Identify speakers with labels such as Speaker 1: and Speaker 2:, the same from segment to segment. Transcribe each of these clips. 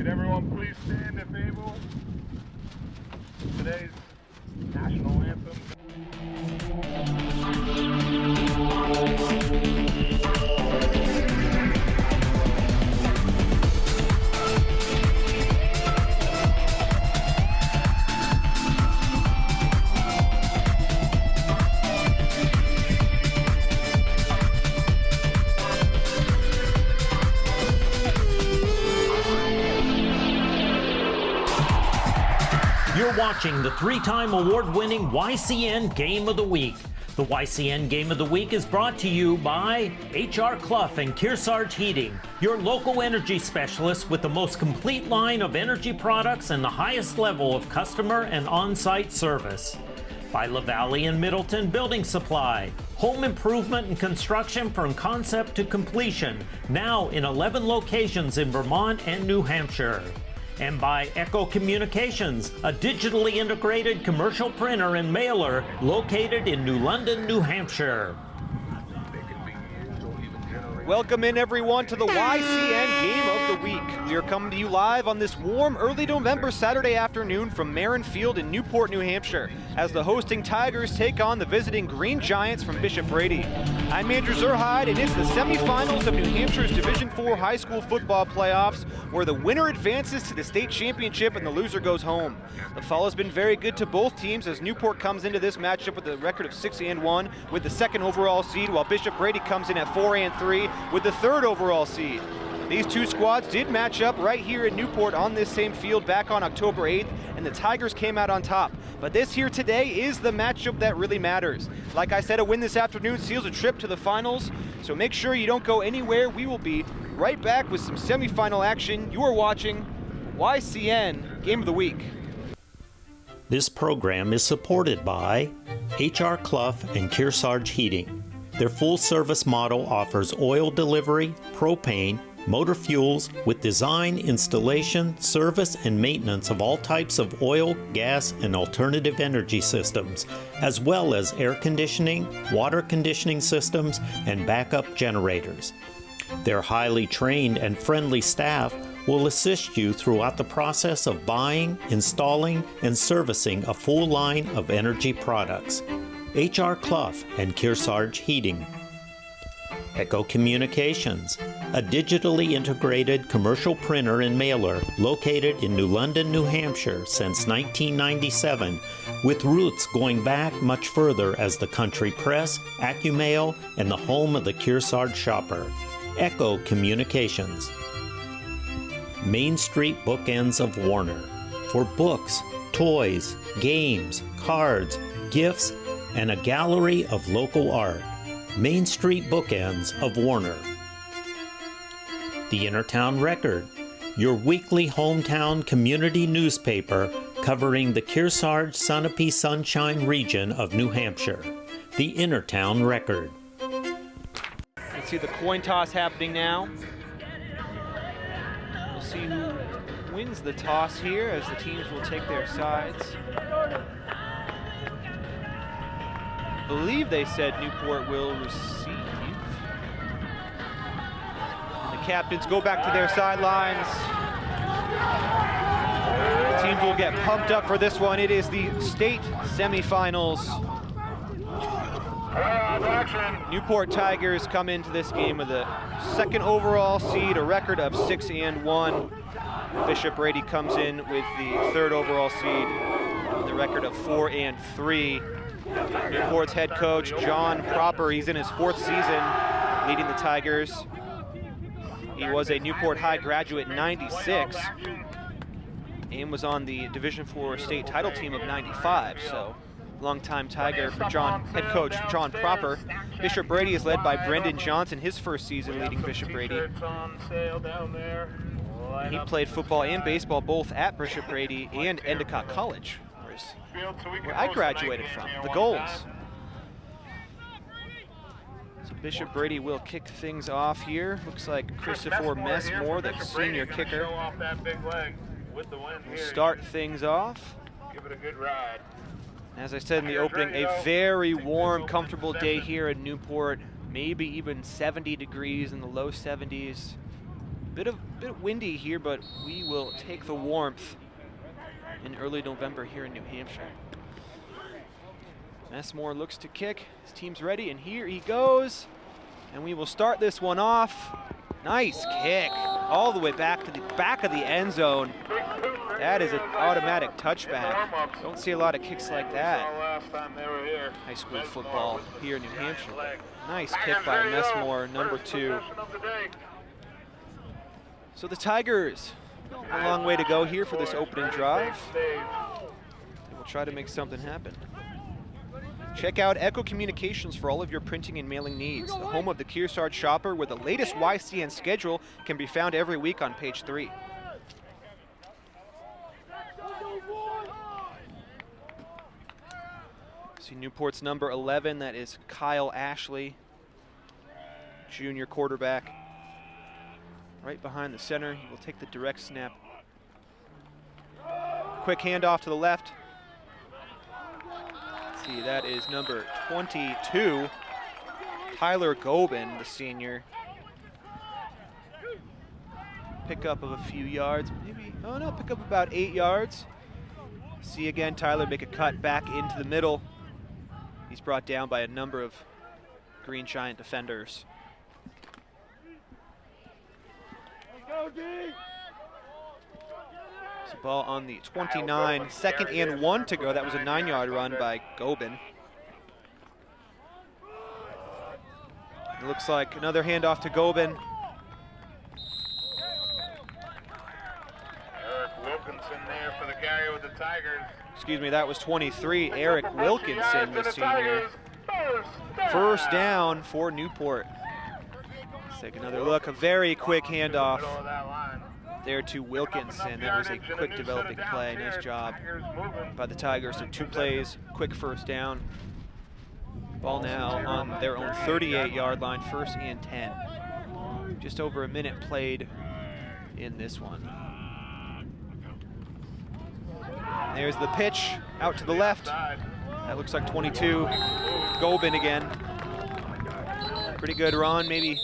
Speaker 1: Could everyone please stand if able? Today's national anthem.
Speaker 2: You're watching the three-time award-winning YCN Game of the Week. The YCN Game of the Week is brought to you by H.R. Clough and Kearsarge Heating, your local energy specialist with the most complete line of energy products and the highest level of customer and on-site service. By LaValle and Middleton Building Supply, home improvement and construction from concept to completion, now in 11 locations in Vermont and New Hampshire. And by Echo Communications, a digitally integrated commercial printer and mailer located in New London, New Hampshire.
Speaker 3: Welcome in, everyone, to the YCN Game of the Week. We are coming to you live on this warm, early November Saturday afternoon from Marin Field in Newport, New Hampshire, as the hosting Tigers take on the visiting Green Giants from Bishop Brady. I'm Andrew Zerhide, and it's the semifinals of New Hampshire's Division IV high school football playoffs, where the winner advances to the state championship and the loser goes home. The fall has been very good to both teams as Newport comes into this matchup with a record of 6-1 with the second overall seed, while Bishop Brady comes in at 4-3 with the third overall seed. These two squads did match up right here in Newport on this same field back on October 8th, and the Tigers came out on top. But this here today is the matchup that really matters. Like I said, a win this afternoon seals a trip to the finals, so make sure you don't go anywhere. We will be right back with some semifinal action. You are watching YCN Game of the Week.
Speaker 2: This program is supported by H.R. Clough and Kearsarge Heating. Their full-service model offers oil delivery, propane, motor fuels with design, installation, service, and maintenance of all types of oil, gas, and alternative energy systems, as well as air conditioning, water conditioning systems, and backup generators. Their highly trained and friendly staff will assist you throughout the process of buying, installing, and servicing a full line of energy products. H.R. Clough and Kearsarge Heating. Echo Communications, a digitally integrated commercial printer and mailer located in New London, New Hampshire since 1997, with roots going back much further as the country press, AccuMail, and the home of the Kearsarge shopper. Echo Communications. Main Street Bookends of Warner, for books, toys, games, cards, gifts, and a gallery of local art. Main Street Bookends of Warner. The Innertown Record, your weekly hometown community newspaper covering the Kearsarge Sunapee Sunshine region of New Hampshire. The Innertown Record.
Speaker 3: Let's see the coin toss happening now. We'll see who wins the toss here as the teams will take their sides. I believe they said Newport will receive. The captains go back to their sidelines. The teams will get pumped up for this one. It is the state semifinals. Newport Tigers come into this game with a second overall seed, a record of 6-1. Bishop Brady comes in with the third overall seed, the record of 4-3. Newport's head coach, John Proper, he's in his fourth season leading the Tigers. He was a Newport High graduate in '96 and was on the Division IV state title team of '95, so longtime Tiger for head coach John Proper. Bishop Brady is led by Brendan Johnson, his first season leading Bishop Brady. He played football and baseball both at Bishop Brady and Endicott College, where I graduated from, the Golds. So Bishop Brady will kick things off here. Looks like Christopher Messmore, the senior kicker, will start things off.
Speaker 1: Give it a good ride.
Speaker 3: As I said in the opening, a very warm, comfortable day here in Newport. Maybe even 70 degrees in the low 70s. Bit windy here, but we will take the warmth in early November here in New Hampshire. Messmore looks to kick. His team's ready, and here he goes. And we will start this one off. Nice kick, all the way back to the back of the end zone. That is an automatic touchback. Don't see a lot of kicks like that. High school football here in New Hampshire. Nice kick by Messmore, number 2. So the Tigers, a long way to go here for this opening drive. We'll try to make something happen. Check out Echo Communications for all of your printing and mailing needs. The home of the Kearsarge shopper, where the latest YCN schedule can be found every week on page 3. See Newport's number 11, that is Kyle Ashley, junior quarterback. Right behind the center, he will take the direct snap. Quick handoff to the left. Let's see, that is number 22, Tyler Gobin, the senior. Pickup of a few yards, maybe, oh no, pick up about 8 yards. See again, Tyler make a cut back into the middle. He's brought down by a number of Green Giant defenders. So ball on the 29, 2nd and 1 to go. That was a 9-yard run by Gobin. It looks like another handoff to Gobin.
Speaker 1: Eric Wilkinson there for the carry with the Tigers.
Speaker 3: Excuse me, that was 23, Eric Wilkinson, the senior. First down for Newport. Let's take another look, a very quick handoff there to Wilkinson. That was a quick developing play, nice job by the Tigers. So 2 plays, quick first down. Ball now on their own 38-yard line, 1st and 10. Just over a minute played in this one. There's the pitch out to the left. That looks like 22. Gobin again. Pretty good run, maybe.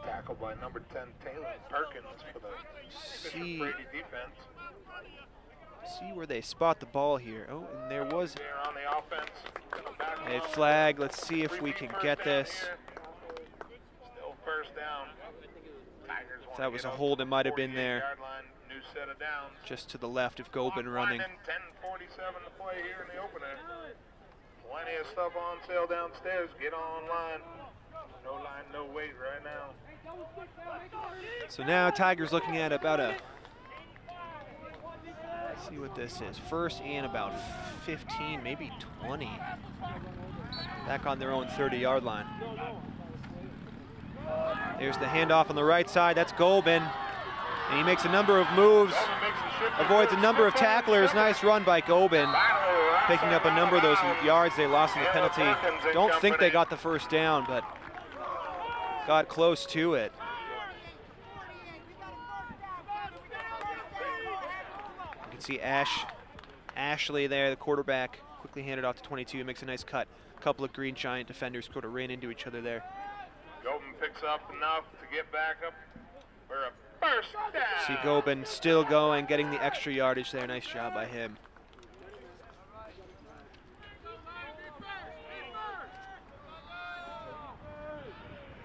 Speaker 1: Tackled by number 10, Taylor Perkins for the Brady defense.
Speaker 3: See where they spot the ball here. Oh, and there was
Speaker 1: Here on the offense.
Speaker 3: a flag. Let's see if we can get this.
Speaker 1: Still first down. Tigers
Speaker 3: If that was a hold, it might have been there.
Speaker 1: New set of downs.
Speaker 3: Just to the left of Gobin running.
Speaker 1: 10:47 to play here in the opener. Plenty of stuff on sale downstairs. Get online. No line, no wait right now.
Speaker 3: So now Tigers looking at about a, let's see what this is. 1st and about 15, maybe 20. Back on their own 30-yard line. There's the handoff on the right side. That's Gobin. And he makes a number of moves, avoids a number of tacklers. Nice run by Gobin, picking up a number of those yards they lost in the penalty. Don't think they got the first down, but got close to it. You can see Ashley there, the quarterback, quickly handed off to 22, makes a nice cut. A couple of Green Giant defenders sort of ran into each other there.
Speaker 1: Gobin picks up enough to get back up for a first down.
Speaker 3: See Gobin still going, getting the extra yardage there. Nice job by him.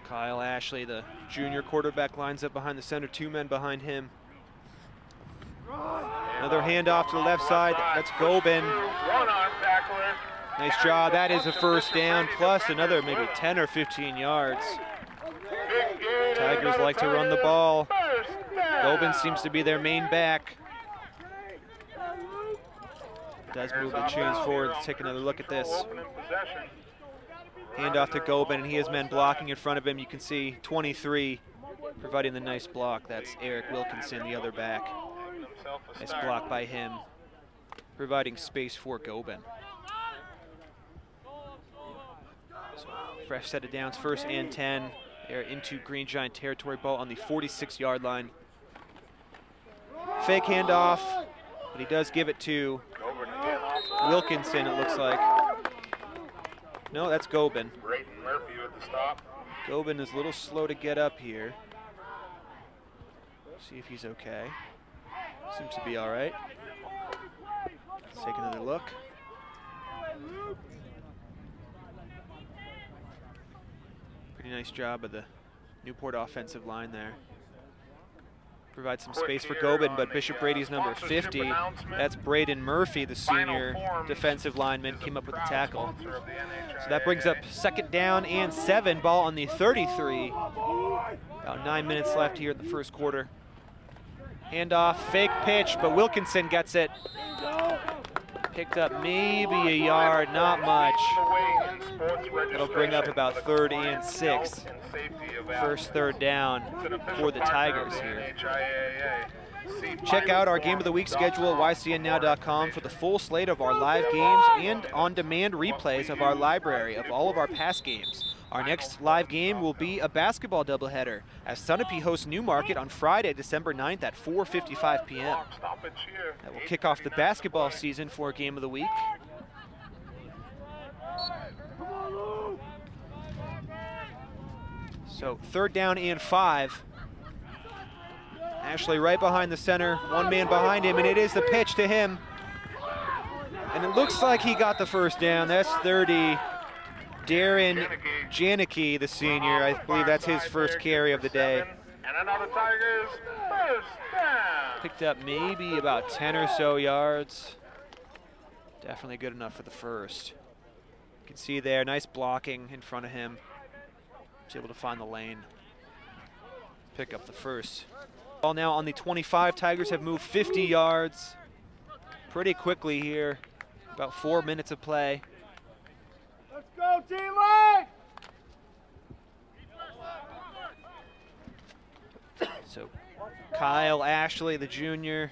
Speaker 3: Kyle Ashley, the junior quarterback, lines up behind the center. 2 men behind him. Another handoff to the left side. That's Gobin.
Speaker 1: One-arm tackler.
Speaker 3: Nice job. That is a first down, plus another maybe 10 or 15 yards. Tigers like to run the ball. Gobin seems to be their main back. Does move the chains forward. Let's take another look at this. Handoff to Gobin, and he has men blocking in front of him. You can see 23 providing the nice block. That's Eric Wilkinson, the other back. Nice block by him, providing space for Gobin. So, fresh set of downs, 1st and 10. They're into Green Giant territory. Ball on the 46-yard line. Fake handoff, but he does give it to Wilkinson, it looks like. No, that's Gobin.
Speaker 1: Brayton Murphy with the stop.
Speaker 3: Gobin is a little slow to get up here. See if he's okay. Seems to be all right. Let's take another look. Pretty nice job of the Newport offensive line there. Provide some space for Gobin, but Bishop Brady's number 50, that's Braden Murphy, the senior defensive lineman, came up with the tackle. So that brings up 2nd down and 7, ball on the 33. About 9 minutes left here in the first quarter. Handoff, fake pitch, but Wilkinson gets it. Picked up maybe a yard, not much. That'll bring up about 3rd and 6. First 3rd down for the Tigers here. Check out our Game of the Week schedule at ycnnow.com for the full slate of our live games and on-demand replays of our library of all of our past games. Our next live game will be a basketball doubleheader as Sunapee hosts Newmarket on Friday, December 9th at 4:55 p.m. That will kick off the basketball season for Game of the Week. So 3rd down and 5. Ashley right behind the center, one man behind him, and it is the pitch to him. And it looks like he got the first down. That's 30. Darren Janicki, the senior. I believe that's his first carry of the day.
Speaker 1: And another Tigers first down.
Speaker 3: Picked up maybe about 10 or so yards. Definitely good enough for the first. You can see there, nice blocking in front of him. Was able to find the lane. Pick up the first. Ball now on the 25. Tigers have moved 50 yards pretty quickly here. About 4 minutes of play.
Speaker 4: Let's go, T-Line!
Speaker 3: So Kyle Ashley, the junior,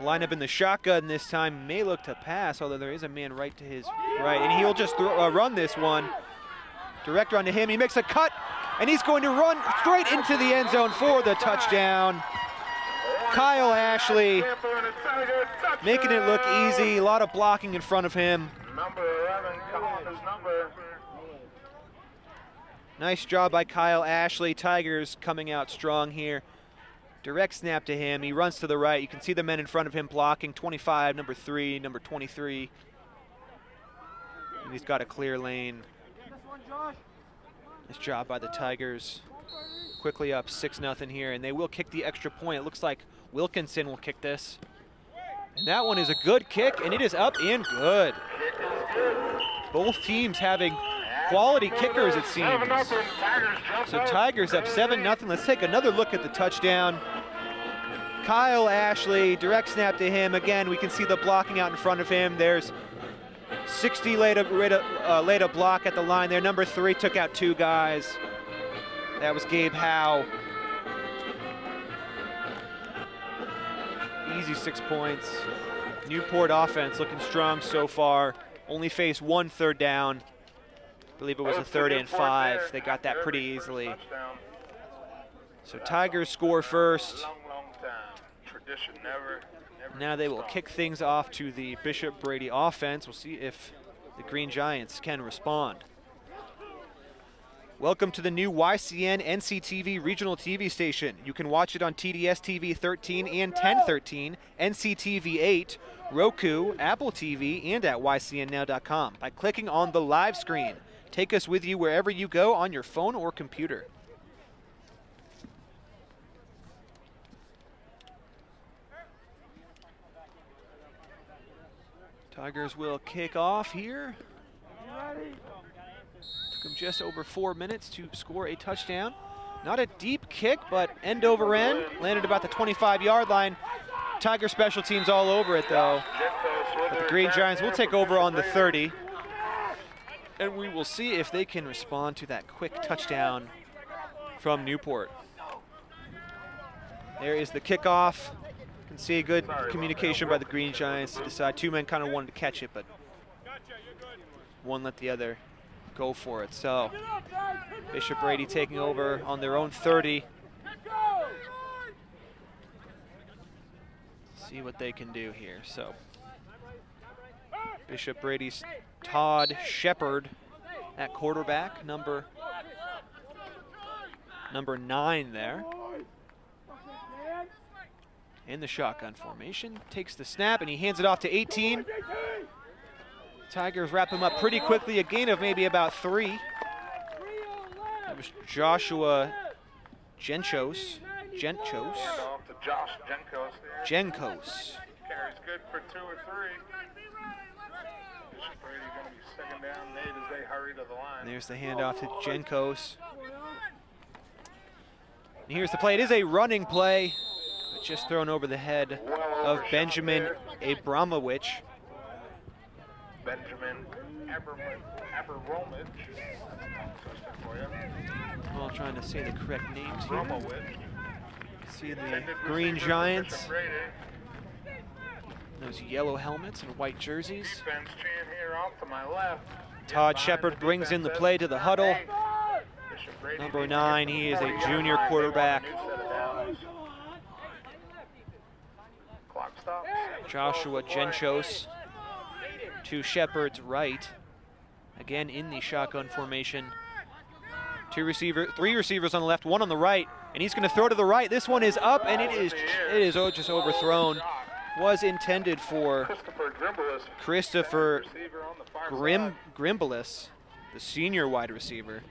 Speaker 3: line up in the shotgun this time. May look to pass, although there is a man right to his right. And he'll just run this one. Direct run to him. He makes a cut, and he's going to run straight into the end zone for the touchdown. Kyle Ashley making it look easy. A lot of blocking in front of him.
Speaker 1: Number 11, come on, his number.
Speaker 3: Nice job by Kyle Ashley. Tigers coming out strong here. Direct snap to him. He runs to the right. You can see the men in front of him blocking. 25, number 3, number 23. And he's got a clear lane. Nice job by the Tigers. Quickly up 6-0 here, and they will kick the extra point. It looks like Wilkinson will kick this. And that one is a good kick, and it is up and good. Both teams having quality kickers, it seems. So Tigers up 7-0. Let's take another look at the touchdown. Kyle Ashley, direct snap to him. Again, we can see the blocking out in front of him. There's 60 laid a block at the line there. Number 3 took out 2 guys. That was Gabe Howe. Easy 6 points. Newport offense looking strong so far. Only faced 1 3rd down. I believe it was a 3rd and 5. They got that pretty easily. So Tigers score first. Now they will kick things off to the Bishop Brady offense. We'll see if the Green Giants can respond. Welcome to the new YCN NCTV regional TV station. You can watch it on TDS TV 13 and 1013, NCTV 8, Roku, Apple TV, and at ycnnow.com by clicking on the live screen. Take us with you wherever you go on your phone or computer. Tigers will kick off here. Took them just over 4 minutes to score a touchdown. Not a deep kick, but end over end. Landed about the 25-yard line. Tiger special teams all over it, though. But the Green Giants will take over on the 30. And we will see if they can respond to that quick touchdown from Newport. There is the kickoff. You can see good communication by the Green Giants to decide. 2 men kind of wanted to catch it, but one let the other go for it. So Bishop Brady taking over on their own 30. See what they can do here. So Bishop Brady's Todd Shepard at quarterback, number 9 there. in the shotgun formation. Takes the snap and he hands it off to 18. Tigers wrap him up pretty quickly, a gain of maybe about 3. That was Joshua Genkos.
Speaker 1: Off to Josh Genkos there.
Speaker 3: Genkos.
Speaker 1: Carries good for 2 or 3. Bishop Brady going to be second down Nate as they hurry to the line.
Speaker 3: There's the handoff to Genkos. And here's the play. It is a running play, but just thrown over the head of Benjamin Abramowicz.
Speaker 1: Benjamin Abramowicz.
Speaker 3: Well, trying to say the correct names here.
Speaker 1: Abramowicz.
Speaker 3: See the Green Giants. Those yellow helmets and white jerseys.
Speaker 1: Defense chant here off to my left.
Speaker 3: Todd Shepard brings in the play to the huddle. Number 9, he is a junior quarterback. Joshua Genkos to Shepard's right. Again in the shotgun formation. 3 receivers on the left, 1 on the right, and he's going to throw to the right. This one is up, and it is just overthrown. Was intended for Christopher Grimbelis, the senior wide receiver,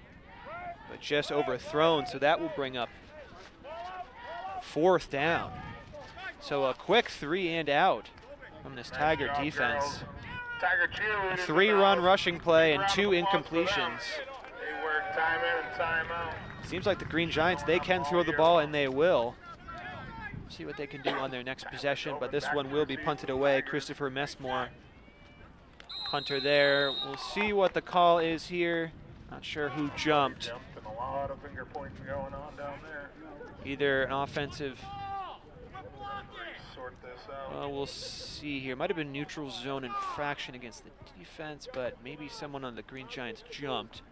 Speaker 3: but just overthrown, so that will bring up 4th down. So a quick 3 and out from this Tiger defense. A 3-run rushing play and 2 incompletions.
Speaker 1: They work time in and time out.
Speaker 3: Seems like the Green Giants, they can throw the ball, and they will. See what they can do on their next possession, but this one will be punted away. Christopher Messmore, punter there. We'll see what the call is here. Not sure who jumped.
Speaker 1: And a lot of finger points going on down there.
Speaker 3: Either an offensive.
Speaker 1: Sort this out.
Speaker 3: We'll see here. Might have been neutral zone infraction against the defense, but maybe someone on the Green Giants jumped.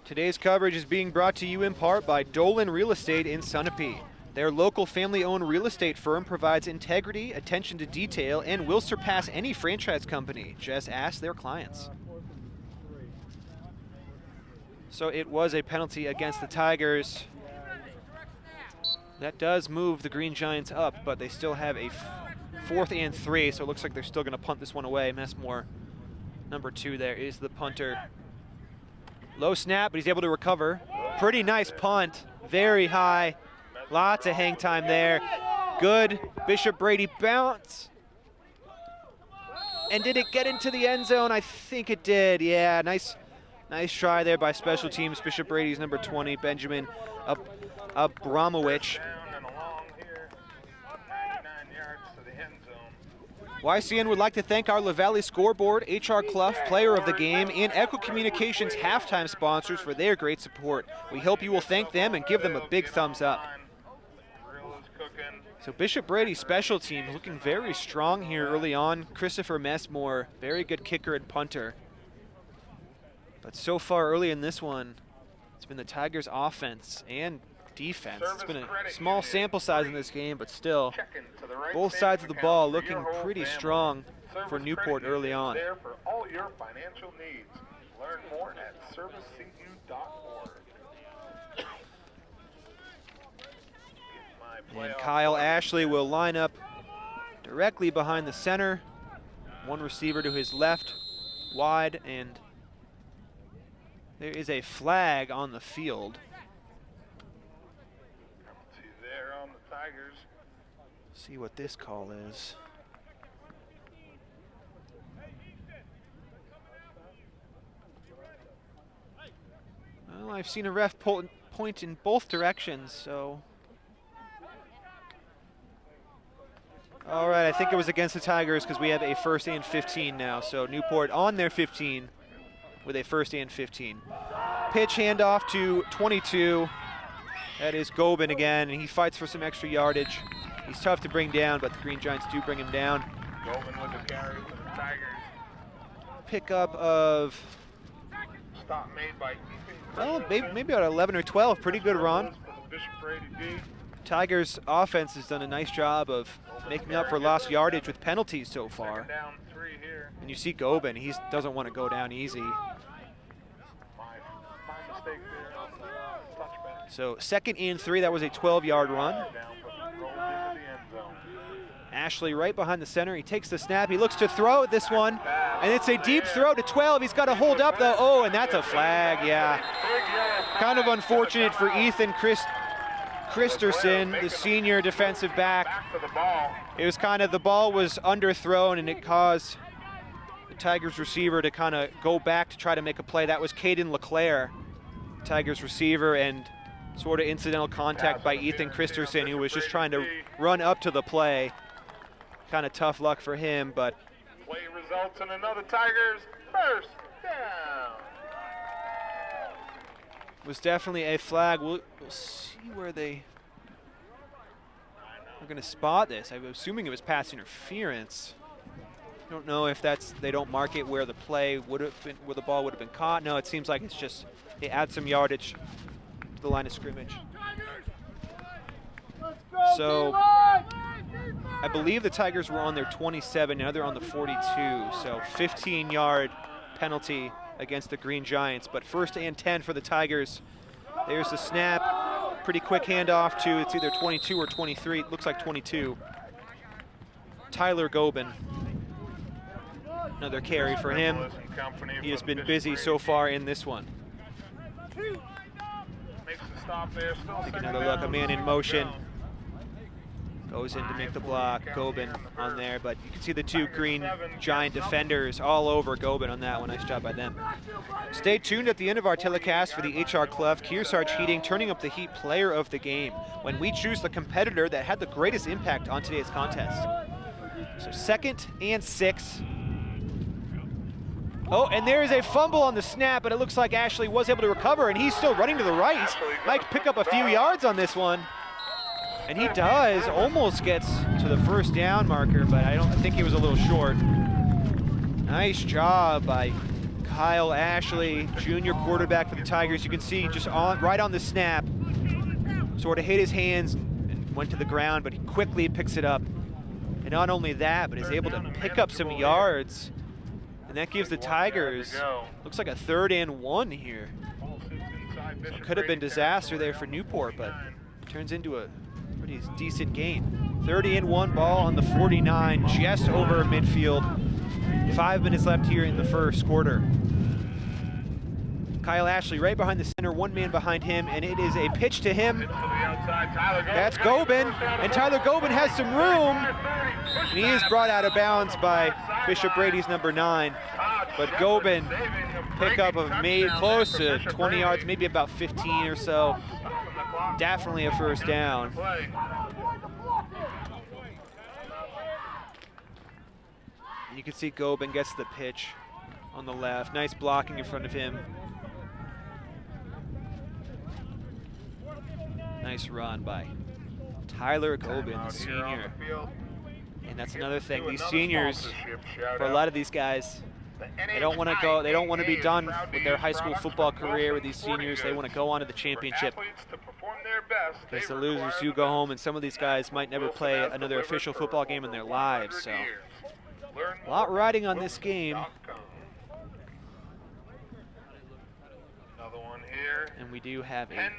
Speaker 3: Today's coverage is being brought to you in part by Dolan Real Estate in Sunapee. Their local family-owned real estate firm provides integrity, attention to detail, and will surpass any franchise company. Just ask their clients. So it was a penalty against the Tigers. That does move the Green Giants up, but they still have a 4th and 3, so it looks like they're still going to punt this one away. Messmore, number 2 there, is the punter. Low snap, but he's able to recover. Pretty nice punt, very high. Lots of hang time there. Good Bishop Brady bounce. And did it get into the end zone? I think it did, yeah. Nice try there by special teams. Bishop Brady's number 20, Benjamin Abramowicz. YCN would like to thank our La Valley scoreboard, HR Clough, player of the game, and Echo Communications halftime sponsors for their great support. We hope you will thank them and give them a big thumbs up. So Bishop Brady special teams looking very strong here early on. Christopher Messmore, very good kicker and punter. But so far early in this one, it's been the Tigers offense and defense. It's been a small sample size in this game, but still, both sides of the ball looking pretty strong for Newport early on.
Speaker 1: There for all your financial needs. Learn more at servicecu.org.
Speaker 3: And Kyle Ashley will line up directly behind the center. One receiver to his left, wide, and there is a flag on the field. See what this call is. Well, I've seen a ref point in both directions, so. All right, I think it was against the Tigers because we have a 1st and 15 now. So Newport on their 15 with a 1st and 15. Pitch handoff to 22. That is Gobin again, and he fights for some extra yardage. He's tough to bring down, but the Green Giants do bring him down.
Speaker 1: Gobin with the carry for the Tigers.
Speaker 3: Pickup of,
Speaker 1: Stop made by Ethan.
Speaker 3: well, maybe about 11 or 12. Pretty good run.
Speaker 1: Bishop Brady D.
Speaker 3: Tigers offense has done a nice job of making up for lost yardage with penalties so far. And you see Gobin, he doesn't want to go down easy. So 2nd and 3, that was a 12-yard run. Ashley right behind the center, he takes the snap, he looks to throw this one, and it's a deep throw to 12. He's got to hold up though. Oh, and that's a flag, yeah. Kind of unfortunate for Ethan Christerson, the senior defensive back. It was kind of, the ball was underthrown and it caused the Tigers receiver to kind of go back to try to make a play. That was Caden LeClaire, Tigers receiver, and sort of incidental contact by Ethan Christerson, who was just trying to run up to the play. Kind of tough luck for him, but
Speaker 1: play results in another Tigers first down.
Speaker 3: Was definitely a flag. We'll see where they are going to spot this. I'm assuming it was pass interference. I don't know if that's, they don't mark it where the play would have been, where the ball would have been caught. No, it seems like it's just they add some yardage to the line of scrimmage. So I believe the Tigers were on their 27, now they're on the 42. So 15-yard penalty against the Green Giants, but 1st and 10 for the Tigers. There's the snap, pretty quick handoff to, it's either 22 or 23, it looks like 22. Tyler Gobin, another carry for him. He has been busy so far in this one. Take another look, a man in motion. Goes in to make the block, Gobin on there, but you can see the 2 Green Giant defenders all over Gobin on that one. Nice job by them. Stay tuned at the end of our telecast for the HR Clough Kearsarge Heating Turning Up the Heat Player of the Game, when we choose the competitor that had the greatest impact on today's contest. So 2nd and 6. Oh, and there is a fumble on the snap, but it looks like Ashley was able to recover, and he's still running to the right. Might pick up a few yards on this one. And he does, almost gets to the 1st down marker, but I think he was a little short. Nice job by Kyle Ashley, junior quarterback for the Tigers. You can see just right on the snap, sort of hit his hands and went to the ground, but he quickly picks it up. And not only that, but is able to pick up some yards. And that gives the Tigers, looks like a 3rd and 1 here. So it could have been disaster there for Newport, but it turns into a pretty decent gain. 3rd and 1 ball on the 49, just over midfield. 5 minutes left here in the 1st quarter. Kyle Ashley right behind the center, 1 man behind him, and it is a pitch to him. That's Gobin, and Tyler Gobin has some room, and he is brought out of bounds by Bishop Brady's number 9. But Gobin, pickup of close to 20 yards, maybe about 15 or so. Definitely a 1st down. You can see Gobin gets the pitch on the left. Nice blocking in front of him. Nice run by Tyler Gobin, the senior. And that's another thing. These seniors, for a lot of these guys, they don't want to go. They don't want to be done with their high school football career with these seniors. They want to go on to the championship. Because the losers do go home, and some of these guys might never play another official football game in their lives. So, a lot riding on this game. And we do have a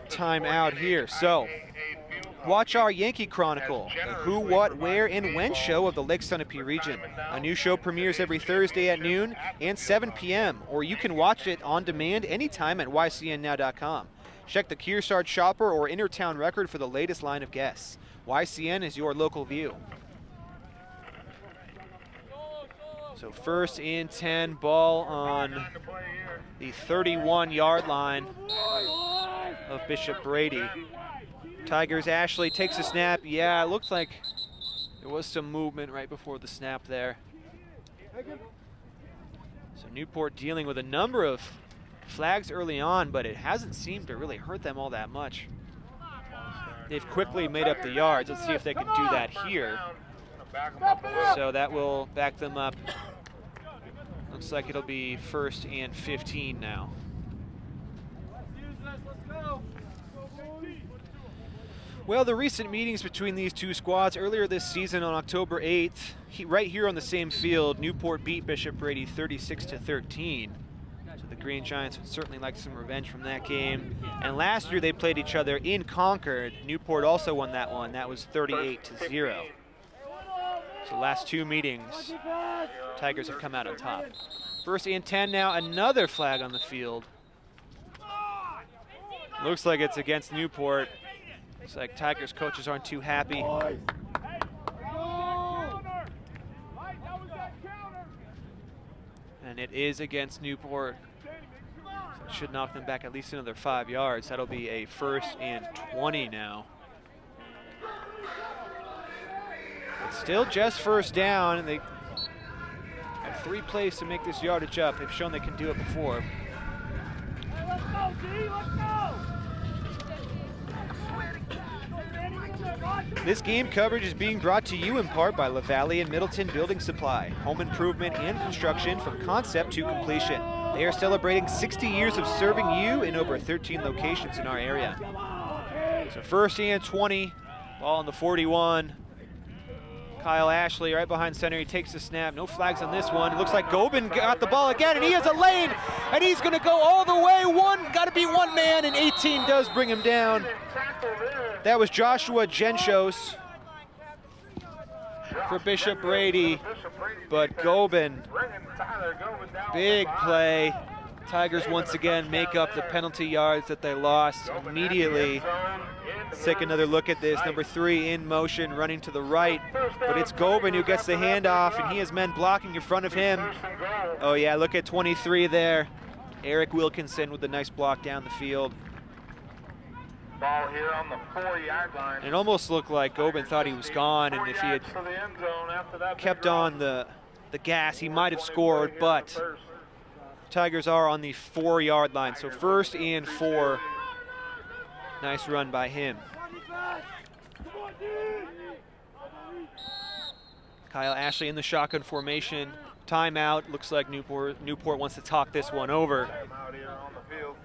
Speaker 3: timeout here. So, watch our Yankee Chronicle, the who, what, where, and when show of the Lake Sunapee region. A new show premieres every Thursday at noon and 7 p.m., or you can watch it on demand anytime at ycnnow.com. Check the Kearsarge Shopper or Intertown Record for the latest line of guests. YCN is your local view. So 1st and 10, ball on the 31-yard line of Bishop Brady. Tigers, Ashley takes a snap. Yeah, it looks like there was some movement right before the snap there. So Newport dealing with a number of flags early on, but it hasn't seemed to really hurt them all that much. They've quickly made up the yards. Let's see if they can do that here. So that will back them up. Looks like it'll be 1st and 15 now. Well, the recent meetings between these two squads earlier this season on October 8th, right here on the same field, Newport beat Bishop Brady 36-13. So the Green Giants would certainly like some revenge from that game. And last year they played each other in Concord. Newport also won that one. That was 38-0. So last two meetings, Tigers have come out on top. 1st and 10 now, another flag on the field. Looks like it's against Newport. Looks like Tigers coaches aren't too happy. And it is against Newport. So it should knock them back at least another 5 yards. That'll be a 1st and 20 now. It's still just 1st down, and they have 3 plays to make this yardage up. They've shown they can do it before.
Speaker 4: Let's go, G, let's go!
Speaker 3: This game coverage is being brought to you in part by LaValle and Middleton Building Supply, home improvement and construction from concept to completion. They are celebrating 60 years of serving you in over 13 locations in our area. So 1st and 20, ball on the 41. Kyle Ashley right behind center, he takes the snap, no flags on this one. It looks like Gobin got the ball again, and he has a lane, and he's gonna go all the way. Gotta be one man, and 18 does bring him down. That was Joshua Genshos for Bishop Brady, but Gobin, big play. Tigers once again make up the penalty yards that they lost immediately. Let's take another look at this. Number 3 in motion, running to the right, but it's Gobin who gets the handoff, and he has men blocking in front of him. Oh yeah, look at 23 there. Eric Wilkinson with a nice block down the field.
Speaker 1: Ball here on the 4-yard line.
Speaker 3: It almost looked like Gobin thought he was gone, and if he had kept on the gas, he might have scored, but Tigers are on the 4-yard line, so 1st and 4. Nice run by him. Kyle Ashley in the shotgun formation. Timeout. Looks like Newport wants to talk this one over.
Speaker 1: Timeout here on the field.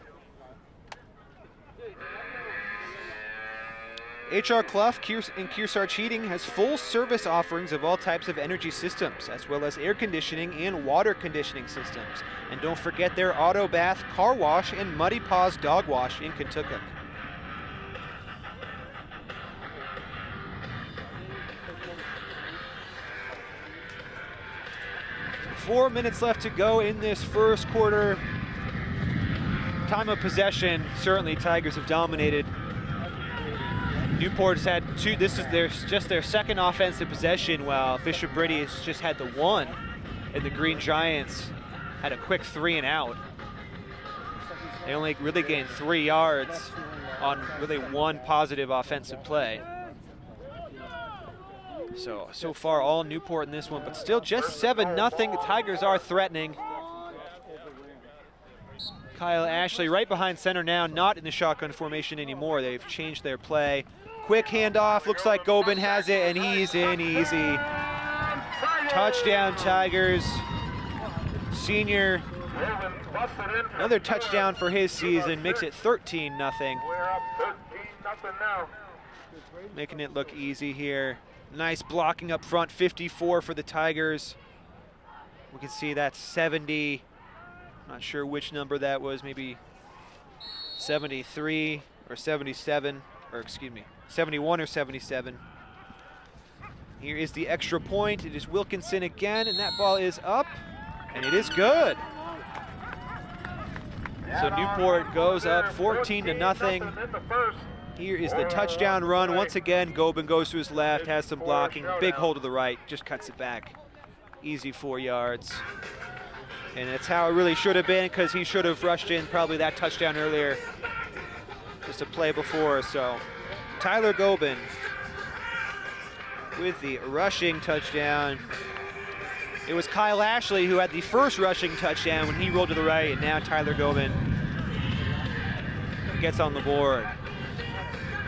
Speaker 3: HR Clough and Kearsarge Heating has full service offerings of all types of energy systems, as well as air conditioning and water conditioning systems. And don't forget their auto bath, car wash, and Muddy Paws dog wash in Kentucky. Four minutes left to go in this first quarter. Time of possession, certainly Tigers have dominated. Newport has had 2, this is just their 2nd offensive possession, while Bishop Brady has just had the 1, and the Green Giants had a quick 3 and out. They only really gained 3 yards on really 1 positive offensive play. So far all Newport in this one, but still just 7-0. The Tigers are threatening. Kyle Ashley right behind center now, not in the shotgun formation anymore. They've changed their play. Quick handoff, looks like Gobin has it, and he's in easy. Touchdown Tigers. Senior, another touchdown for his season, makes it 13-0.
Speaker 1: We're up 13-0 now.
Speaker 3: Making it look easy here. Nice blocking up front, 54 for the Tigers. We can see that's 70. Not sure which number that was, maybe 73 or 77, or excuse me, 71 or 77. Here is the extra point. It is Wilkinson again, and that ball is up, and it is good. So Newport goes up 14-0. Here is the touchdown run. Once again, Gobin goes to his left, has some blocking, big hole to the right, just cuts it back. Easy 4 yards. And that's how it really should have been, because he should have rushed in probably that touchdown earlier. Just a play before, so. Tyler Gobin with the rushing touchdown. It was Kyle Ashley who had the first rushing touchdown when he rolled to the right, and now Tyler Gobin gets on the board.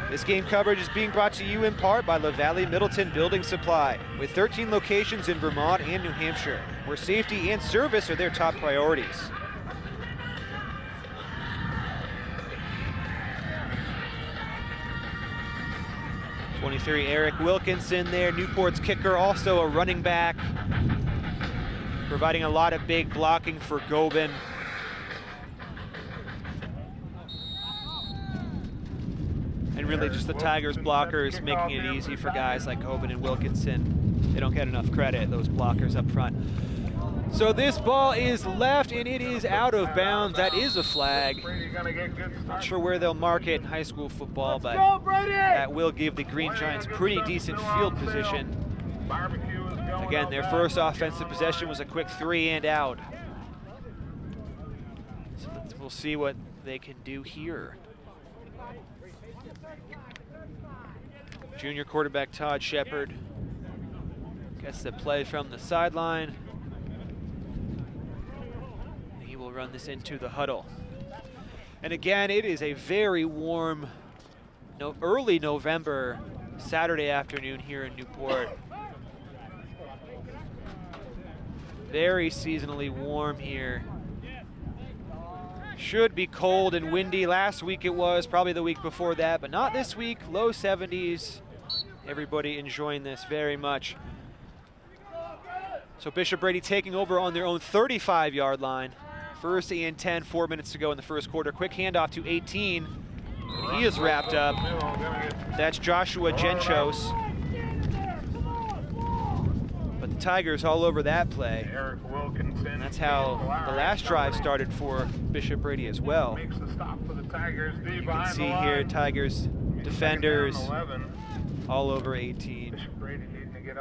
Speaker 3: This game coverage is being brought to you in part by LaValle Middleton Building Supply, with 13 locations in Vermont and New Hampshire, where safety and service are their top priorities. 23, Eric Wilkinson there, Newport's kicker, also a running back, providing a lot of big blocking for Gobin. And really just the Tigers blockers making it easy for guys like Gobin and Wilkinson. They don't get enough credit, those blockers up front. So this ball is left and it is out of bounds. That is a flag. Not sure where they'll mark it in high school football, but that will give the Green Giants pretty decent field position. Again, their first offensive possession was a quick 3 and out. So we'll see what they can do here. Junior quarterback Todd Shepard gets the play from the sideline. He will run this into the huddle. And again, it is a very warm, early November Saturday afternoon here in Newport. Very seasonally warm here. Should be cold and windy. Last week it was, probably the week before that, but not this week. Low 70s. Everybody enjoying this very much. So Bishop Brady taking over on their own 35-yard line. First and 10, 4 minutes to go in the first quarter. Quick handoff to 18. He is wrapped up. That's Joshua Genchos. But the Tigers all over that play. And that's how the last drive started for Bishop Brady as well. You can see here Tigers defenders all over 18.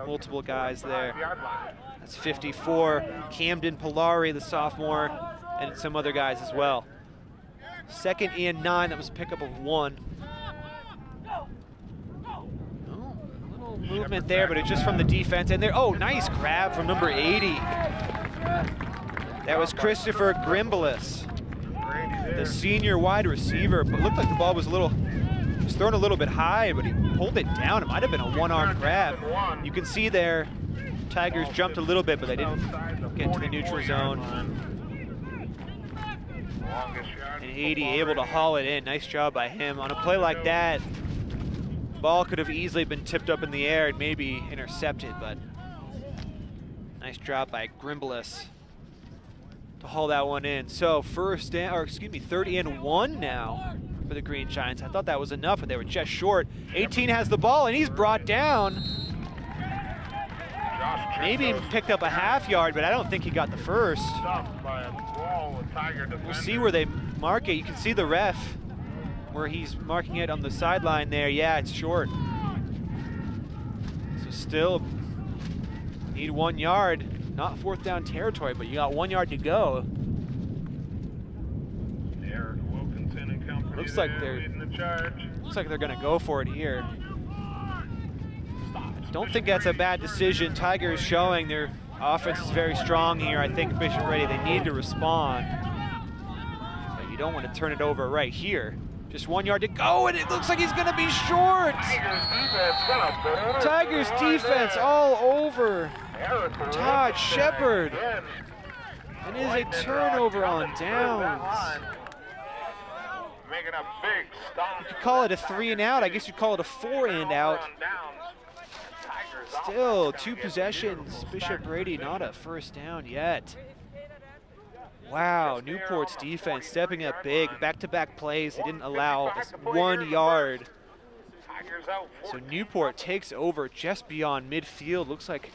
Speaker 3: Multiple guys there. That's 54. Camden Polari, the sophomore, and some other guys as well. Second and 9, that was a pickup of 1. Oh, a little movement there, but it's just from the defense. And there, oh, nice grab from number 80. That was Christopher Grimbalis, the senior wide receiver, but looked like the ball was thrown a little bit high, but he pulled it down. It might have been a one-arm grab. You can see there, Tigers jumped a little bit, but they didn't get to the neutral zone. And 80 able to haul it in. Nice job by him. On a play like that, ball could have easily been tipped up in the air and maybe intercepted, but nice job by Grimbalis to haul that one in. So third and 1 now for the Green Giants. I thought that was enough, but they were just short. 18 has the ball, and he's brought down. Maybe picked up a half yard, but I don't think he got the first. We'll see where they mark it. You can see the ref where he's marking it on the sideline there. Yeah, it's short. So still need 1 yard. Not 4th down territory, but you got 1 yard to go. Looks like they're going to go for it here. Don't think that's a bad decision. Tigers showing their offense is very strong here. I think Bishop Brady, they need to respond. But you don't want to turn it over right here. Just 1 yard to go, and it looks like he's going to be short. Tigers defense all over Todd Shepard. And it is a turnover on downs.
Speaker 1: Making a big stop.
Speaker 3: You could call it a 3 and out. I guess you'd call it a 4 and out. Still 2 possessions. Bishop Brady not a first down yet. Wow, Newport's defense stepping up big. Back-to-back plays. They didn't allow 1 yard. So Newport takes over just beyond midfield. Looks like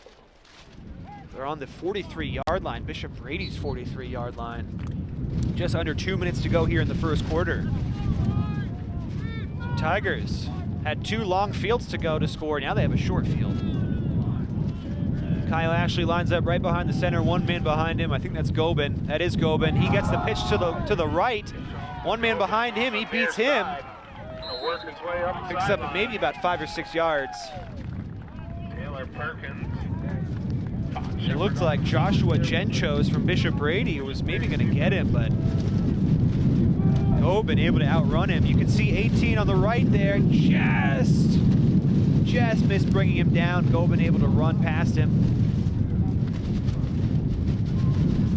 Speaker 3: they're on the 43-yard line. Bishop Brady's 43-yard line. Just under 2 minutes to go here in the first quarter. So Tigers had 2 long fields to go to score. Now they have a short field. Kyle Ashley lines up right behind the center, 1 man behind him. I think that's Gobin. That is Gobin. He gets the pitch to the right. 1 man behind him. He beats him. Picks up maybe about 5 or 6 yards.
Speaker 1: Taylor Perkins.
Speaker 3: It looked like Joshua Genchos from Bishop Brady was maybe going to get him, but Gobin able to outrun him. You can see 18 on the right there. Just missed bringing him down. Gobin able to run past him.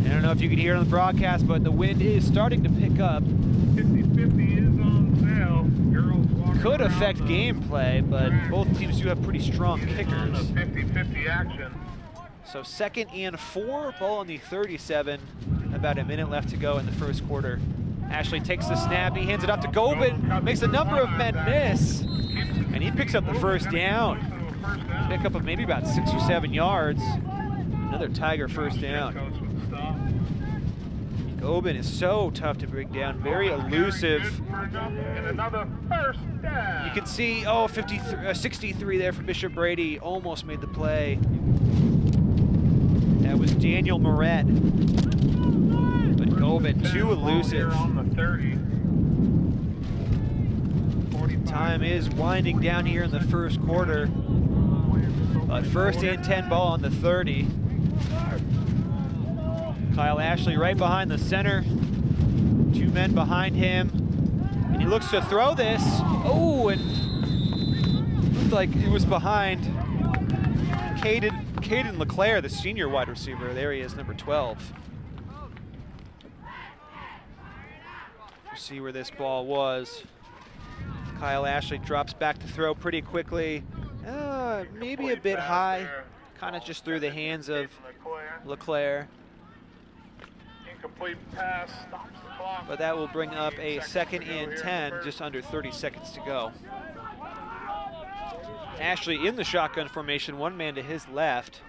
Speaker 3: I don't know if you can hear it on the broadcast, but the wind is starting to pick up.
Speaker 1: 50-50 is on sale. Girls water
Speaker 3: could affect gameplay, but both teams do have pretty strong kickers.
Speaker 1: 50-50 action.
Speaker 3: So 2nd and 4, ball on the 37. About a minute left to go in the first quarter. Ashley takes the snap, he hands it up to Gobin, makes a number of men miss, and he picks up the first down. Pickup of maybe about 6 or 7 yards. Another Tiger first down. Gobin is so tough to bring down, very elusive. You can see, 63 there for Bishop Brady, almost made the play. That was Daniel Moret. But Gobin, too elusive. Time is winding down here in the first quarter. But 1st and 10 ball on the 30. Kyle Ashley right behind the center. 2 men behind him. And he looks to throw this. Oh, and looked like it was behind Caden LeClaire, the senior wide receiver. There he is, number 12. See where this ball was. Kyle Ashley drops back to throw pretty quickly. Maybe a bit high. Kind of just through the hands of LeClaire.
Speaker 1: Incomplete pass, stops the clock.
Speaker 3: But that will bring up a 2nd and 10, just under 30 seconds to go. Ashley in the shotgun formation, 1 man to his left.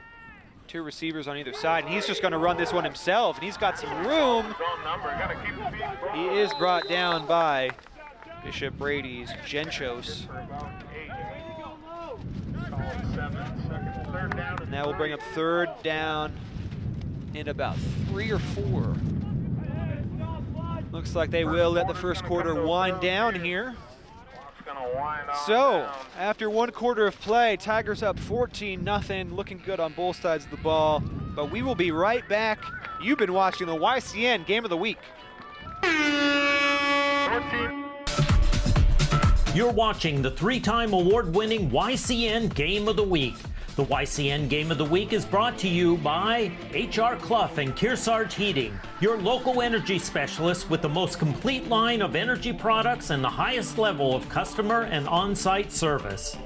Speaker 3: 2 receivers on either side, and he's just going to run this one himself, and he's got some room. He is brought down by Bishop Brady's Genchos. And that will bring up 3rd down in about 3 or 4. Looks like they will let the first quarter wind down here. So, after 1 quarter of play, Tigers up 14-0, looking good on both sides of the ball. But we will be right back. You've been watching the YCN Game of the Week.
Speaker 2: You're watching the 3-time award-winning YCN Game of the Week. The YCN Game of the Week is brought to you by H.R. Clough and Kearsarge Heating, your local energy specialist with the most complete line of energy products and the highest level of customer and on-site service.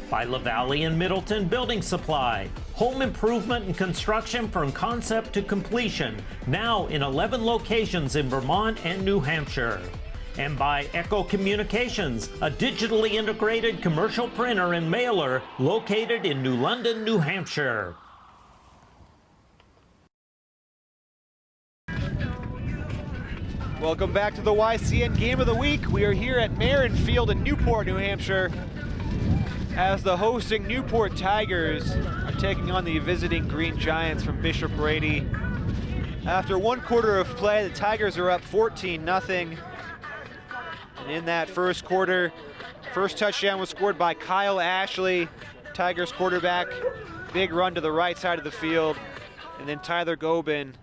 Speaker 2: By LaValle and Middleton Building Supply, home improvement and construction from concept to completion, now in 11 locations in Vermont and New Hampshire. And by Echo Communications, a digitally integrated commercial printer and mailer located in New London, New Hampshire.
Speaker 3: Welcome back to the YCN Game of the Week. We are here at Marin Field in Newport, New Hampshire, as the hosting Newport Tigers are taking on the visiting Green Giants from Bishop Brady. After 1 quarter of play, the Tigers are up 14-0. And in that first quarter, first touchdown was scored by Kyle Ashley, Tigers quarterback. Big run to the right side of the field. And then Tyler Gobin,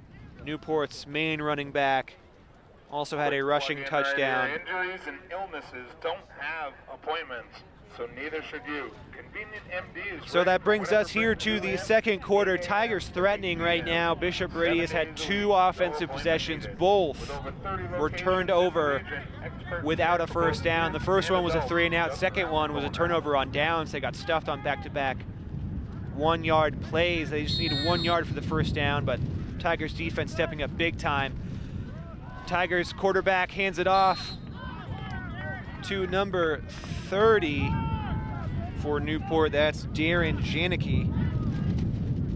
Speaker 3: Newport's main running back, also had a rushing touchdown.
Speaker 1: Injuries and illnesses don't have appointments, so neither should you. Convenient MD is
Speaker 3: So that brings us here to the second quarter. Tigers threatening right now. Bishop Brady has had 2 offensive possessions. Both were turned over without a first down. The first one was a 3-and-out. Second one was a turnover on downs. They got stuffed on back-to-back 1-yard plays. They just needed 1 yard for the first down, but Tigers defense stepping up big time. Tigers quarterback hands it off to number 30 for Newport. That's Darren Janicki,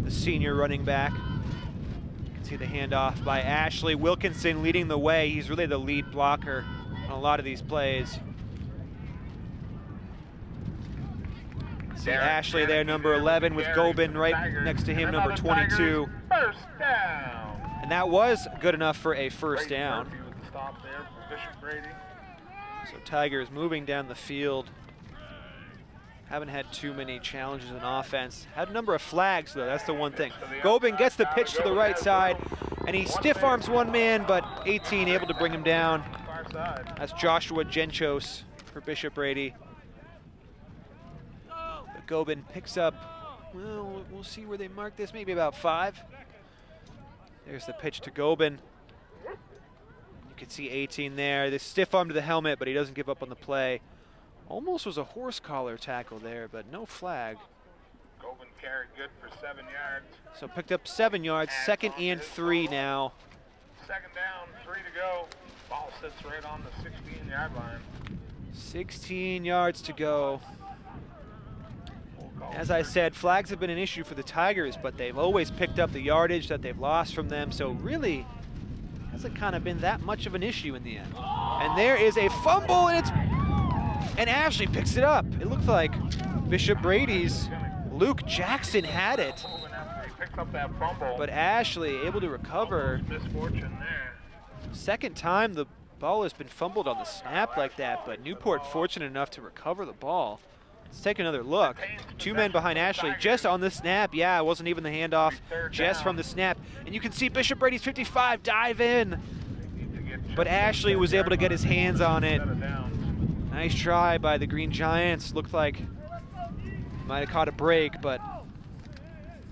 Speaker 3: the senior running back. You can see the handoff by Ashley Wilkinson leading the way. He's really the lead blocker on a lot of these plays. See Ashley there, number 11, with Gobin right next to him, number 22.
Speaker 1: First down.
Speaker 3: And that was good enough for a first down.
Speaker 1: Stop there for Bishop Brady.
Speaker 3: So Tigers moving down the field. Haven't had too many challenges in offense. Had a number of flags, though. That's the one thing. Gobin gets the pitch to the right side, and he stiff arms 1 man, but 18 able to bring him down. That's Joshua Genchos for Bishop Brady. But Gobin picks up, well, we'll see where they mark this, maybe about 5. There's the pitch to Gobin. You can see 18 there. This stiff arm to the helmet, but he doesn't give up on the play. Almost was a horse collar tackle there, but no flag.
Speaker 1: Goben carried good for 7 yards.
Speaker 3: So picked up 7 yards, 2nd and 3 now.
Speaker 1: 2nd down, 3 to go. Ball sits right on the 16-yard line.
Speaker 3: 16 yards to go. As I said, flags have been an issue for the Tigers, but they've always picked up the yardage that they've lost from them, so really hasn't kind of been that much of an issue in the end. And there is a fumble, and Ashley picks it up. It looked like Bishop Brady's Luke Jackson had it, but Ashley able to recover.
Speaker 1: Misfortune there.
Speaker 3: 2nd time the ball has been fumbled on the snap like that, but Newport fortunate enough to recover the ball. Let's take another look. 2 men behind Ashley just on the snap. Yeah, it wasn't even the handoff, just from the snap. And you can see Bishop Brady's 55 dive in, but Ashley was able to get his hands on it. Nice try by the Green Giants. Looked like might have caught a break, but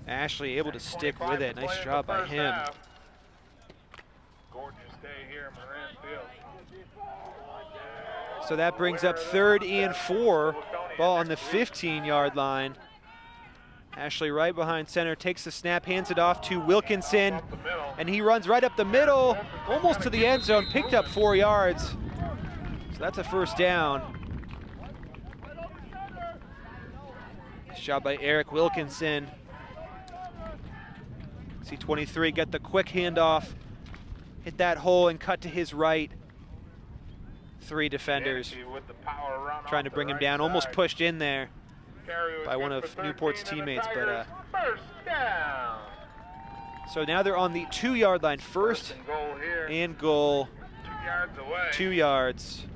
Speaker 3: Ashley able to stick with it. Nice job by him.
Speaker 1: Gorgeous day here in Moran Field.
Speaker 3: So that brings up 3rd and 4. Ball on the 15-yard line. Ashley right behind center, takes the snap, hands it off to Wilkinson, and he runs right up the middle, almost to the end zone, picked up 4 yards. So that's a 1st down. Nice job by Eric Wilkinson. C23 get the quick handoff, hit that hole and cut to his right. 3 defenders trying to bring him down, almost pushed in there by one of Newport's teammates, but so now they're on the 2-yard line, 1st and goal, 2 yards,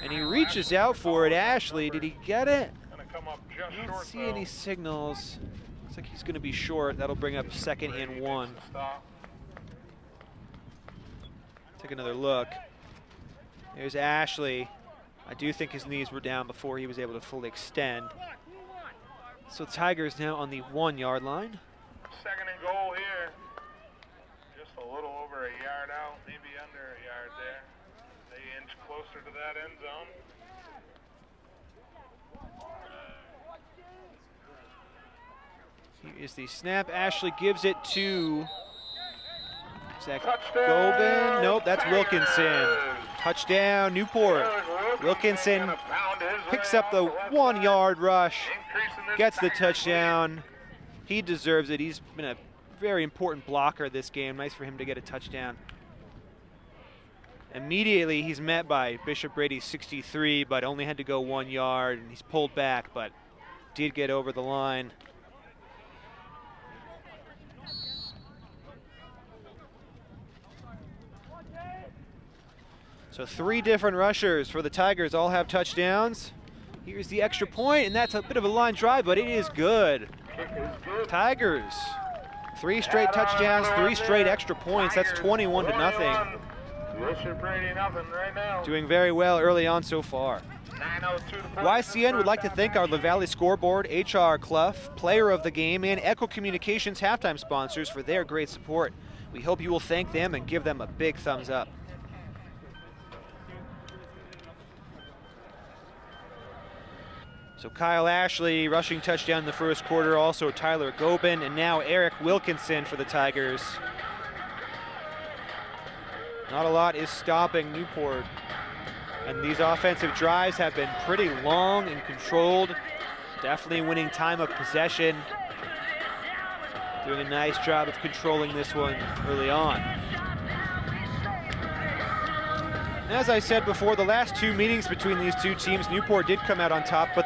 Speaker 3: and he reaches out for it. Ashley, did he get it? I don't see any signals. Looks like he's going to be short. That'll bring up 2nd and 1. Take another look. There's Ashley. I do think his knees were down before he was able to fully extend. So Tigers now on the 1-yard line.
Speaker 1: 2nd and goal here. Just a little over a yard out, maybe under a yard there. They inch closer to that end zone.
Speaker 3: Here is the snap. Ashley gives it to Zach Gobin. Nope, that's Wilkinson. Touchdown, Newport. Wilkinson picks up the 1-yard rush, gets the touchdown. He deserves it. He's been a very important blocker this game. Nice for him to get a touchdown. Immediately, he's met by Bishop Brady's 63, but only had to go 1 yard, and he's pulled back, but did get over the line. So 3 different rushers for the Tigers, all have touchdowns. Here's the extra point, and that's a bit of a line drive, but it is good. Tigers, 3 straight touchdowns, 3 straight extra points. That's 21-0.
Speaker 1: Bishop Brady nothing right now.
Speaker 3: Doing very well early on so far. YCN would like to thank our LaValle Scoreboard, HR Clough, Player of the Game, and Echo Communications halftime sponsors for their great support. We hope you will thank them and give them a big thumbs up. So Kyle Ashley rushing touchdown in the 1st quarter, also Tyler Gobin, and now Eric Wilkinson for the Tigers. Not a lot is stopping Newport. And these offensive drives have been pretty long and controlled. Definitely winning time of possession. Doing a nice job of controlling this one early on. As I said before, the last 2 meetings between these 2 teams, Newport did come out on top, but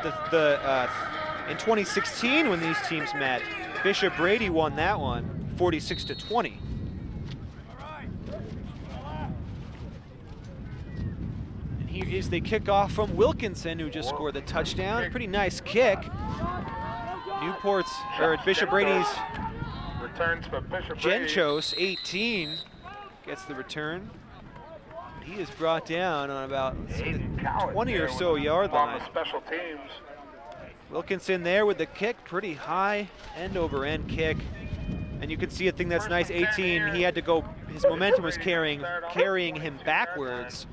Speaker 3: in 2016 when these teams met, Bishop Brady won that one, 46-20. And here is the kickoff from Wilkinson, who just scored the touchdown. Pretty nice kick. Bishop Brady's
Speaker 1: returns for Bishop Brady.
Speaker 3: Genchos, 18, gets the return. He is brought down on about 20 or so yard line.
Speaker 1: Special teams.
Speaker 3: Wilkinson there with the kick, pretty high end over end kick. And you can see a thing that's nice, 18, he had to go, his momentum was carrying him backwards.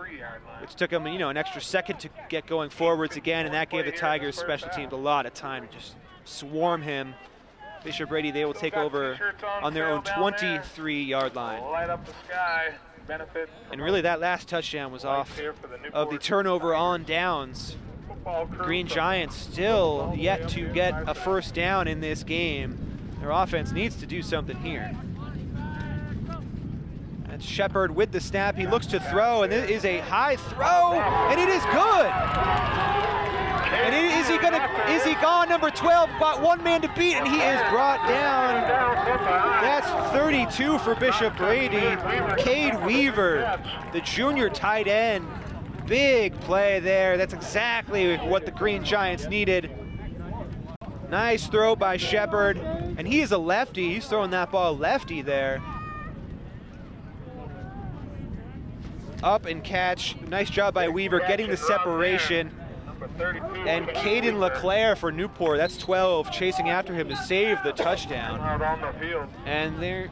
Speaker 1: 3-yard line.
Speaker 3: which took them, an extra second to get going forwards again, and that gave the Tigers special teams a lot of time to just swarm him. Bishop Brady, they will take over on their own 23-yard line.
Speaker 1: Light up the sky. Benefit.
Speaker 3: And really that last touchdown was off of the turnover on downs. Green Giants still yet to get a first down in this game. Their offense needs to do something here. And Shepard with the snap, he looks to throw, and it is a high throw, and it is good. And is he gone? Number 12 got one man to beat, and he is brought down. That's 32 for Bishop Brady. Cade Weaver, the junior tight end. Big play there. That's exactly what the Green Giants needed. Nice throw by Shepard, and he is a lefty. He's throwing that ball lefty there. Up and catch. Nice job by Weaver getting the separation. And Caden LeClaire for Newport, that's 12, chasing after him to save the touchdown. And there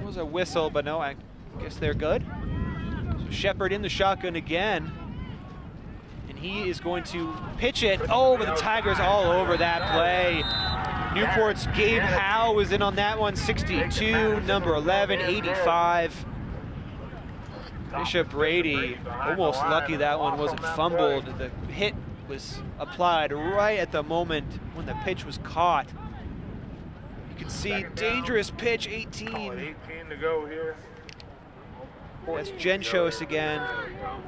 Speaker 3: was a whistle, but no, I guess they're good. So Shepard in the shotgun again. And he is going to pitch it. Oh, but the Tigers all over that play. Newport's Gabe Howe was in on that one, 62, number 11, 85. Bishop Brady, almost lucky that one wasn't fumbled. The hit was applied right at the moment when the pitch was caught. You can see dangerous pitch, 18.
Speaker 1: 18 to go here.
Speaker 3: That's Genchos again.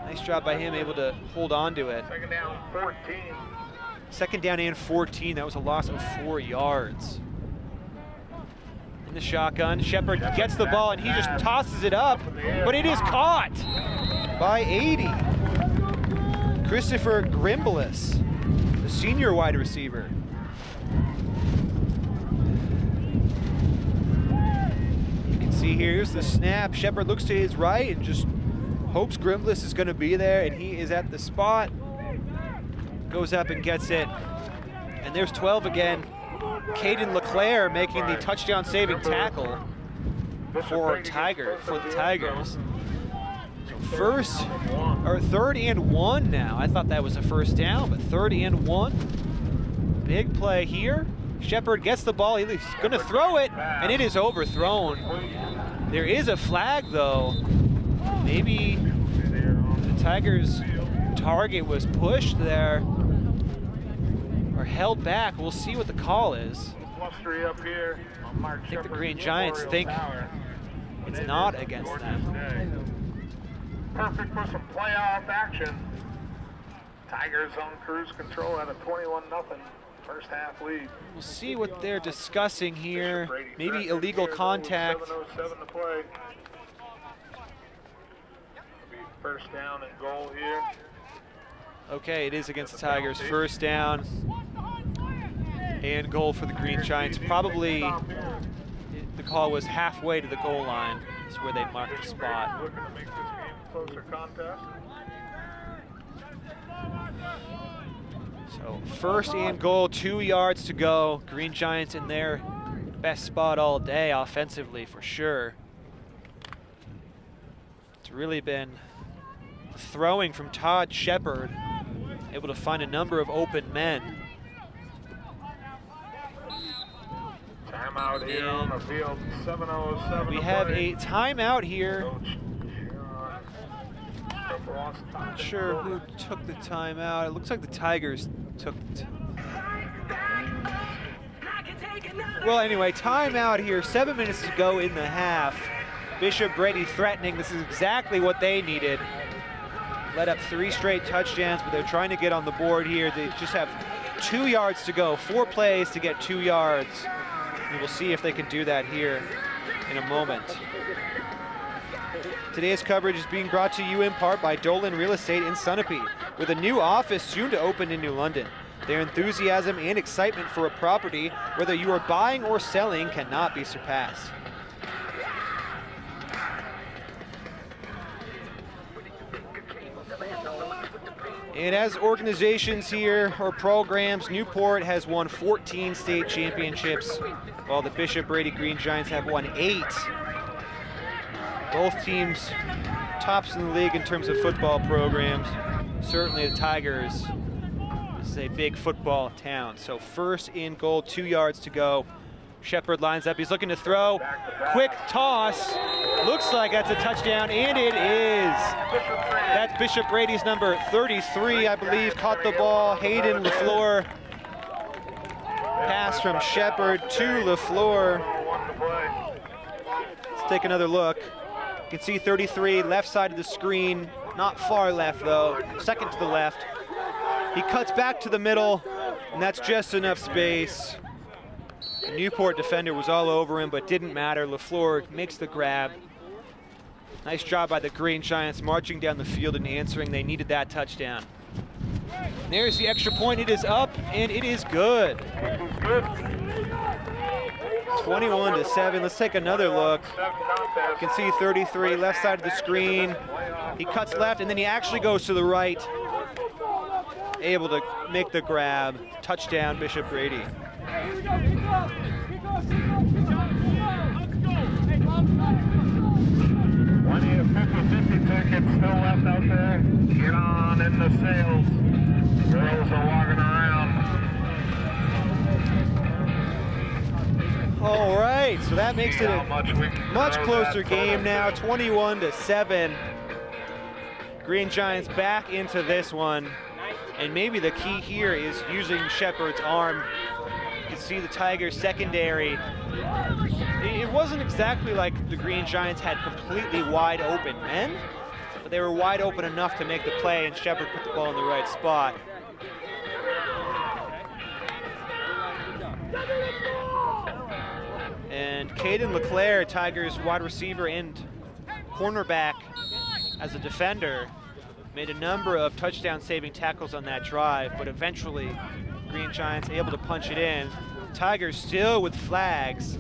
Speaker 3: Nice job by him, able to hold on to it.
Speaker 1: Second down, 14.
Speaker 3: Second down and 14, that was a loss of 4 yards. In the shotgun, Shepard gets the ball and he just tosses it up, but it is caught by 80. Christopher Grimbliss, the senior wide receiver. You can see here's the snap. Shepard looks to his right and just hopes Grimbliss is going to be there, and he is at the spot. Goes up and gets it. And there's 12 again. Caden LeClaire making the touchdown-saving tackle for the Tigers. So third and one now. I thought that was a first down, but third and one. Big play here. Shepard gets the ball. He's going to throw it, and it is overthrown. There is a flag, though. Maybe the Tigers' target was pushed there or held back. We'll see what the call is. I think the Green Giants think it's not against them.
Speaker 1: Perfect for some playoff action. Tigers on cruise control at a 21-0 first half lead.
Speaker 3: We'll see what they're discussing here. Maybe illegal contact.
Speaker 1: 7:07 to play. First down and goal here.
Speaker 3: Okay, it is against the Tigers. First down and goal for the Green Giants. Probably the call was halfway to the goal line. That's where they marked the spot.
Speaker 1: Looking to make this game closer contest.
Speaker 3: So first and goal, 2 yards to go. Green Giants in their best spot all day offensively for sure. It's really been throwing from Todd Shepard, able to find a number of open men.
Speaker 1: Timeout here on the field, 7:07.
Speaker 3: We have a timeout here. Not sure who took the timeout. It looks like the Tigers took it. Well, anyway, timeout here. 7 minutes to go in the half. Bishop Brady threatening. This is exactly what they needed. Led up 3 straight touchdowns, but they're trying to get on the board here. They just have 2 yards to go. 4 plays to get 2 yards. We will see if they can do that here in a moment. Today's coverage is being brought to you in part by Dolan Real Estate in Sunapee, with a new office soon to open in New London. Their enthusiasm and excitement for a property, whether you are buying or selling, cannot be surpassed. And as organizations here, or programs, Newport has won 14 state championships, while the Bishop Brady Green Giants have won 8. Both teams tops in the league in terms of football programs. Certainly the Tigers, this is a big football town. So first and goal, 2 yards to go. Shepard lines up, he's looking to throw. Quick toss, looks like that's a touchdown, and it is. That's Bishop Brady's number 33, I believe, caught the ball. Hayden LaFleur. Pass from Shepard to LaFleur. Let's take another look. You can see 33, left side of the screen, not far left though, second to the left. He cuts back to the middle, and that's just enough space. The Newport defender was all over him, but didn't matter. LaFleur makes the grab. Nice job by the Green Giants marching down the field and answering. They needed that touchdown. And there's the extra point. It is up, and it is good. 21-7. Let's take another look. You can see 33, left side of the screen. He cuts left, and then he actually goes to the right. Able to make the grab. Touchdown, Bishop Brady.
Speaker 1: 50 tickets still left out there. Get on in the sales. Girls are walking around.
Speaker 3: All right, so that makes it a much closer game now, 21-7. Green Giants back into this one. And maybe the key here is using Shepard's arm. You can see the Tigers secondary. It wasn't exactly like the Green Giants had completely wide open men, but they were wide open enough to make the play, and Shepard put the ball in the right spot. And Caden LeClaire, Tigers wide receiver and cornerback as a defender, made a number of touchdown-saving tackles on that drive, but eventually Green Giants able to punch it in. Tigers still with flags.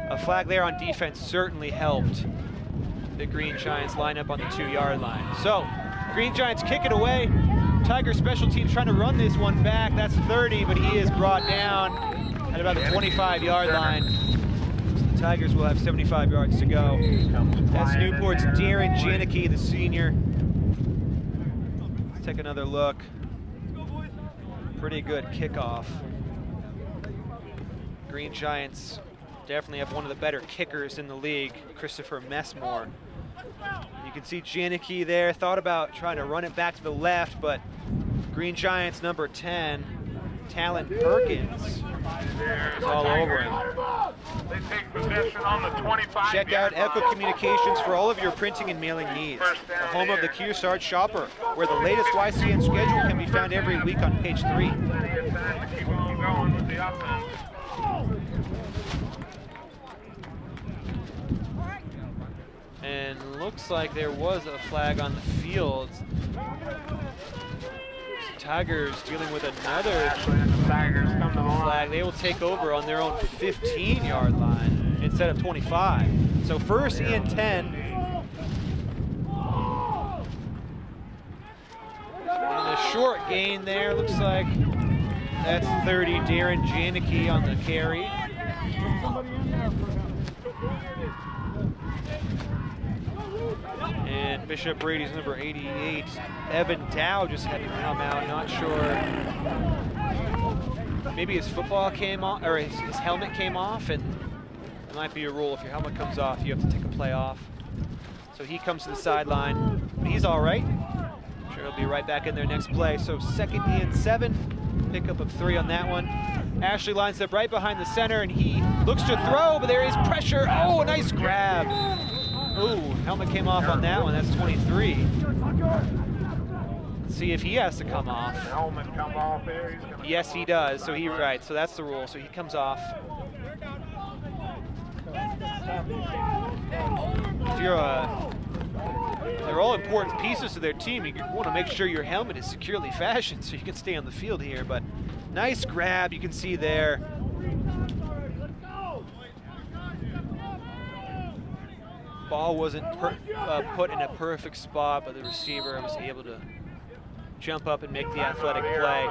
Speaker 3: A flag there on defense certainly helped the Green Giants line up on the 2-yard line. So, Green Giants kick it away. Tigers special teams trying to run this one back. That's 30, but he is brought down at about the 25-yard line. So the Tigers will have 75 yards to go. That's Newport's Darren Janicki, the senior. Let's take another look. Pretty good kickoff. Green Giants definitely have one of the better kickers in the league, Christopher Messmore. You can see Janicki there, thought about trying to run it back to the left, but Green Giants number 10, Talon Perkins, is all over him.
Speaker 1: They take possession on the 25.
Speaker 3: Check out Echo Communications for all of your printing and mailing needs. The home of the Kearsarge Shopper, where the latest YCN schedule can be found every week on page 3.
Speaker 1: Keep on going with the offense.
Speaker 3: And looks like there was a flag on the field. Tigers dealing with another flag. They will take over on their own 15-yard line instead of 25. So first and 10. And a short gain there. Looks like that's 30. Darren Janicki on the carry. And Bishop Brady's number 88, Evan Dow, just had to come out. Not sure. Maybe his football came off, or his helmet came off, and it might be a rule if your helmet comes off, you have to take a play off. So he comes to the sideline. He's all right. I'm sure he'll be right back in there next play. So second and 7, pickup of 3 on that one. Ashley lines up right behind the center, and he looks to throw, but there is pressure. Oh, a nice grab. Ooh, helmet came off on that one. That's 23. Let's see if he has to come off.
Speaker 1: Helmet come off there.
Speaker 3: Yes, he does. So right. So that's the rule. So he comes off. If you're they're all important pieces of their team. You want to make sure your helmet is securely fashioned so you can stay on the field here. But nice grab. You can see there. Ball wasn't put in a perfect spot, but the receiver was able to jump up and make the athletic play.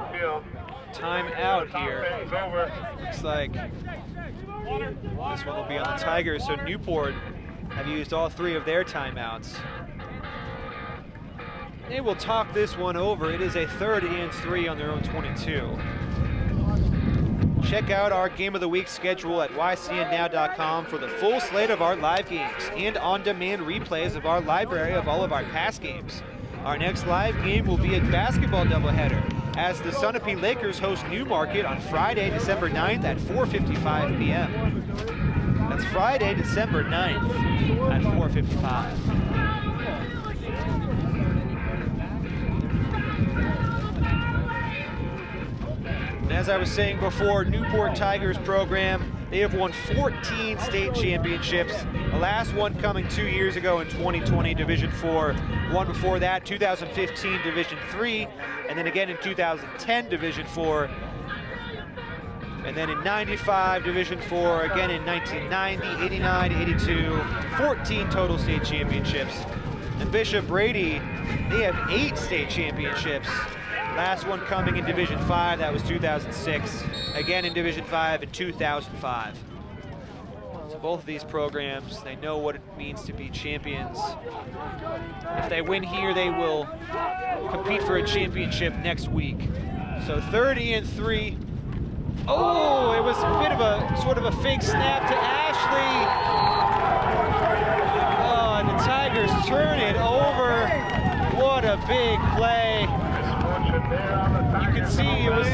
Speaker 3: Time out here. Looks like this one will be on the Tigers. So Newport have used all 3 of their timeouts. They will talk this one over. It is a 3rd and 3 on their own 22. Check out our Game of the Week schedule at ycnnow.com for the full slate of our live games and on-demand replays of our library of all of our past games. Our next live game will be a basketball doubleheader as the Sunapee Lakers host Newmarket on Friday, December 9th at 4:55 p.m. That's Friday, December 9th at 4:55. As I was saying before, Newport Tigers program, they have won 14 state championships. The last one coming 2 years ago in 2020 Division 4. One before that, 2015 Division 3, and then again in 2010 Division 4. And then in 95 Division 4, again in 1990, 89, 82, 14 total state championships. And Bishop Brady, they have 8 state championships. Last one coming in Division 5, that was 2006. Again in Division 5 in 2005. So both of these programs, they know what it means to be champions. If they win here, they will compete for a championship next week. So 3rd and 3. Oh, it was a bit of a sort of a fake snap to Ashley. Oh, and the Tigers turn it over. What a big play. You can see it was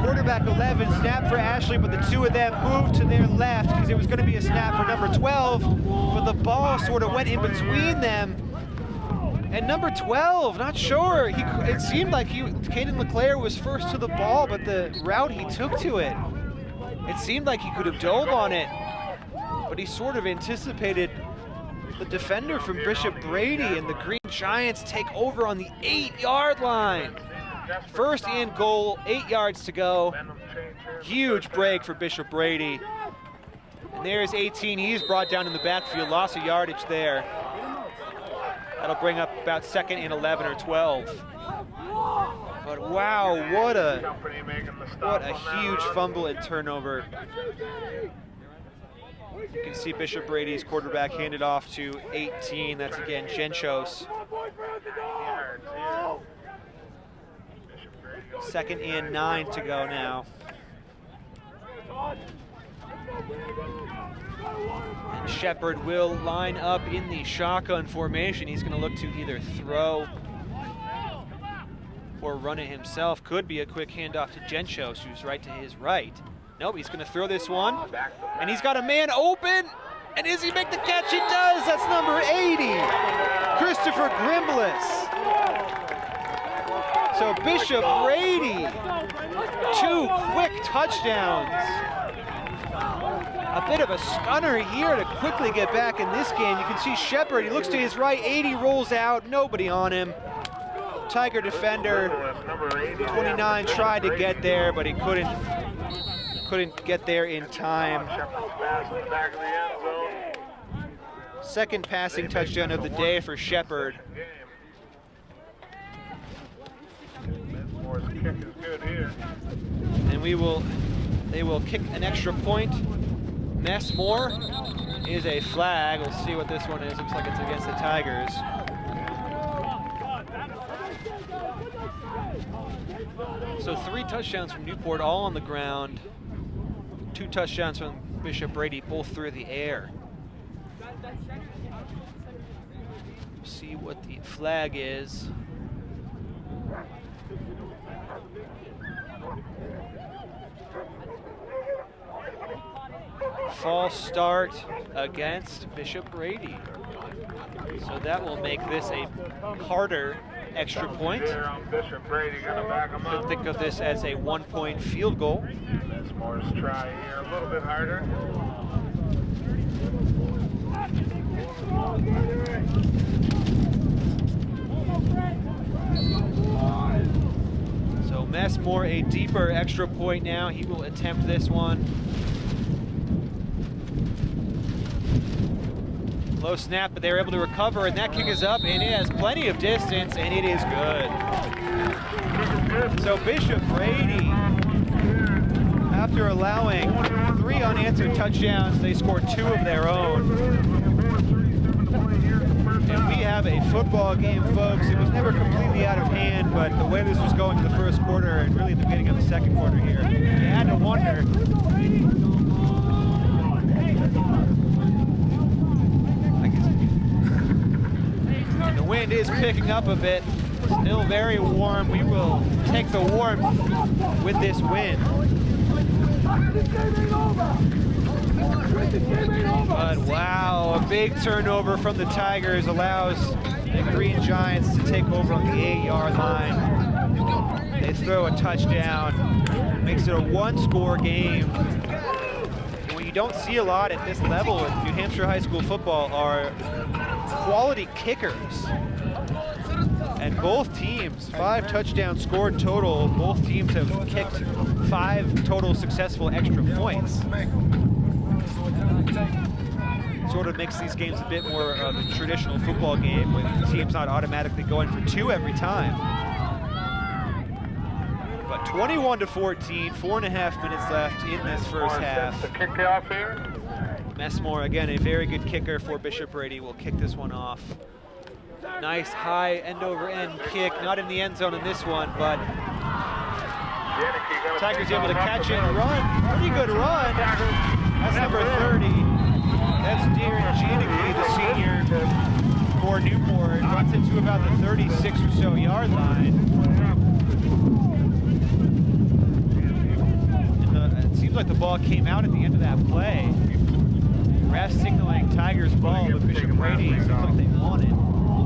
Speaker 3: quarterback 11, snap for Ashley, but the 2 of them moved to their left because it was going to be a snap for number 12, but the ball sort of went in between them. And number 12, not sure. It seemed like Caden LeClaire was first to the ball, but the route he took to it, it seemed like he could have dove on it, but he sort of anticipated the defender from Bishop Brady, and the Green Giants take over on the 8-yard line. 1st and goal, 8 yards to go. Huge break for Bishop Brady. And there's 18, he's brought down in the backfield, loss of yardage there. That'll bring up about 2nd and 11 or 12. But wow, what a huge fumble and turnover. You can see Bishop Brady's quarterback handed off to 18. That's again Genchos. 2nd and 9 to go now. And Shepard will line up in the shotgun formation. He's going to look to either throw or run it himself. Could be a quick handoff to Genchos, who's right to his right. Nope, he's going to throw this one. And he's got a man open. And does he make the catch? He does. That's number 80, Christopher Grimbliss. So Bishop Brady, 2 quick touchdowns. A bit of a stunner here to quickly get back in this game. You can see Shepard, he looks to his right, 80 rolls out, nobody on him. Tiger defender, 29, tried to get there, but he couldn't get there in time. 2nd passing touchdown of the day for Shepard. And they will kick an extra point. Messmore is a flag. We'll see what this one is. Looks like it's against the Tigers. So 3 touchdowns from Newport, all on the ground. 2 touchdowns from Bishop Brady, both through the air. See what the flag is. False start against Bishop Brady. So that will make this a harder extra point. Could think of this as a 1-point field goal.
Speaker 1: Moore's try here a little bit harder.
Speaker 3: So Messmore a deeper extra point now. He will attempt this one. Low snap, but they were able to recover, and that kick is up, and it has plenty of distance, and it is good. So Bishop Brady, after allowing 3 unanswered touchdowns, they scored 2 of their own. And we have a football game, folks. It was never completely out of hand, but the way this was going in the first quarter and really the beginning of the second quarter here, you had to wonder. And the wind is picking up a bit. Still very warm. We will take the warmth with this wind. But wow, a big turnover from the Tigers allows the Green Giants to take over on the 8-yard line. They throw a touchdown, makes it a 1-score game. And what you don't see a lot at this level in New Hampshire high school football are quality kickers. And both teams, 5 touchdowns scored total. Both teams have kicked 5 total successful extra points. Sort of makes these games a bit more of a traditional football game with teams not automatically going for 2 every time. But 21-14, 4.5 minutes left in this first half.
Speaker 1: The kickoff here.
Speaker 3: Messmore, again, a very good kicker for Bishop Brady, will kick this one off. Nice high end-over-end kick, not in the end zone in this one, but Tigers able to catch it and run. Pretty good run. That's number 30. That's Darren Janicki, the senior for Newport. Runs it to about the 36 or so yard line. And it seems like the ball came out at the end of that play. Refs signaling Tigers ball, but Bishop Brady seems like they want it.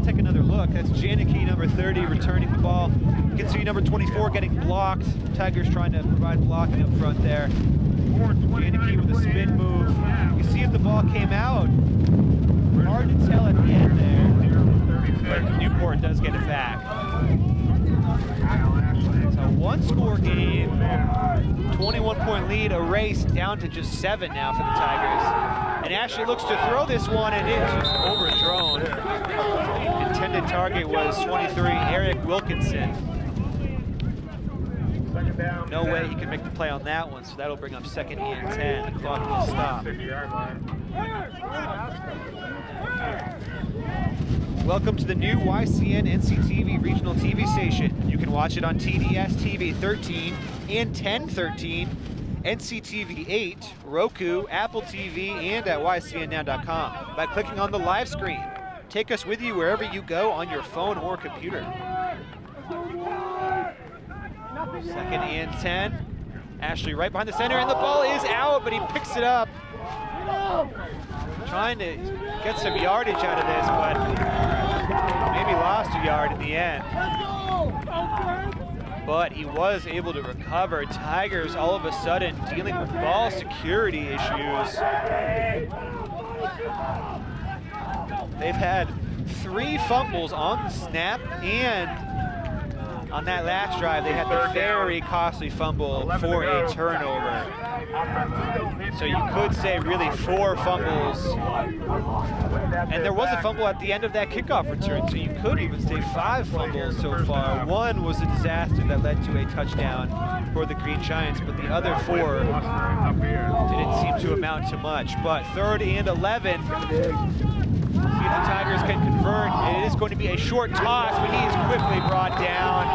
Speaker 3: Take another look. That's Janicki, number 30, returning the ball. You can see number 24 getting blocked. Tigers trying to provide blocking up front there. Janicki with a spin move. You see if the ball came out. Hard to tell at the end there, but Newport does get it back. It's a 1-score game. 21-point lead erased down to just 7 now for the Tigers. And Ashley looks to throw this one, and it's just overthrown. The intended target was 23, Eric Wilkinson. No way he can make the play on that one, so that'll bring up 2nd and 10. The clock will stop. Welcome to the new YCN NCTV regional TV station. You can watch it on TDS TV 13 and 1013, NCTV 8, Roku, Apple TV, and at ycnnow.com by clicking on the live screen. Take us with you wherever you go on your phone or computer. 2nd and 10. Ashley right behind the center, and the ball is out, but he picks it up. Trying to get some yardage out of this, but maybe lost a yard in the end. But he was able to recover. Tigers all of a sudden dealing with ball security issues. They've had 3 fumbles on the snap, and on that last drive, they had the very costly fumble for a turnover. So you could say really 4 fumbles. And there was a fumble at the end of that kickoff return, so you could even say 5 fumbles so far. 1 was a disaster that led to a touchdown for the Green Giants, but the other 4 didn't seem to amount to much. But 3rd and 11. See if the Tigers can convert. It is going to be a short toss, but he is quickly brought down.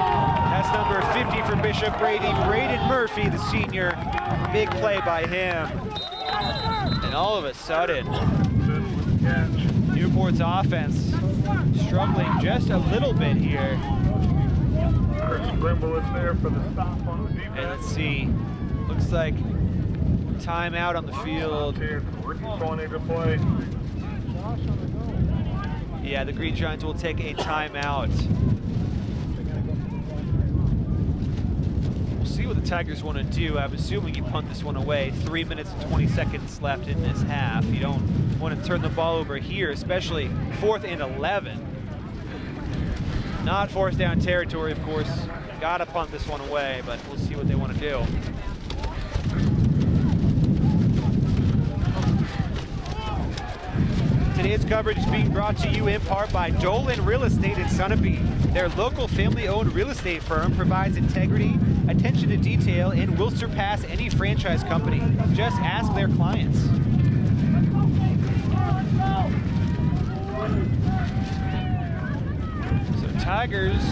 Speaker 3: That's number 50 for Bishop Brady, Braden Murphy, the senior. Big play by him. And all of a sudden, Newport's offense struggling just a little bit here. And let's see, looks like timeout on the field. Yeah, the Green Giants will take a timeout. We'll see what the Tigers want to do. I'm assuming you punt this one away. 3 minutes and 20 seconds left in this half. You don't want to turn the ball over here, especially 4th and 11. Not 4th down territory, of course. Gotta punt this one away, but we'll see what they want to do. Today's coverage is being brought to you in part by Dolan Real Estate in Sunapee. Their local family-owned real estate firm provides integrity, attention to detail, and will surpass any franchise company. Just ask their clients. So Tigers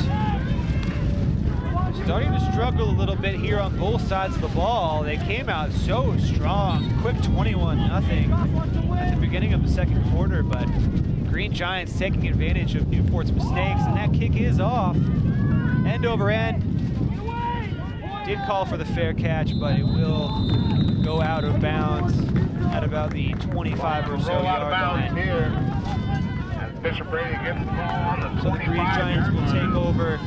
Speaker 3: starting to struggle a little bit here on both sides of the ball. They came out so strong, quick 21-0 at the beginning of the second quarter, but Green Giants taking advantage of Newport's mistakes, and that kick is off. End over end. Did call for the fair catch, but it will go out of bounds at about the 25 or so yard line.
Speaker 1: Here. Bishop Brady gets the ball on the
Speaker 3: So the Green Giants will take over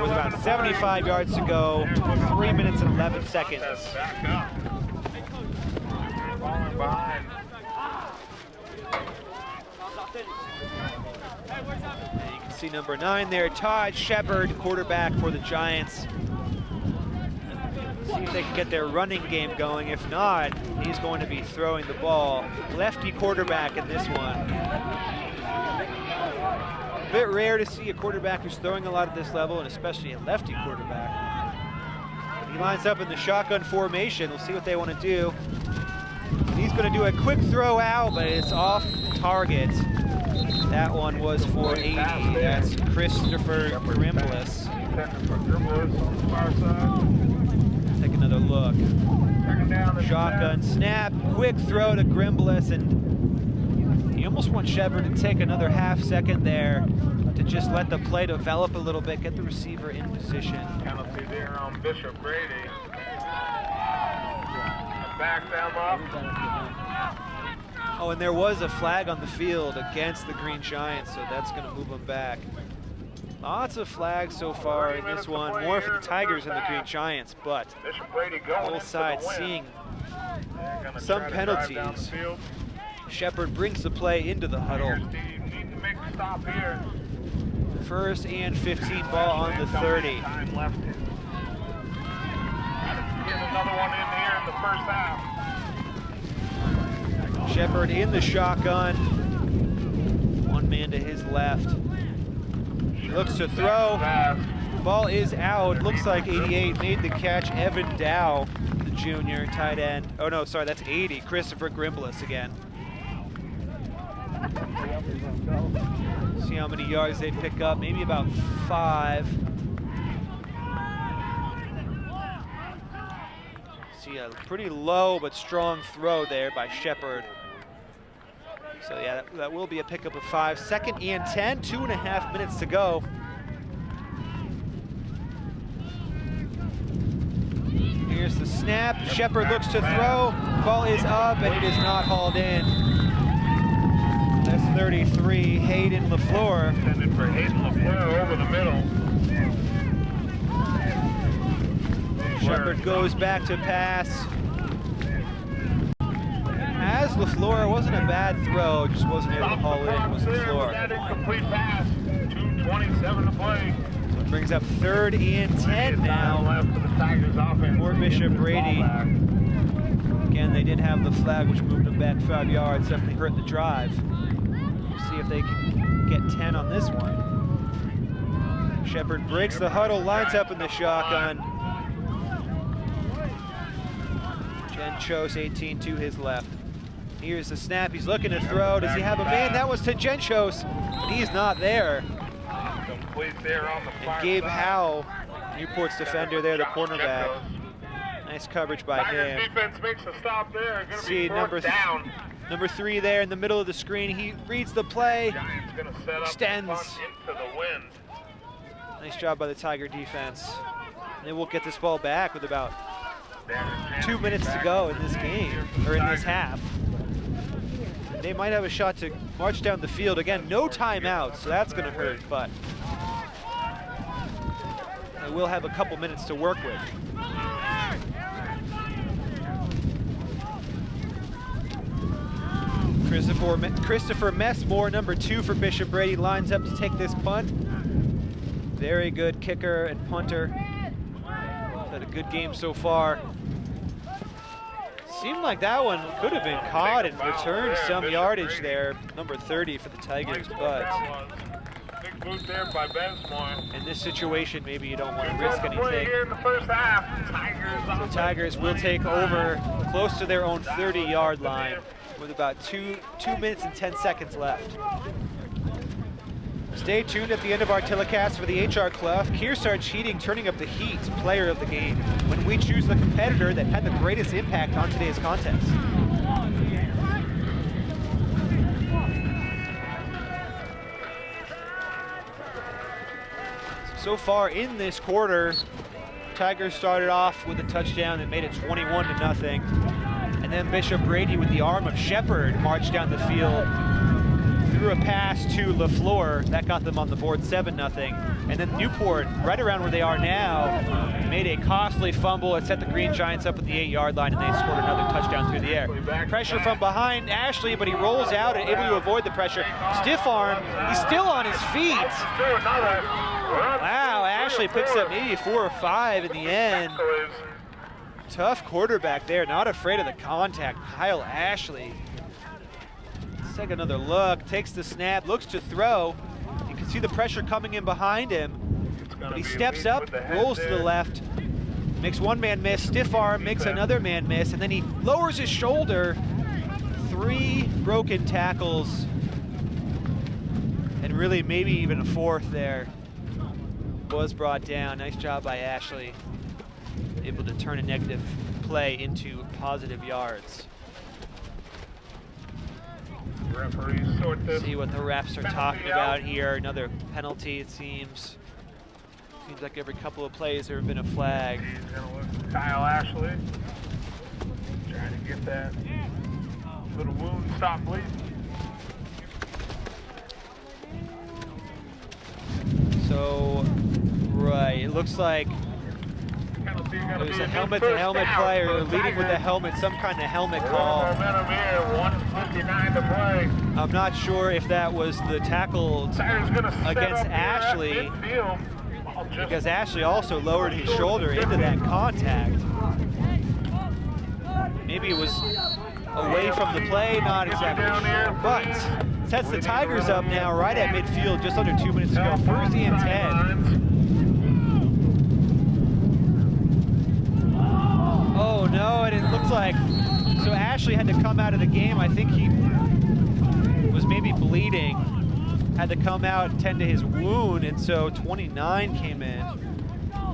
Speaker 3: with about 75 yards to go, 3 minutes and 11 seconds.
Speaker 1: Back up. Falling behind.
Speaker 3: And you can see number 9 there, Todd Shepard, quarterback for the Giants. See if they can get their running game going. If not, he's going to be throwing the ball. Lefty quarterback in this one. A bit rare to see a quarterback who's throwing a lot at this level, and especially a lefty quarterback. He lines up in the shotgun formation. We'll see what they want to do. And he's going to do a quick throw out, but it's off target. That one was for 80. That's Christopher Grimbliss. Take another look. Shotgun snap, quick throw to Grimbliss, and you almost want Shepard to take another half second there to just let the play develop a little bit, get the receiver in position.
Speaker 1: Penalty there on Bishop Brady. Back them up.
Speaker 3: Oh, and there was a flag on the field against the Green Giants, so that's going to move them back. Lots of flags so far in this one, more for the Tigers than the Green Giants, but both sides seeing some penalties. Shepard brings the play into the huddle. First and 15 ball on the 30.
Speaker 1: Another one in here in the first half.
Speaker 3: Shepard in the shotgun. One man to his left. He looks to throw. Ball is out. Looks like 88 made the catch. Evan Dow, the junior tight end. Oh no, sorry, that's 80. Christopher Grimbliss again. See how many yards they pick up. Maybe about 5. See a pretty low but strong throw there by Shepard. So yeah, that will be a pickup of 5. Second and 10, 2.5 minutes to go. Here's the snap. Shepard looks to throw. Ball is up, and it is not hauled in. That's 33, Hayden LaFleur.
Speaker 1: Intended for Hayden LaFleur over the middle.
Speaker 3: Shepard goes back to pass. As LaFleur, it wasn't a bad throw, just wasn't able to haul it in. It was LaFleur.
Speaker 1: That incomplete pass. 2:27 to play.
Speaker 3: So it brings up 3rd and 10 now
Speaker 1: Left for the Tigers offense.
Speaker 3: for Bishop Brady. Again, they did have the flag, which moved them back 5 yards. Definitely hurt the drive. We'll see if they can get 10 on this one. Shepard breaks the huddle, lines up in the shotgun. Jen Chose, 18 to his left. Here's the snap. He's looking to throw. Does he have a man? That was to Jen Chose, but he's not there.
Speaker 1: Complete there on the far
Speaker 3: And Gabe
Speaker 1: side.
Speaker 3: Howell, Newport's defender there, the cornerback. Nice coverage by
Speaker 1: Tigers
Speaker 3: him.
Speaker 1: defense makes a stop there. Gonna
Speaker 3: See
Speaker 1: be
Speaker 3: number
Speaker 1: fourth down.
Speaker 3: Number 3 there in the middle of the screen. He reads the play.
Speaker 1: Giants gonna set up
Speaker 3: Extends.
Speaker 1: the punt into the wind.
Speaker 3: Nice job by the Tiger defense. And they will get this ball back with about 2 minutes to go in this game, or in this half. They might have a shot to march down the field. Again, no timeouts, so that's going to hurt, but they will have a couple minutes to work with. Christopher Messmore, number 2 for Bishop Brady, lines up to take this punt. Very good kicker and punter. Had a good game so far. seemed like that one could have been caught and returned some yardage there, number 30 for the Tigers, but
Speaker 1: Big boot there by Besmore.
Speaker 3: in this situation, maybe you don't want to risk anything.
Speaker 1: Here in the first half.
Speaker 3: The Tigers will take over close to their own 30-yard line with about 2 minutes and 10 seconds left. Stay tuned at the end of our telecast for the HR Clough. Kearsarge Heating turning up the heat player of the game when we choose the competitor that had the greatest impact on today's contest. So far in this quarter, Tigers started off with a touchdown that made it 21-0. And then Bishop Brady with the arm of Shepard marched down the field, threw a pass to LaFleur, that got them on the board 7-0. And then Newport, right around where they are now, made a costly fumble. It set the Green Giants up at the 8-yard line, and they scored another touchdown through the air. Pressure from behind Ashley, but he rolls out and able to avoid the pressure. Stiff arm, he's still on his feet. Wow, Ashley picks up maybe 4 or 5 in the end. Tough quarterback there, not afraid of the contact. Kyle Ashley. Let's take another look, takes the snap, looks to throw. You can see the pressure coming in behind him. But he steps up, rolls to the left, makes one man miss, stiff arm, makes another man miss, and then he lowers his shoulder. 3 broken tackles, and really maybe even a 4th there was brought down. Nice job by Ashley, able to turn a negative play into positive yards.
Speaker 1: Referees sort this.
Speaker 3: See what the refs are talking about here. Another penalty, it seems. Seems like every couple of plays there have been a flag.
Speaker 1: He's gonna look at Kyle Ashley, trying to get that little wound stop bleeding.
Speaker 3: So, right, it looks like it was a helmet-to-helmet play, or leading with the helmet, some kind of helmet call.
Speaker 1: Momentum here, 1:59 to play.
Speaker 3: I'm not sure if that was the tackle against Ashley, because Ashley also lowered his shoulder into that contact. Maybe it was away from the play, not exactly sure, but sets the Tigers up now right at midfield, just under 2 minutes to go. 1st and 10. Oh no, and it looks like, so Ashley had to come out of the game. I think he was maybe bleeding, had to come out and tend to his wound, and so 29 came in.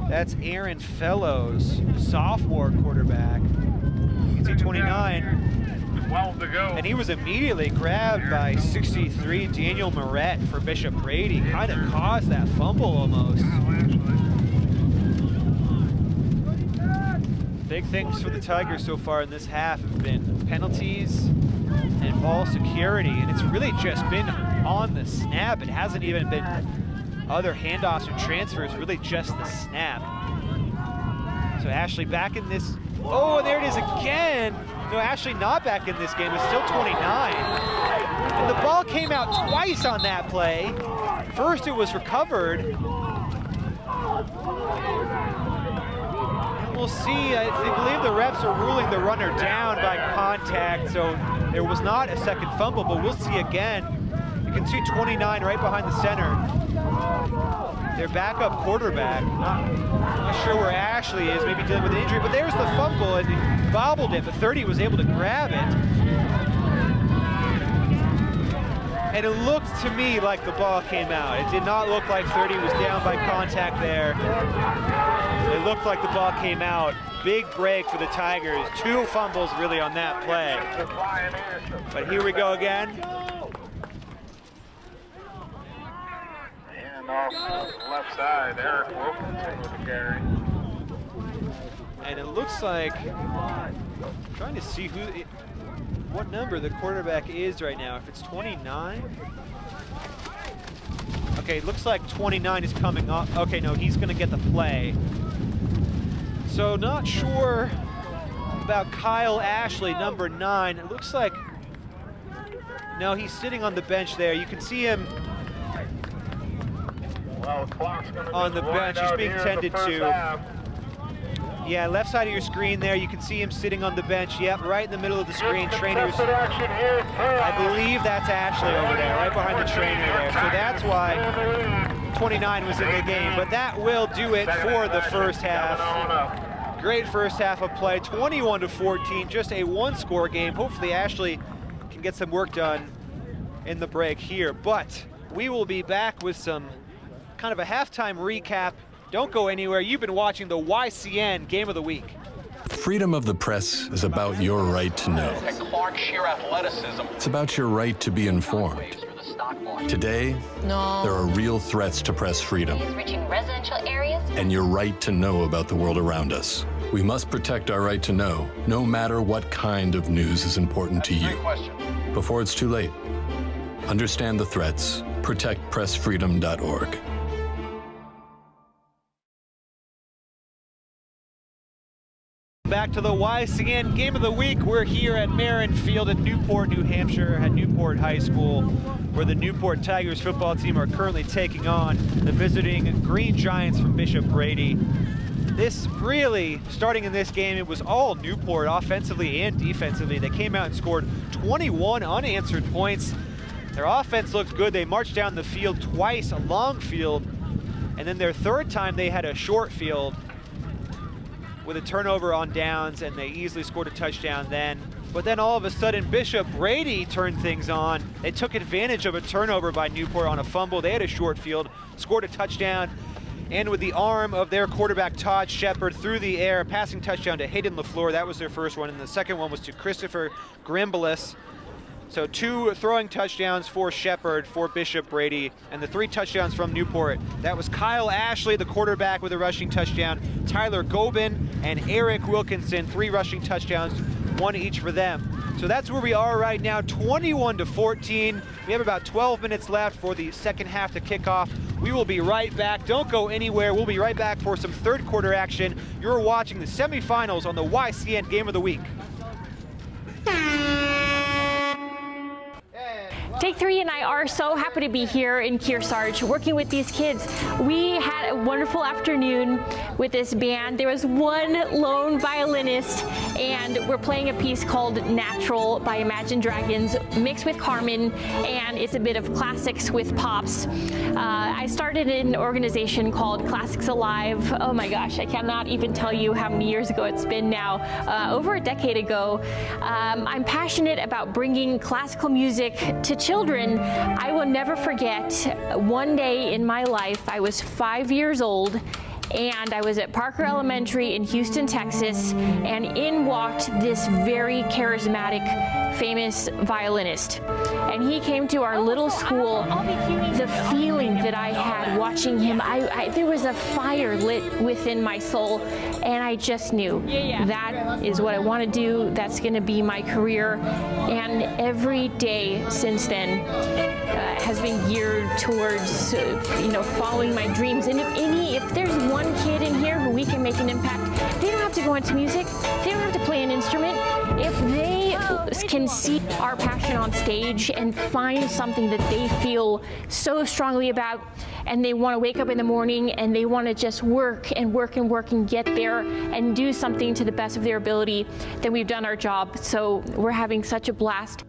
Speaker 3: That's Aaron Fellows, sophomore quarterback. You can see 29.
Speaker 1: 12 to go.
Speaker 3: And he was immediately grabbed by 63 Daniel Moret for Bishop Brady. Kind of caused that fumble almost. Big things for the Tigers so far in this half have been penalties and ball security, and it's really just been on the snap. It hasn't even been other handoffs or transfers, really just the snap. So Ashley back in this, oh, there it is again. No, Ashley not back in this game, it's still 29. And the ball came out twice on that play. First it was recovered. We'll see, I believe the refs are ruling the runner down by contact, so there was not a second fumble, but we'll see again. You can see 29 right behind the center. Their backup quarterback, not sure where Ashley is, maybe dealing with an injury, but there's the fumble, and he bobbled it, but 30 was able to grab it. And it looked to me like the ball came out. It did not look like 30 was down by contact there. It looked like the ball came out. Big break for the Tigers. 2 fumbles really on that play. But here we go again.
Speaker 1: And off the left side, Eric Wilkinson with the carry.
Speaker 3: And it looks like, I'm trying to see what number the quarterback is right now. If it's 29. Okay, it looks like 29 is coming up. Okay, no, he's gonna get the play. So not sure about Kyle Ashley, number 9. It looks like, no, he's sitting on the bench there. You can see him
Speaker 1: Well, the clock's gonna
Speaker 3: on the bench. He's being tended to. Yeah, left side of your screen there, you can see him sitting on the bench. Yep, right in the middle of the screen. Trainers. I believe that's Ashley over there, right behind the trainer there. So that's why 29 was in the game. But that will do it for the first half. Great first half of play, 21-14, just a one-score game. Hopefully Ashley can get some work done in the break here. But we will be back with some kind of a halftime recap. Don't go anywhere. You've been watching the YCN Game of the Week.
Speaker 5: Freedom of the press is about your right to know. It's about your right to be informed. Today, there are real threats to press freedom.
Speaker 6: Reaching residential areas.
Speaker 5: And your right to know about the world around us. We must protect our right to know, no matter what kind of news is important to you. Before it's too late. Understand the threats. ProtectPressFreedom.org.
Speaker 3: Back to the YCN Game of the Week. We're here at Marin Field in Newport, New Hampshire, at Newport High School, where the Newport Tigers football team are currently taking on the visiting Green Giants from Bishop Brady. This really, starting in this game, it was all Newport offensively and defensively. They came out and scored 21 unanswered points. Their offense looked good. They marched down the field twice, a long field, and then their third time they had a short field with a turnover on downs, and they easily scored a touchdown then. But then all of a sudden, Bishop Brady turned things on. They took advantage of a turnover by Newport on a fumble. They had a short field, scored a touchdown, and with the arm of their quarterback, Todd Shepard, through the air, passing touchdown to Hayden LaFleur. That was their first one, and the second one was to Christopher Grimbalis. So 2 throwing touchdowns for Shepard, for Bishop Brady, and the 3 touchdowns from Newport. That was Kyle Ashley, the quarterback, with a rushing touchdown, Tyler Gobin and Eric Wilkinson, 3 rushing touchdowns, 1 each for them. So that's where we are right now, 21-14. We have about 12 minutes left for the second half to kick off. We will be right back. Don't go anywhere. We'll be right back for some third quarter action. You're watching the semifinals on the YCN Game of the Week.
Speaker 7: Take 3 and I are so happy to be here in Kearsarge working with these kids. We had a wonderful afternoon with this band. There was one lone violinist, and we're playing a piece called Natural by Imagine Dragons mixed with Carmen, and it's a bit of classics with pops. I started an organization called Classics Alive. Oh my gosh, I cannot even tell you how many years ago it's been now. Over a decade ago. I'm passionate about bringing classical music to children. I will never forget one day in my life. I was 5 years old, and I was at Parker Elementary in Houston, Texas, and in walked this very charismatic, famous violinist. And he came to our little school. The feeling that I had watching him, there was a fire lit within my soul, and I just knew that is what I want to do. That's going to be my career. And every day since then has been geared towards, following my dreams. And if there's one kid in here who we can make an impact, they don't have to go into music. They don't have to play an instrument. If they can see our passion on stage and find something that they feel so strongly about, and they want to wake up in the morning and they want to just work and work and work and get there and do something to the best of their ability, then we've done our job. So we're having such a blast.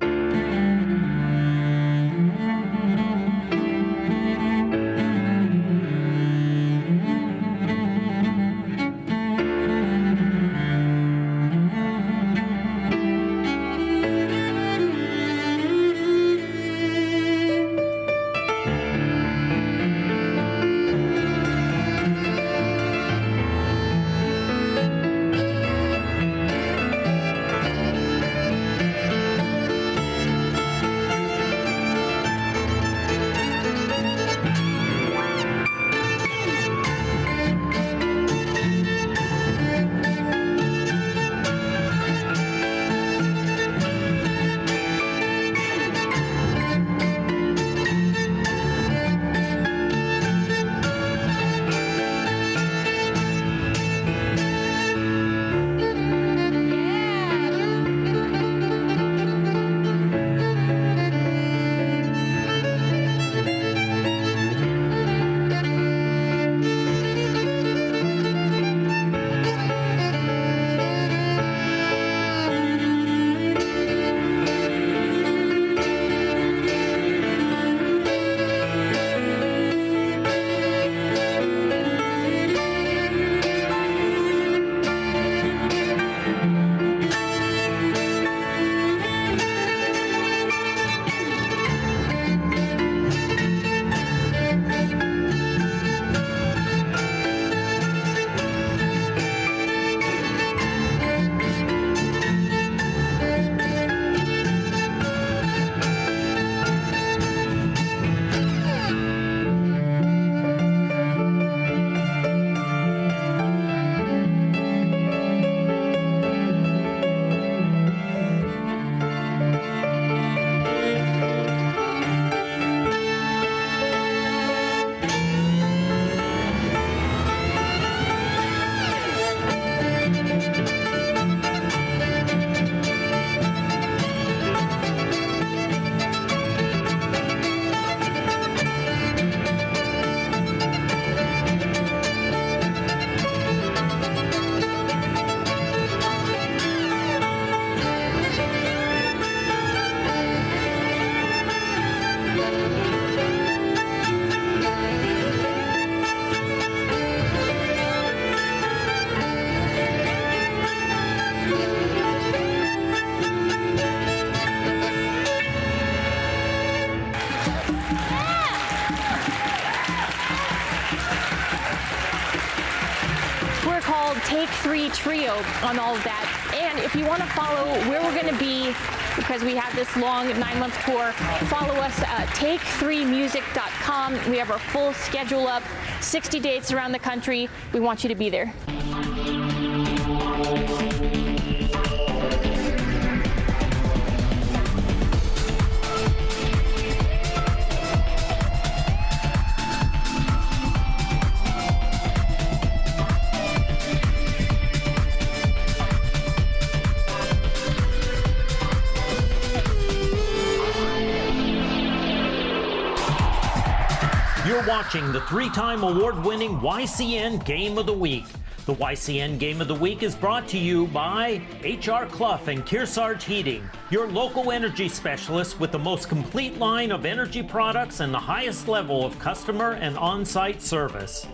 Speaker 7: Take 3 trio on all of that. And if you want to follow where we're going to be, because we have this long 9-month tour, follow us at take3music.com. We have our full schedule up, 60 dates around the country. We want you to be there.
Speaker 2: You're watching the 3-time award-winning YCN Game of the Week. The YCN Game of the Week is brought to you by HR Clough and Kearsarge Heating, your local energy specialist with the most complete line of energy products and the highest level of customer and on-site service.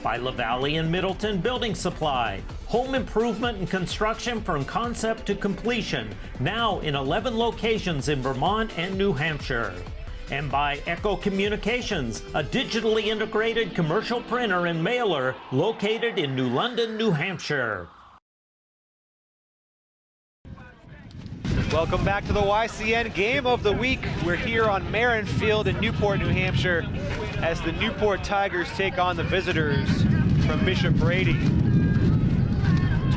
Speaker 2: By LaValle and Middleton Building Supply, home improvement and construction from concept to completion, now in 11 locations in Vermont and New Hampshire. And by Echo Communications, a digitally integrated commercial printer and mailer located in New London, New Hampshire.
Speaker 3: Welcome back to the YCN Game of the Week. We're here on Marin Field in Newport, New Hampshire, as the Newport Tigers take on the visitors from Bishop Brady.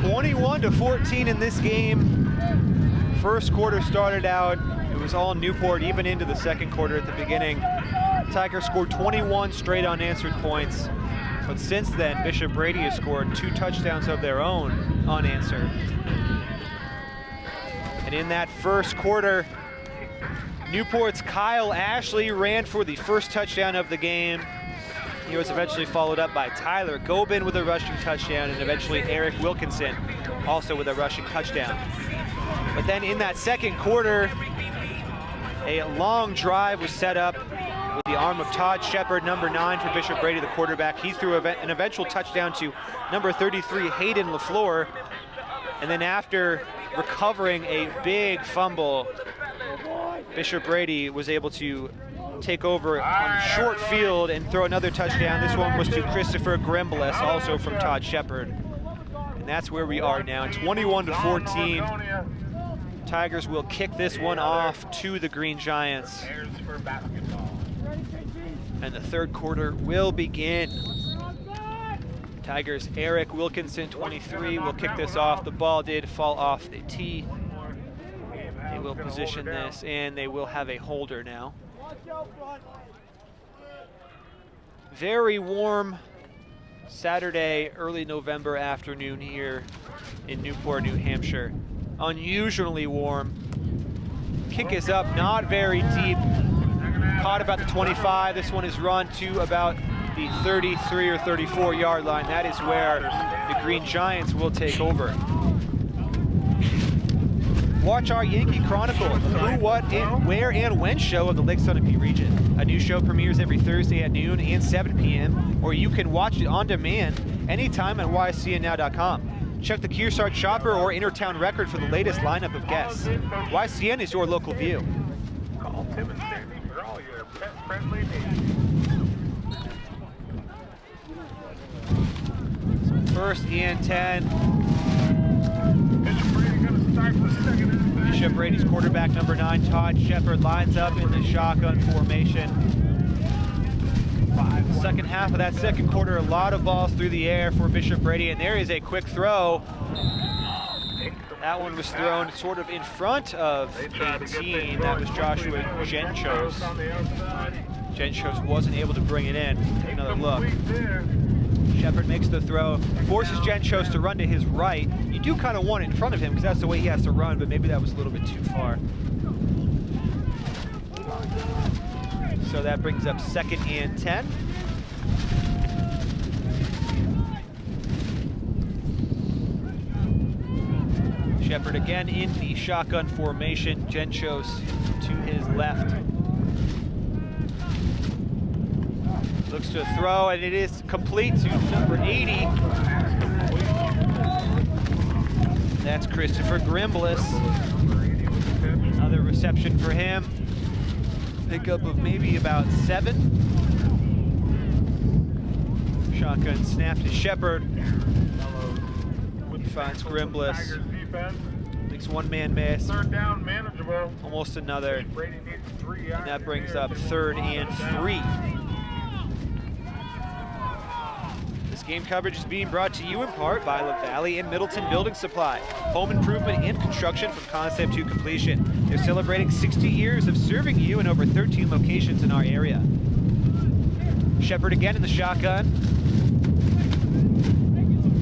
Speaker 3: 21-14 in this game. First quarter started out, it was all Newport, even into the second quarter at the beginning. Tigers scored 21 straight unanswered points. But since then, Bishop Brady has scored 2 touchdowns of their own unanswered. And in that first quarter, Newport's Kyle Ashley ran for the first touchdown of the game. He was eventually followed up by Tyler Gobin with a rushing touchdown, and eventually Eric Wilkinson also with a rushing touchdown. But then in that second quarter, a long drive was set up with the arm of Todd Shepard, number 9 for Bishop Brady, the quarterback. He threw an eventual touchdown to number 33, Hayden LaFleur. And then after recovering a big fumble, Bishop Brady was able to take over on short field and throw another touchdown. This one was to Christopher Grimbliss, also from Todd Shepard. And that's where we are now, 21-14. Tigers will kick this one off to the Green Giants. And the third quarter will begin. Tigers' Eric Wilkinson, 23, will kick this off. The ball did fall off the tee. They will position this, and they will have a holder now. Very warm Saturday, early November afternoon here in Newport, New Hampshire. Unusually warm. Kick is up, not very deep. Caught about the 25. This one is run to about the 33 or 34 yard line. That is where the Green Giants will take over. Watch our Yankee Chronicle, who, what, and where, and when show of the Lake Sunapee region. A new show premieres every Thursday at noon and 7 p.m., or you can watch it on demand anytime at YCNnow.com. Check the Kearsarge Shopper or Intertown Record for the latest lineup of guests. YCN is your local view.
Speaker 1: Call Tim and Sandy for all your pet-friendly needs.
Speaker 3: First and 10.
Speaker 1: Bishop Brady going to start the second half.
Speaker 3: Bishop Brady's quarterback, number 9, Todd Shepard, lines up in the shotgun formation. Second half of that second quarter, a lot of balls through the air for Bishop Brady, and there is a quick throw. That one was thrown sort of in front of 18. That was Joshua Genchos. Genchos wasn't able to bring it in. Take another look. Shepard makes the throw, forces Genchos to run to his right. You do kind of want it in front of him because that's the way he has to run, but maybe that was a little bit too far. So that brings up second and 10. Shepard again in the shotgun formation. Genchos to his left. Looks to throw, and it is complete to number 80. That's Christopher Grimbliss. Another reception for him. Pickup of maybe about 7. Shotgun snap to Shepard. finds Grimbliss.
Speaker 1: Tigers defense.
Speaker 3: Makes one man miss.
Speaker 1: Third down manageable.
Speaker 3: Almost another.
Speaker 1: Brady needs 3 yards.
Speaker 3: And that brings
Speaker 1: here
Speaker 3: up
Speaker 1: to
Speaker 3: 3rd
Speaker 1: move
Speaker 3: and
Speaker 1: down.
Speaker 3: 3. This game coverage is being brought to you in part by LaValley and Middleton Building Supply. Home improvement and construction from concept to completion. They're celebrating 60 years of serving you in over 13 locations in our area. Shepard again in the shotgun.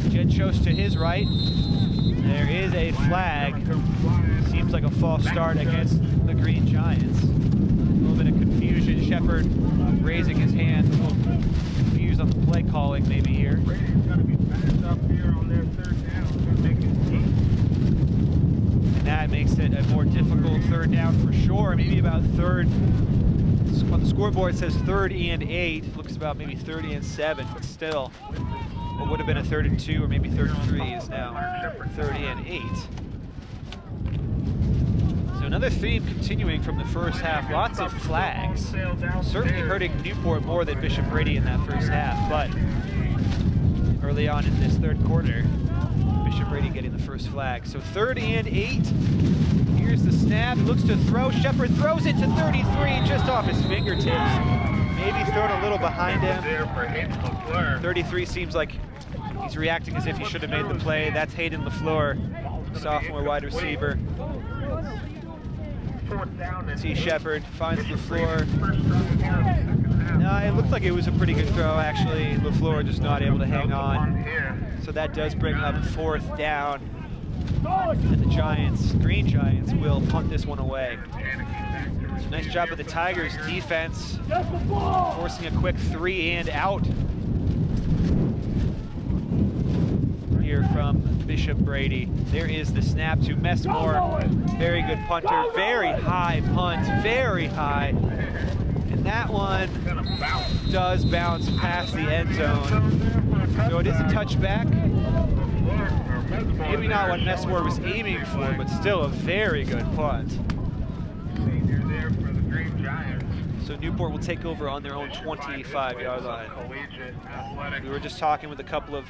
Speaker 3: Jed Chose to his right. There is a flag. Seems like a false start against the Green Giants. A little bit of confusion. Shepard raising his hand. A little confused on the play calling maybe here.
Speaker 1: Brady's got to be backed up here on their 3rd down. They're making 8.
Speaker 3: And that makes it a more difficult 3rd down for sure. Maybe about 3rd. On the scoreboard it says 3rd and 8. Looks about maybe 3rd and 7, but still. What would have been a 3rd and 2 or maybe 3rd and 3 is now 3rd and 8. So another theme continuing from the first half. Lots of flags. Certainly hurting Newport more than Bishop Brady in that first half, but early on in this 3rd quarter, Bishop Brady getting the first flag. So 3rd and 8. Here's the snap. Looks to throw. Shepard throws it to 33, just off his fingertips. Maybe thrown a little behind him. 33 seems like he's reacting as if he should have made the play. That's Hayden LaFleur, sophomore wide receiver. See Shepard finds LaFleur. No, it looked like it was a pretty good throw, actually. LaFleur just not able to hang on. So that does bring up 4th down. And the Giants, Green Giants, will punt this one away. So nice job of the Tigers defense, forcing a quick 3 and out here from Bishop Brady. There is the snap to Messmore. Very good punter, very high punt, very high. And that one does bounce past the end zone. So it is a touchback. Maybe not what Messmore was aiming for, but still a very good punt. So Newport will take over on their own 25-yard line. We were just talking with a couple of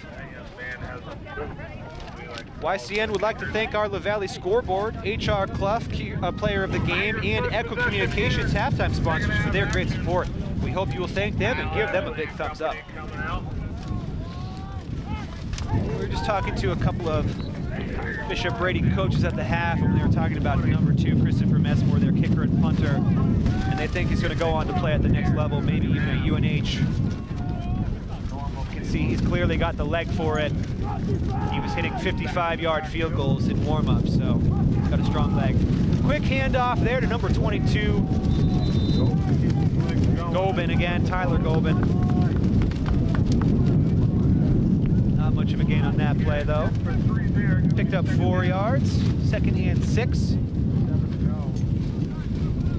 Speaker 3: YCN would like to thank our LaValley scoreboard, HR Clough, player of the game, and Echo Communications halftime sponsors for their great support. We hope you will thank them and give them a big thumbs up. We were just talking to a couple of Bishop Brady coaches at the half, and they were talking about number 2, Christopher Messmore, their kicker and punter, and they think he's going to go on to play at the next level, maybe even at UNH. You can see he's clearly got the leg for it. He was hitting 55-yard field goals in warm-up, so he's got a strong leg. Quick handoff there to number 22. Golbin again, Tyler Golbin. Not much of a gain on that play, though. Picked up 4 yards, 2nd and 6.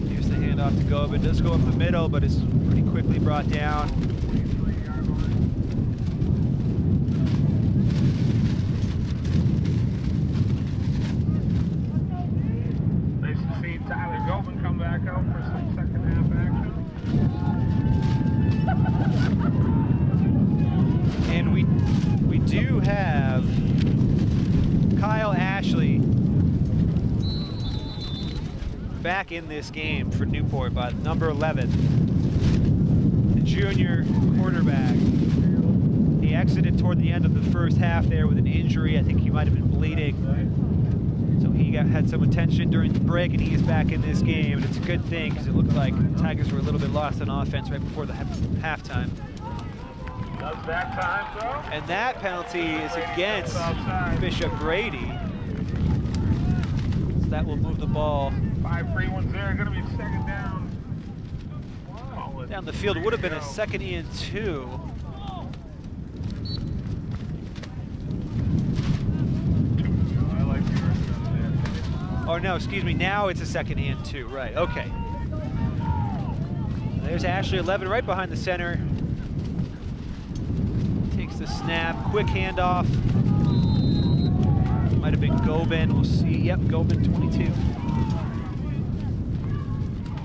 Speaker 3: Here's the handoff to Golbin. Does go up the middle, but is pretty quickly brought down.
Speaker 1: Nice to see Tyler Golbin come back out for some 2nd half action.
Speaker 3: And we do have Kyle Ashley back in this game for Newport by number 11, the junior quarterback. He exited toward the end of the first half there with an injury. I think he might have been bleeding. So he had some attention during the break, and he is back in this game. And it's a good thing because it looked like the Tigers were a little bit lost on offense right before the halftime.
Speaker 1: That time, though.
Speaker 3: And that penalty is against Bishop Brady. So that will move the ball
Speaker 1: 5 free ones there. Going to be 2nd down.
Speaker 3: Down the field. It would have been a 2nd and 2. Oh no, excuse me. Now it's a 2nd and 2. Right. Okay. There's Ashley 11 right behind the center. The snap, quick handoff. Might have been Golbin, we'll see. Yep, Golbin 22.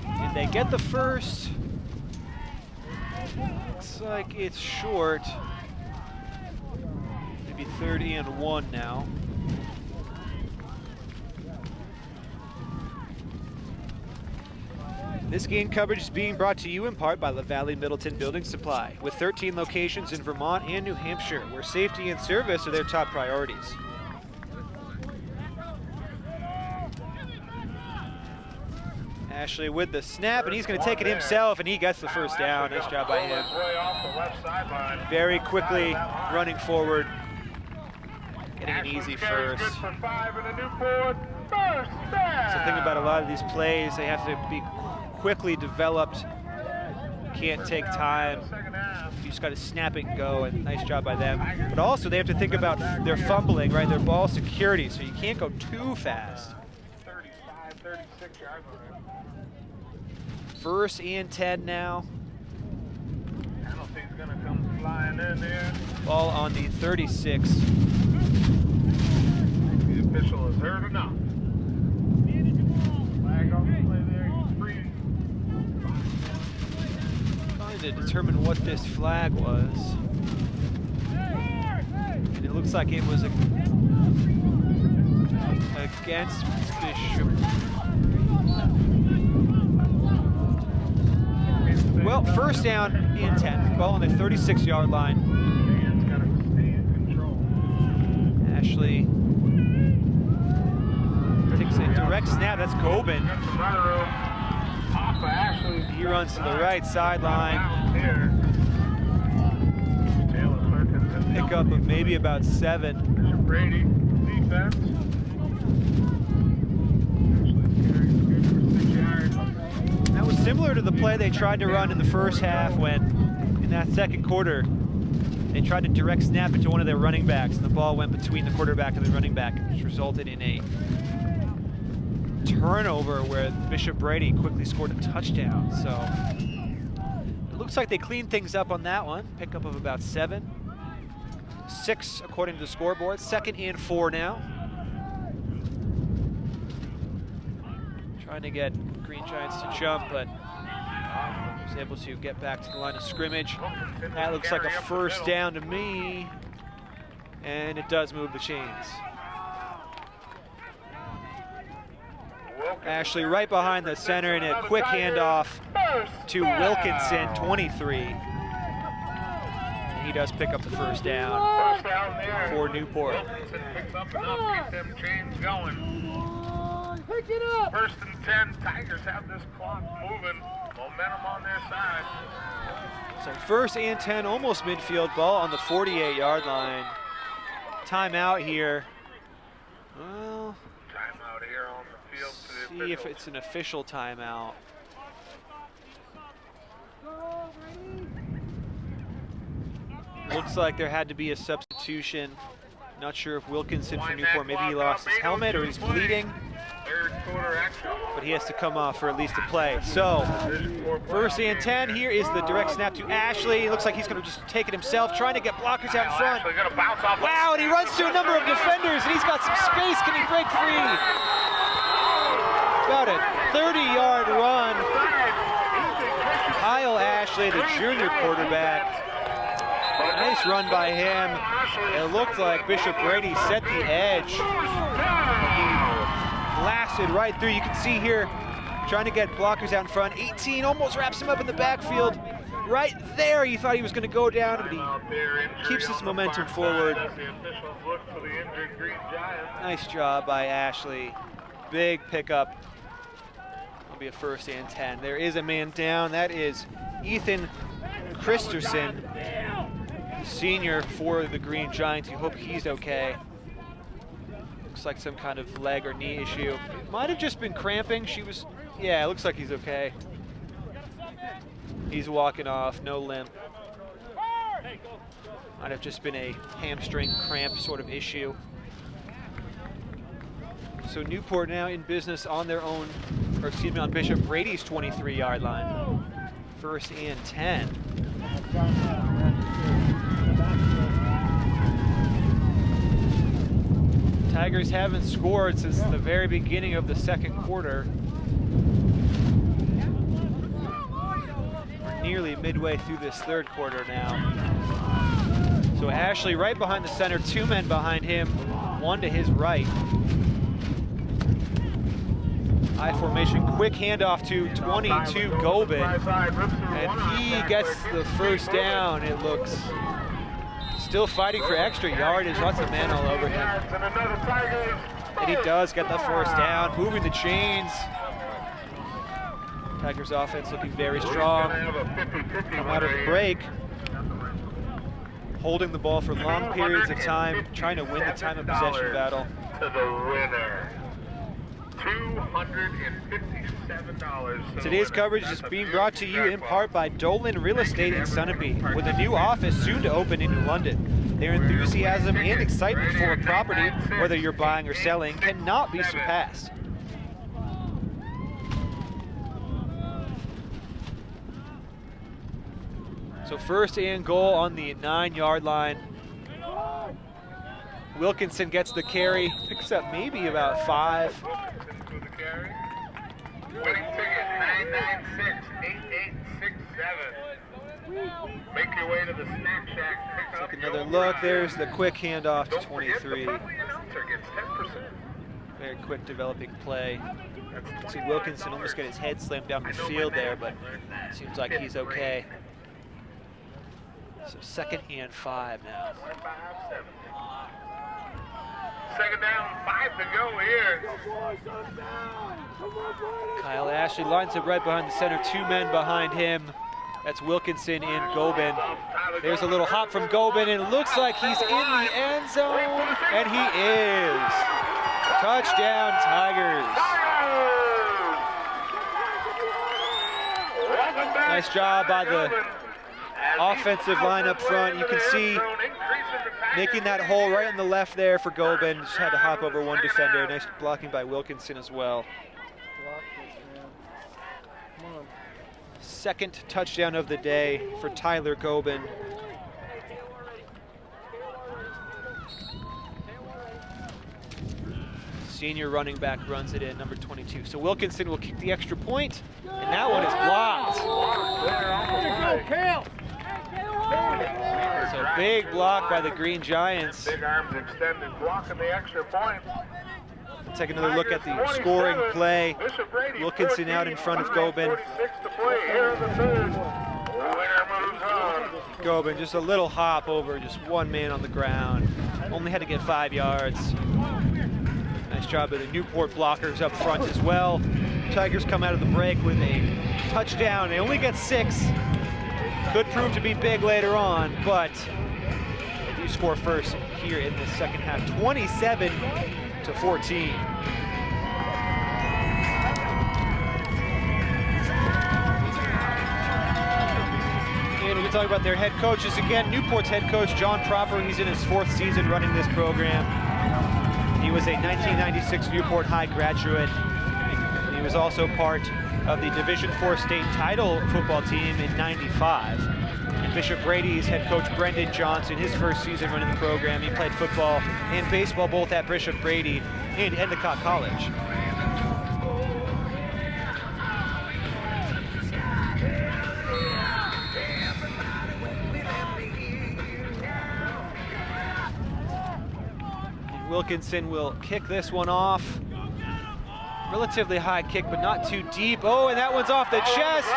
Speaker 3: And they get the first. Looks like it's short. Maybe 3rd and 1 now. This game coverage is being brought to you in part by LaValle Middleton Building Supply, with 13 locations in Vermont and New Hampshire, where safety and service are their top priorities. Ashley with the snap, and he's going to take it himself, and he gets the first down. Nice job by him. Very quickly running forward, getting an easy first. That's the thing about a lot of these plays, they have to be quickly developed. Can't take time. You just got to snap it and go, and nice job by them. But also they have to think about their fumbling, right? Their ball security, so you can't go too fast.
Speaker 1: 35, 36 yards.
Speaker 3: First and 10 now.
Speaker 1: Penalty's gonna come flying in there.
Speaker 3: Ball on the 36.
Speaker 1: The official has heard enough. Flag on the play there, he's free.
Speaker 3: Trying to determine what this flag was. And it looks like it was against Bishop. Well, first down and 10. Ball on the 36-yard line. Ashley takes a direct snap. That's Gobin. He runs to the right sideline. Pick up of maybe about 7.
Speaker 1: Brady, defense.
Speaker 3: That was similar to the play they tried to run in the first half when, in that second quarter, they tried to direct snap it to one of their running backs, and the ball went between the quarterback and the running back, which resulted in a turnover where Bishop Brady quickly scored a touchdown. So it looks like they cleaned things up on that one. Pickup of about 7. 6 according to the scoreboard. 2nd and 4 now. Trying to get Green Giants to jump, but was able to get back to the line of scrimmage. That looks like a first down to me, and it does move the chains. Ashley right behind the center, and a quick handoff to Wilkinson, 23. And he does pick up the first down for Newport.
Speaker 1: Wilkinson picks up enough to get them chains going.
Speaker 4: Pick it up!
Speaker 1: First and 10, Tigers have this clock moving, momentum on their side.
Speaker 3: So first and 10, almost midfield, ball on the 48-yard line. Timeout here. Well,
Speaker 1: Timeout here on the field to the
Speaker 3: see if it's an official timeout. Looks like there had to be a substitution. Not sure if Wilkinson for Newport, maybe he lost his helmet or he's bleeding. But he has to come off for at least a play. So, first and 10, here is the direct snap to Ashley. It looks like he's going to just take it himself, trying to get blockers out in front. Wow, and he runs to a number of defenders, and he's got some space. Can he break free? About a 30-yard run. Kyle Ashley, the junior quarterback. Nice run by him. It looked like Bishop Brady set the edge. Blasted right through. You can see here, trying to get blockers out in front. 18 almost wraps him up in the backfield. Right there, you thought he was going to go down, but he keeps his momentum forward. Nice job by Ashley. Big pickup. It'll be a first and 10. There is a man down. That is Ethan Christensen, senior for the Green Giants. You hope he's okay. Looks like some kind of leg or knee issue. Might have just been cramping. Yeah, it looks like he's okay. He's walking off, no limp. Might have just been a hamstring cramp sort of issue. So Newport now in business on their own, or excuse me, on Bishop Brady's 23-yard line. First and 10. Tigers haven't scored since the very beginning of the second quarter. We're nearly midway through this third quarter now. So Ashley right behind the center, 2 men behind him, 1 to his right. High formation, quick handoff to 22 Gobin, and he gets the first down. It looks still fighting for extra yardage, lots of men all over him. And he does get the first down, moving the chains. Tigers offense looking very strong. Come out of the break, holding the ball for long periods of time, trying to win the time of possession battle.
Speaker 1: To the winner. $257.
Speaker 3: Today's coverage is being brought to you in part by Dolan Real Estate in Sunapee, with a new office soon to open in New London. Their enthusiasm and excitement for a property, whether you're buying or selling, cannot be surpassed. So first and goal on the 9-yard line. Wilkinson gets the carry, picks up maybe about 5.
Speaker 1: Winning ticket 996-8867. Make your way to the snack shack. Pick up
Speaker 3: Take another look. There's the quick handoff to
Speaker 1: Don't forget,
Speaker 3: 23.
Speaker 1: the friendly announcer gets 10%.
Speaker 3: Very quick developing play. You can see Wilkinson almost get his head slammed down the field there, but it seems like he's okay. So second and 5 now.
Speaker 1: Second down, 5 to go here.
Speaker 3: Kyle Ashley lines up right behind the center, 2 men behind him. That's Wilkinson and Gobin. There's a little hop from Gobin, and it looks like he's in the end zone, and he is. Touchdown, Tigers. Nice job by the offensive line up front. You can see making that hole right on the left there for Gobin. Just had to hop over one defender. Nice blocking by Wilkinson as well. Second touchdown of the day for Tyler Gobin. Senior running back runs it in, number 22. So Wilkinson will kick the extra point, and that one is blocked. So big block by the Green Giants.
Speaker 1: Big arms extended, blocking the extra point.
Speaker 3: Take another look at the scoring play. Wilkinson out in front of Gobin.
Speaker 1: 46 to play here in the third. Winner moves on.
Speaker 3: Gobin just a little hop over just one man on the ground. Only had to get 5 yards. Nice job of the Newport blockers up front as well. Tigers come out of the break with a touchdown. They only get 6. Could prove to be big later on, but they do score first here in the second half. 27-14. And we talk about their head coaches again. Newport's head coach, John Proper, he's in his 4th season running this program. He was a 1996 Newport High graduate. He was also part of the Division IV state title football team in '95. And Bishop Brady's head coach, Brendan Johnson, his 1st season running the program. He played football and baseball both at Bishop Brady and Endicott College. Wilkinson will kick this one off. Relatively high kick, but not too deep. Oh, and that one's off the chest.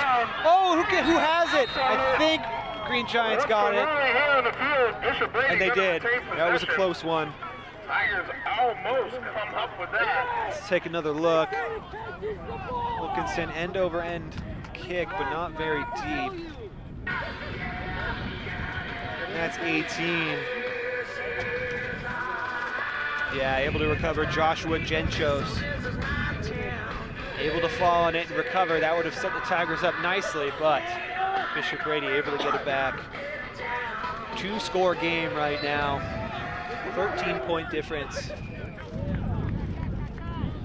Speaker 3: Oh, who has it? I think Green Giants got it. And they did. That was a close one.
Speaker 1: Tigers almost come up with that.
Speaker 3: Let's take another look. Wilkinson end over end kick, but not very deep. And that's 18. Yeah, able to recover Joshua Genchos. Able to fall on it and recover. That would have set the Tigers up nicely, but Bishop Brady able to get it back. 2-score game right now. 13-point difference.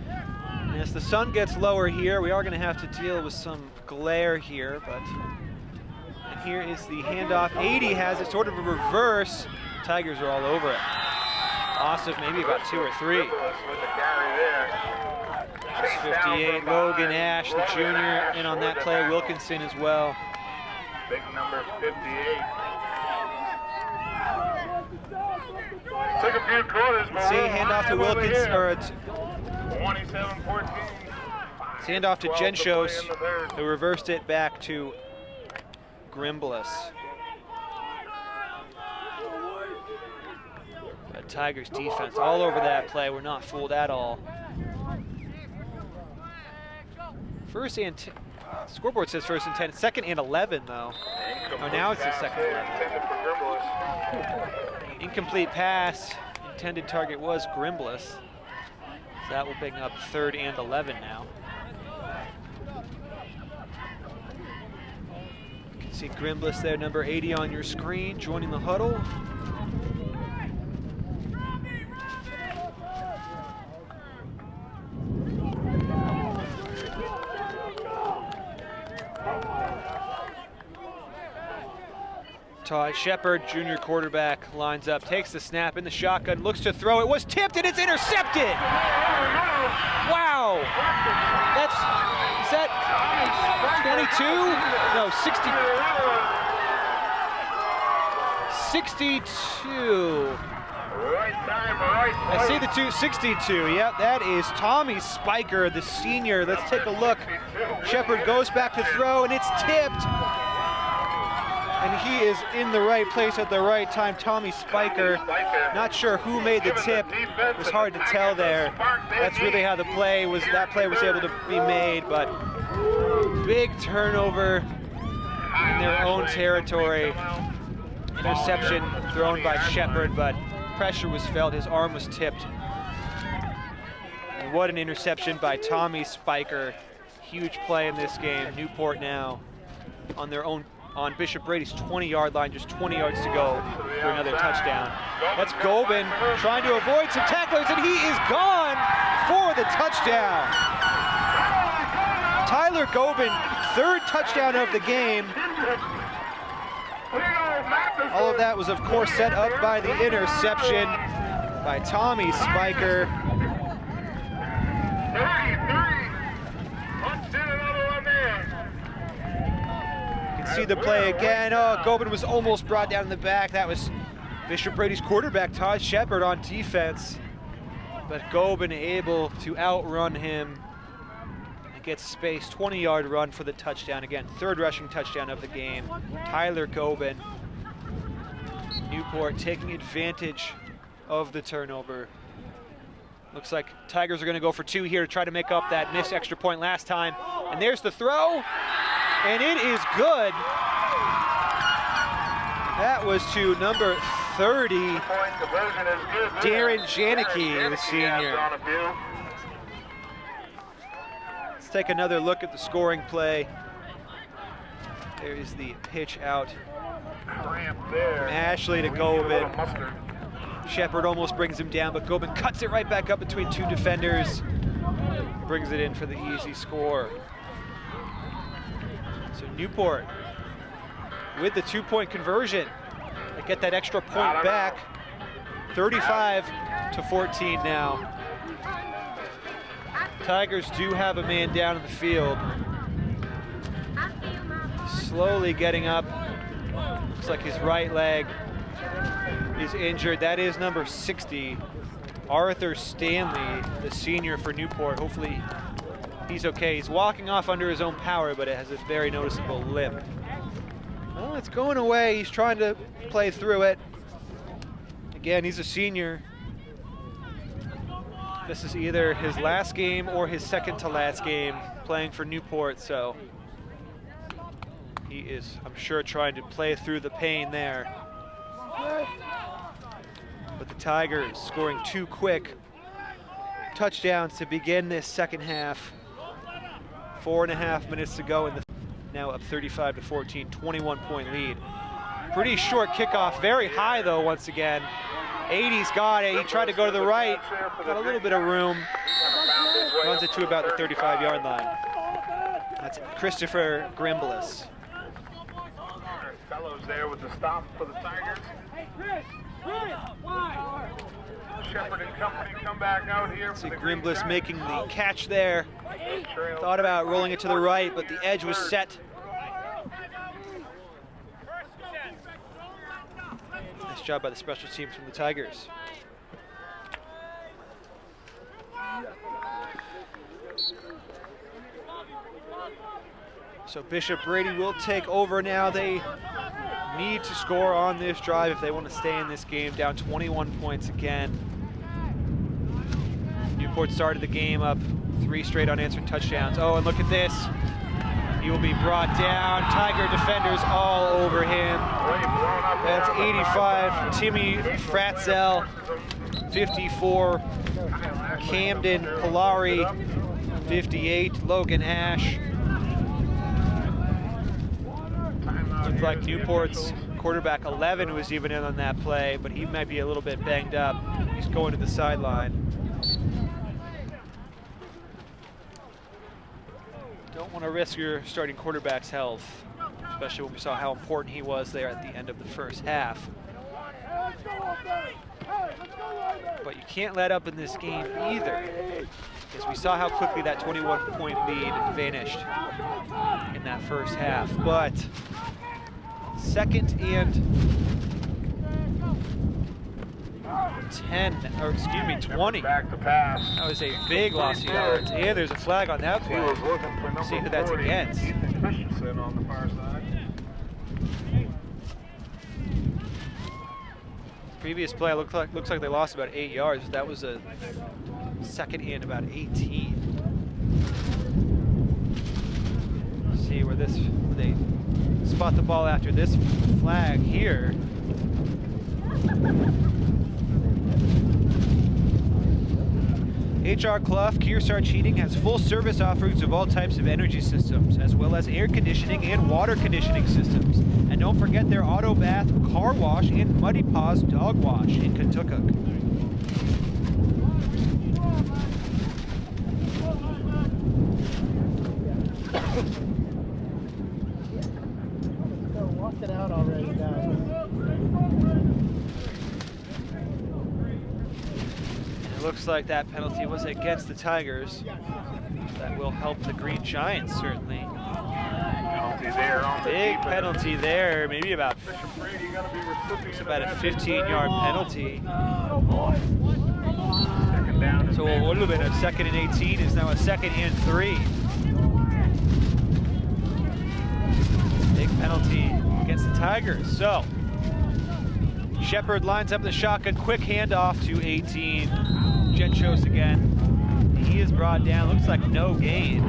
Speaker 3: And as the sun gets lower here, we are going to have to deal with some glare here, but and here is the handoff. 80 has it, sort of a reverse. Tigers are all over it. Ossoff maybe about 2 or 3. 58, Logan Ash, the junior, in on that play. Wilkinson as well.
Speaker 1: Big number 58. Took a few quarters, but
Speaker 3: see, handoff to Wilkinson, or it's
Speaker 1: 27-14.
Speaker 3: Handoff to Genshos, who reversed it back to Grimbliss. But Tigers defense all over that play. We're not fooled at all. First and scoreboard says first and 10, second and 11 though. Oh, now it's the second 11. Incomplete pass. Intended target was Grimbliss. So that will bring up third and 11 now. You can see Grimbliss there, number 80 on your screen, joining the huddle. Todd Shepard, junior quarterback, lines up, takes the snap in the shotgun, looks to throw. It was tipped and it's intercepted. Wow. Is that 22? No, 62. I see the 262. Yep, that is Tommy Spiker, the senior. Let's take a look. Shepard goes back to throw and it's tipped. And he is in the right place at the right time. Tommy Spiker, not sure who made the tip. It was hard to tell there. That's really how that play was able to be made, but big turnover in their own territory. Interception thrown by Shepard, but pressure was felt, his arm was tipped. And what an interception by Tommy Spiker. Huge play in this game. Newport now on their own, on Bishop Brady's 20-yard line, just 20 yards to go for another touchdown. That's Gobin trying to avoid some tacklers, and he is gone for the touchdown. Tyler Gobin, third touchdown of the game. All of that was, of course, set up by the interception by Tommy Spiker. See the play again. Oh, Gobin was almost brought down in the back. That was Bishop Brady's quarterback, Todd Shepard, on defense. But Gobin able to outrun him and get space. 20-yard run for the touchdown. Again, third rushing touchdown of the game. Tyler Gobin. Newport taking advantage of the turnover. Looks like Tigers are going to go for two here to try to make up that missed extra point last time. And there's the throw. And it is good. That was to number 30, Darren Janicki, the senior. Let's take another look at the scoring play. There is the pitch out from Ashley to Gobin. Shepard almost brings him down, but Gobin cuts it right back up between two defenders. Brings it in for the easy score. So Newport with the two-point conversion. They get that extra point back. 35-14 now. Tigers do have a man down in the field. Slowly getting up. Looks like his right leg is injured. That is number 60, Arthur Stanley, the senior for Newport. Hopefully he's okay. He's walking off under his own power, but it has a very noticeable limp. Well, it's going away. He's trying to play through it. Again, he's a senior. This is either his last game or his second to last game playing for Newport, so he is, I'm sure, trying to play through the pain there. But the Tigers scoring two quick touchdowns to begin this second half. 4.5 minutes to go, and now up 35-14, 21-point lead. Pretty short kickoff, very high though once again. 80's got it. He tried to go to the right, got a little bit of room. Runs it to about the 35-yard line. That's Christopher Grimbliss.
Speaker 1: Fellows there with the stop for the Tigers. Shepard and company come back out here.
Speaker 3: See Grimbliss making the catch there. Thought about rolling it to the right, but the edge was set. Nice job by the special teams from the Tigers. So Bishop Brady will take over now. They need to score on this drive if they want to stay in this game, down 21 points again. Newport started the game up 3 straight unanswered touchdowns. Oh, and look at this. He will be brought down. Tiger defenders all over him. That's 85, Timmy Fratzel. 54, Camden Polari. 58, Logan Ash. Looked like Newport's quarterback 11 was even in on that play, but he might be a little bit banged up. He's going to the sideline. Don't want to risk your starting quarterback's health, especially when we saw how important he was there at the end of the first half. But you can't let up in this game either, because we saw how quickly that 21-point lead vanished in that first half. But 2nd and 20.
Speaker 1: Back to pass.
Speaker 3: That was a big loss of yards. And there's a flag on that play. Let's see who that's against.
Speaker 1: Christensen on the far side.
Speaker 3: Previous play looks like they lost about 8 yards. That was a 2nd and about 18. Let's see where they spot the ball after this flag here. HR Clough Kearsarge Heating has full service offerings of all types of energy systems, as well as air conditioning and water conditioning systems. And don't forget their auto bath, car wash, and Muddy Paws dog wash in Kentucky.
Speaker 4: Walk it out already, guys.
Speaker 3: It looks like that penalty was against the Tigers. That will help the Green Giants, certainly.
Speaker 1: Penalty there on the
Speaker 3: Big
Speaker 1: defense.
Speaker 3: penalty there, maybe about it's about a 15-yard penalty.
Speaker 1: Second down and
Speaker 3: So what would have been a 2nd and 18 is now a 2nd and 3. Big penalty against the Tigers. So Shepard lines up the shotgun, quick handoff to 18. Genchos again. He is brought down, looks like no gain.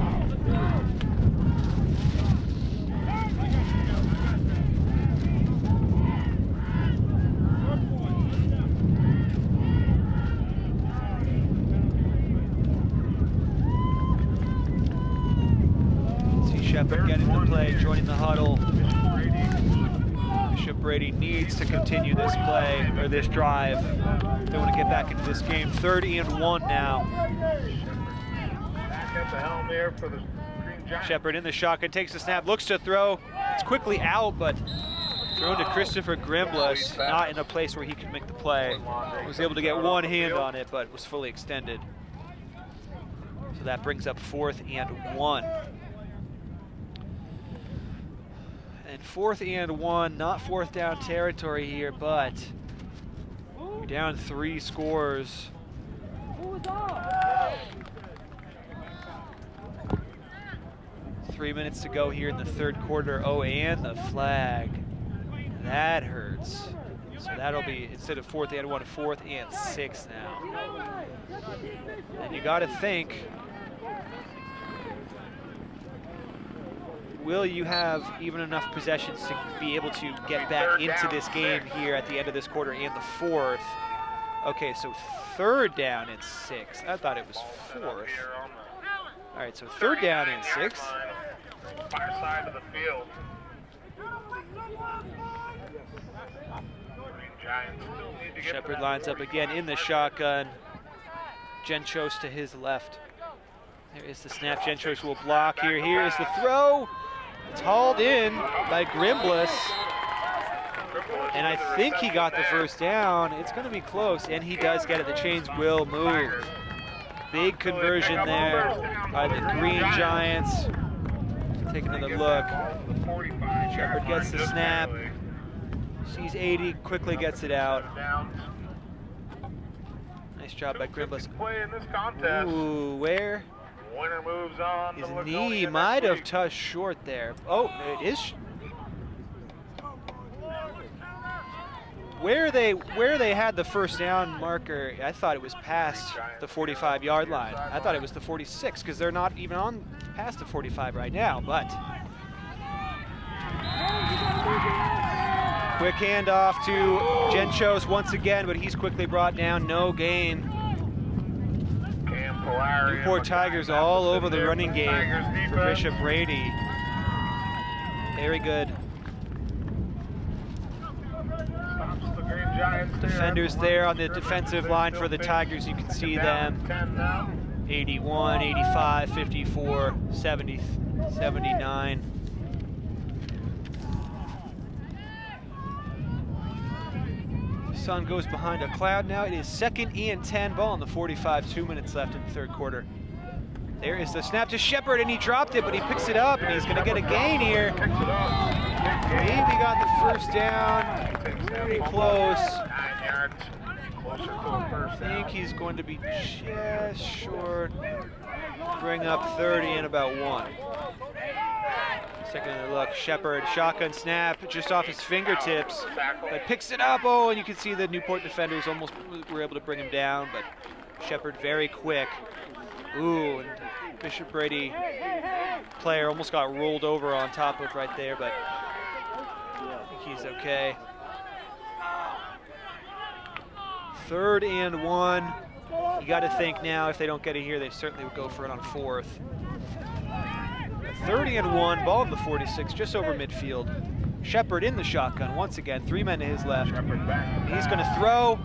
Speaker 3: See Shepard getting the play, joining the huddle. Bishop Brady needs to continue this play, or this drive. They want to get back into this game. 3rd and 1 now.
Speaker 1: back at the helm there for the Green Giants.
Speaker 3: Shepard in the shotgun, takes the snap, looks to throw. It's quickly out, but thrown to Christopher Grimbless, not in a place where he could make the play. Was able to get one hand on it, but was fully extended. So that brings up 4th and 1. And 4th and 1, not 4th down territory here, but you're down 3 scores. 3 minutes to go here in the 3rd quarter. Oh, and the flag. That hurts. So that'll be, instead of 4th and 1, 4th and 6 now. And you gotta think, will you have even enough possessions to be able to get back into this game here at the end of this quarter and the 4th? Okay, so 3rd down and 6. I thought it was 4th. All right, so 3rd down and 6.
Speaker 1: Far side of the field.
Speaker 3: Shepard lines up again in the shotgun. Genchos to his left. There is the snap. Genchos will block here. Here is the throw. It's hauled in by Grimbless. And I think he got the 1st down. It's going to be close, and he does get it. The chains will move. Big conversion there by the Green Giants. Take another look. Shepard gets the snap. Sees 80, quickly gets it out. Nice job by Grimbless.
Speaker 1: Play in this contest.
Speaker 3: Ooh, where?
Speaker 1: Winner moves on.
Speaker 3: His
Speaker 1: to
Speaker 3: knee
Speaker 1: Laconia
Speaker 3: might
Speaker 1: next
Speaker 3: have
Speaker 1: week.
Speaker 3: touched short there. Oh, it is. Where they had the first down marker, I thought it was past the 45-yard line. I thought it was the 46 because they're not even on past the 45 right now, but. Quick handoff to Genchos once again, but he's quickly brought down, no gain. Newport Tigers all over the running game for Bishop Brady. Very good. Defenders there on the defensive line for the Tigers. You can see them. 81, 85, 54, 70, 79. Sun goes behind a cloud now. It is 2nd and 10, ball on the 45, 2 minutes left in the third quarter. There is the snap to Shepard, and he dropped it, but he picks it up, and he's going to get a gain here. Maybe got the first down, pretty close.
Speaker 1: 9 yards, closer to a first
Speaker 3: I
Speaker 1: down.
Speaker 3: think he's going to be just short. Bring up 30 and about 1. Second look, Shepard, shotgun snap, just off his fingertips, but picks it up. Oh, and you can see the Newport defenders almost were able to bring him down, but Shepard very quick. Ooh, and Bishop Brady player almost got rolled over on top of right there, but I think he's okay. 3rd and 1. You got to think now, if they don't get it here, they certainly would go for it on 4th. 30 and 1, ball in the 46, just over midfield. Shepard in the shotgun once again, 3 men to his left. He's going to throw,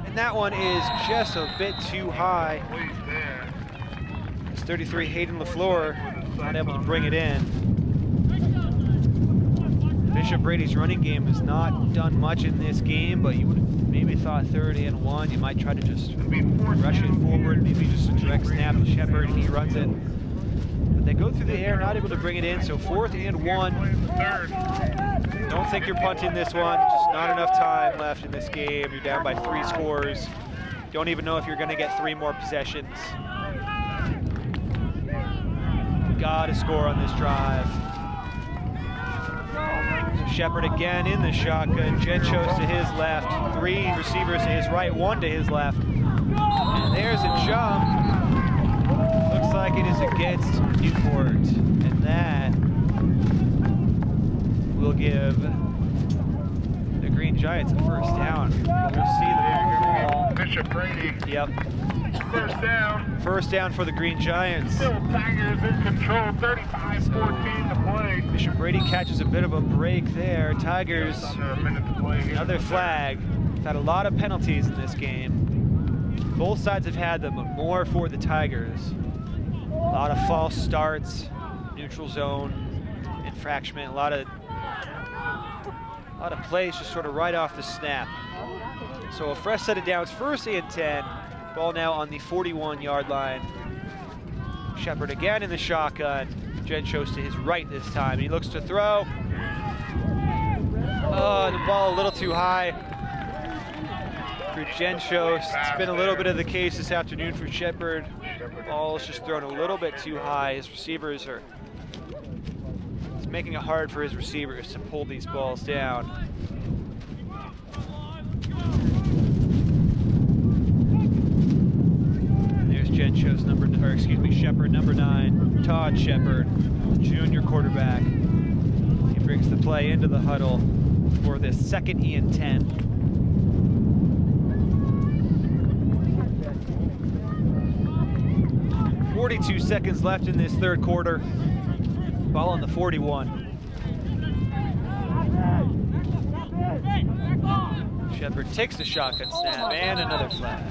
Speaker 3: and that one is just a bit too high. It's 33 Hayden LaFleur, not able to bring it in. Bishop Brady's running game has not done much in this game, but you would have maybe thought 30 and 1. You might try to just rush it forward, maybe just a direct snap to Shepard, and he runs it. But they go through the air, not able to bring it in, so 4th and 1. Don't think you're punting this one, just not enough time left in this game. You're down by 3 scores. Don't even know if you're gonna get 3 more possessions. Gotta score on this drive. So Shepard again in the shotgun, Genchos to his left, 3 receivers to his right, 1 to his left. And there's a jump. Looks like it is against Newport, and that will give the Green Giants a first down. But we'll see the ball.
Speaker 1: Bishop Brady.
Speaker 3: Yep.
Speaker 1: First down.
Speaker 3: First down for the Green Giants.
Speaker 1: Still Tigers in control, 35-14 to play.
Speaker 3: Bishop Brady catches a bit of a break there. Tigers,
Speaker 1: Under a minute to play here.
Speaker 3: another flag. We've had a lot of penalties in this game. Both sides have had them, but more for the Tigers. A lot of false starts, neutral zone, infraction, a lot of plays just sort of right off the snap. So a fresh set of downs, 1st and 10. Ball now on the 41-yard line. Shepard again in the shotgun. Genchos to his right this time. He looks to throw. Oh, the ball a little too high for Genchos. It's been a little bit of the case this afternoon for Shepard. Ball's just thrown a little bit too high. His receivers are, it's making it hard for his receivers to pull these balls down. And there's Genchos Shepard, number 9, Todd Shepard, junior quarterback. He brings the play into the huddle for this 2nd and 10. 42 seconds left in this third quarter. Ball on the 41. Shepard takes the shotgun snap and another flag.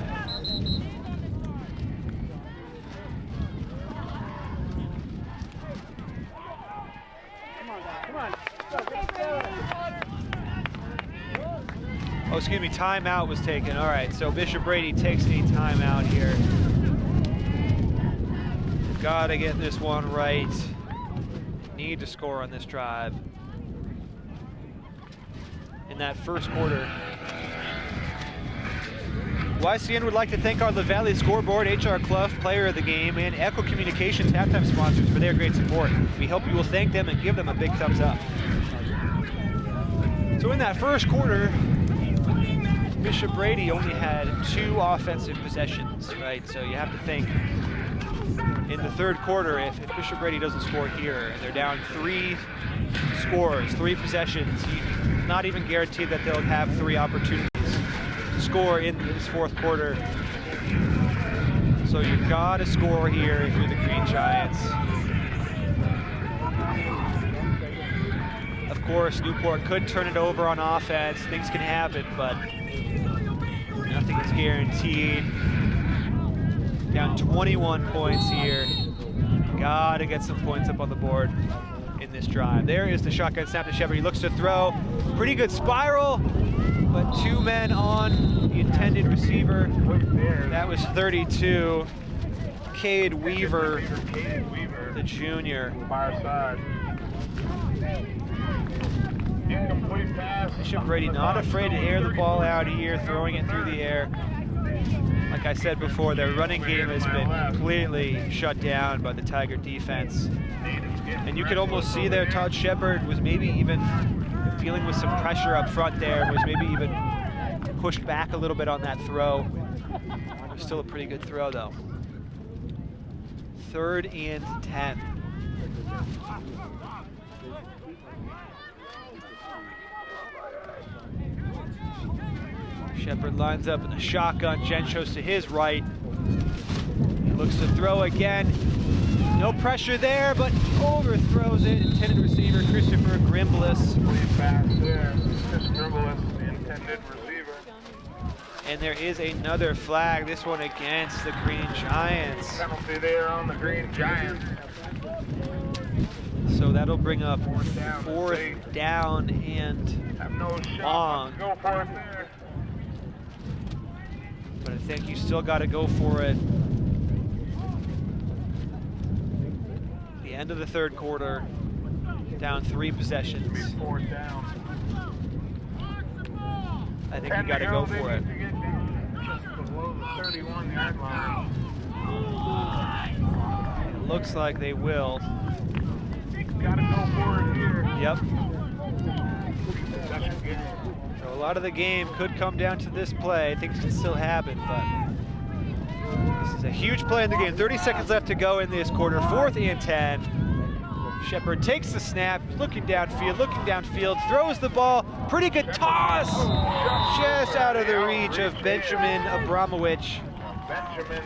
Speaker 3: Oh, excuse me, timeout was taken. All right, so Bishop Brady takes a timeout here. Gotta get this one right. Need to score on this drive. In that first quarter, YCN would like to thank our La Valley Scoreboard, HR Clough Player of the Game, and Echo Communications halftime sponsors for their great support. We hope you will thank them and give them a big thumbs up. So in that first quarter, Bishop Brady only had 2 offensive possessions, right? So you have to think in the third quarter, if Bishop Brady doesn't score here, and they're down 3 scores, 3 possessions, not even guaranteed that they'll have 3 opportunities to score in this fourth quarter. So you gotta score here if you're the Green Giants. Of course, Newport could turn it over on offense. Things can happen, but nothing is guaranteed. Down 21 points here. Gotta get some points up on the board in this drive. There is the shotgun snap to Shepard. He looks to throw. Pretty good spiral, but 2 men on the intended receiver. That was 32. Cade Weaver, the junior.
Speaker 1: Far side. Incomplete pass.
Speaker 3: Bishop Brady not afraid to air the ball out here, throwing it through the air. Like I said before, their running game has been completely shut down by the Tiger defense. And you could almost see there Todd Shepard was maybe even dealing with some pressure up front there, was maybe even pushed back a little bit on that throw. It was still a pretty good throw though. 3rd and 10. Shepard lines up in the shotgun. Jen shows to his right. He looks to throw again. No pressure there, but overthrows it. Intended receiver, Christopher Grimbliss.
Speaker 1: Pass there. Chris Grimbliss, the intended receiver.
Speaker 3: And there is another flag, this one against the Green Giants.
Speaker 1: Penalty there on the Green Giants.
Speaker 3: So that'll bring up 4th down and
Speaker 1: Have no shot.
Speaker 3: long.
Speaker 1: Go for it there.
Speaker 3: But I think you still got to go for it. The end of the third quarter, down 3 possessions.
Speaker 1: 4th down.
Speaker 3: I think you got to go for it.
Speaker 1: Below the 31-yard line.
Speaker 3: It looks like they will.
Speaker 1: Got to go for it here.
Speaker 3: Yep.
Speaker 1: Possession game.
Speaker 3: So a lot of the game could come down to this play. Things can still happen, but this is a huge play in the game. 30 seconds left to go in this quarter. 4th and 10. Shepard takes the snap, looking downfield, throws the ball. Pretty good toss. Just out of the reach of Benjamin Abramowicz.
Speaker 1: Benjamin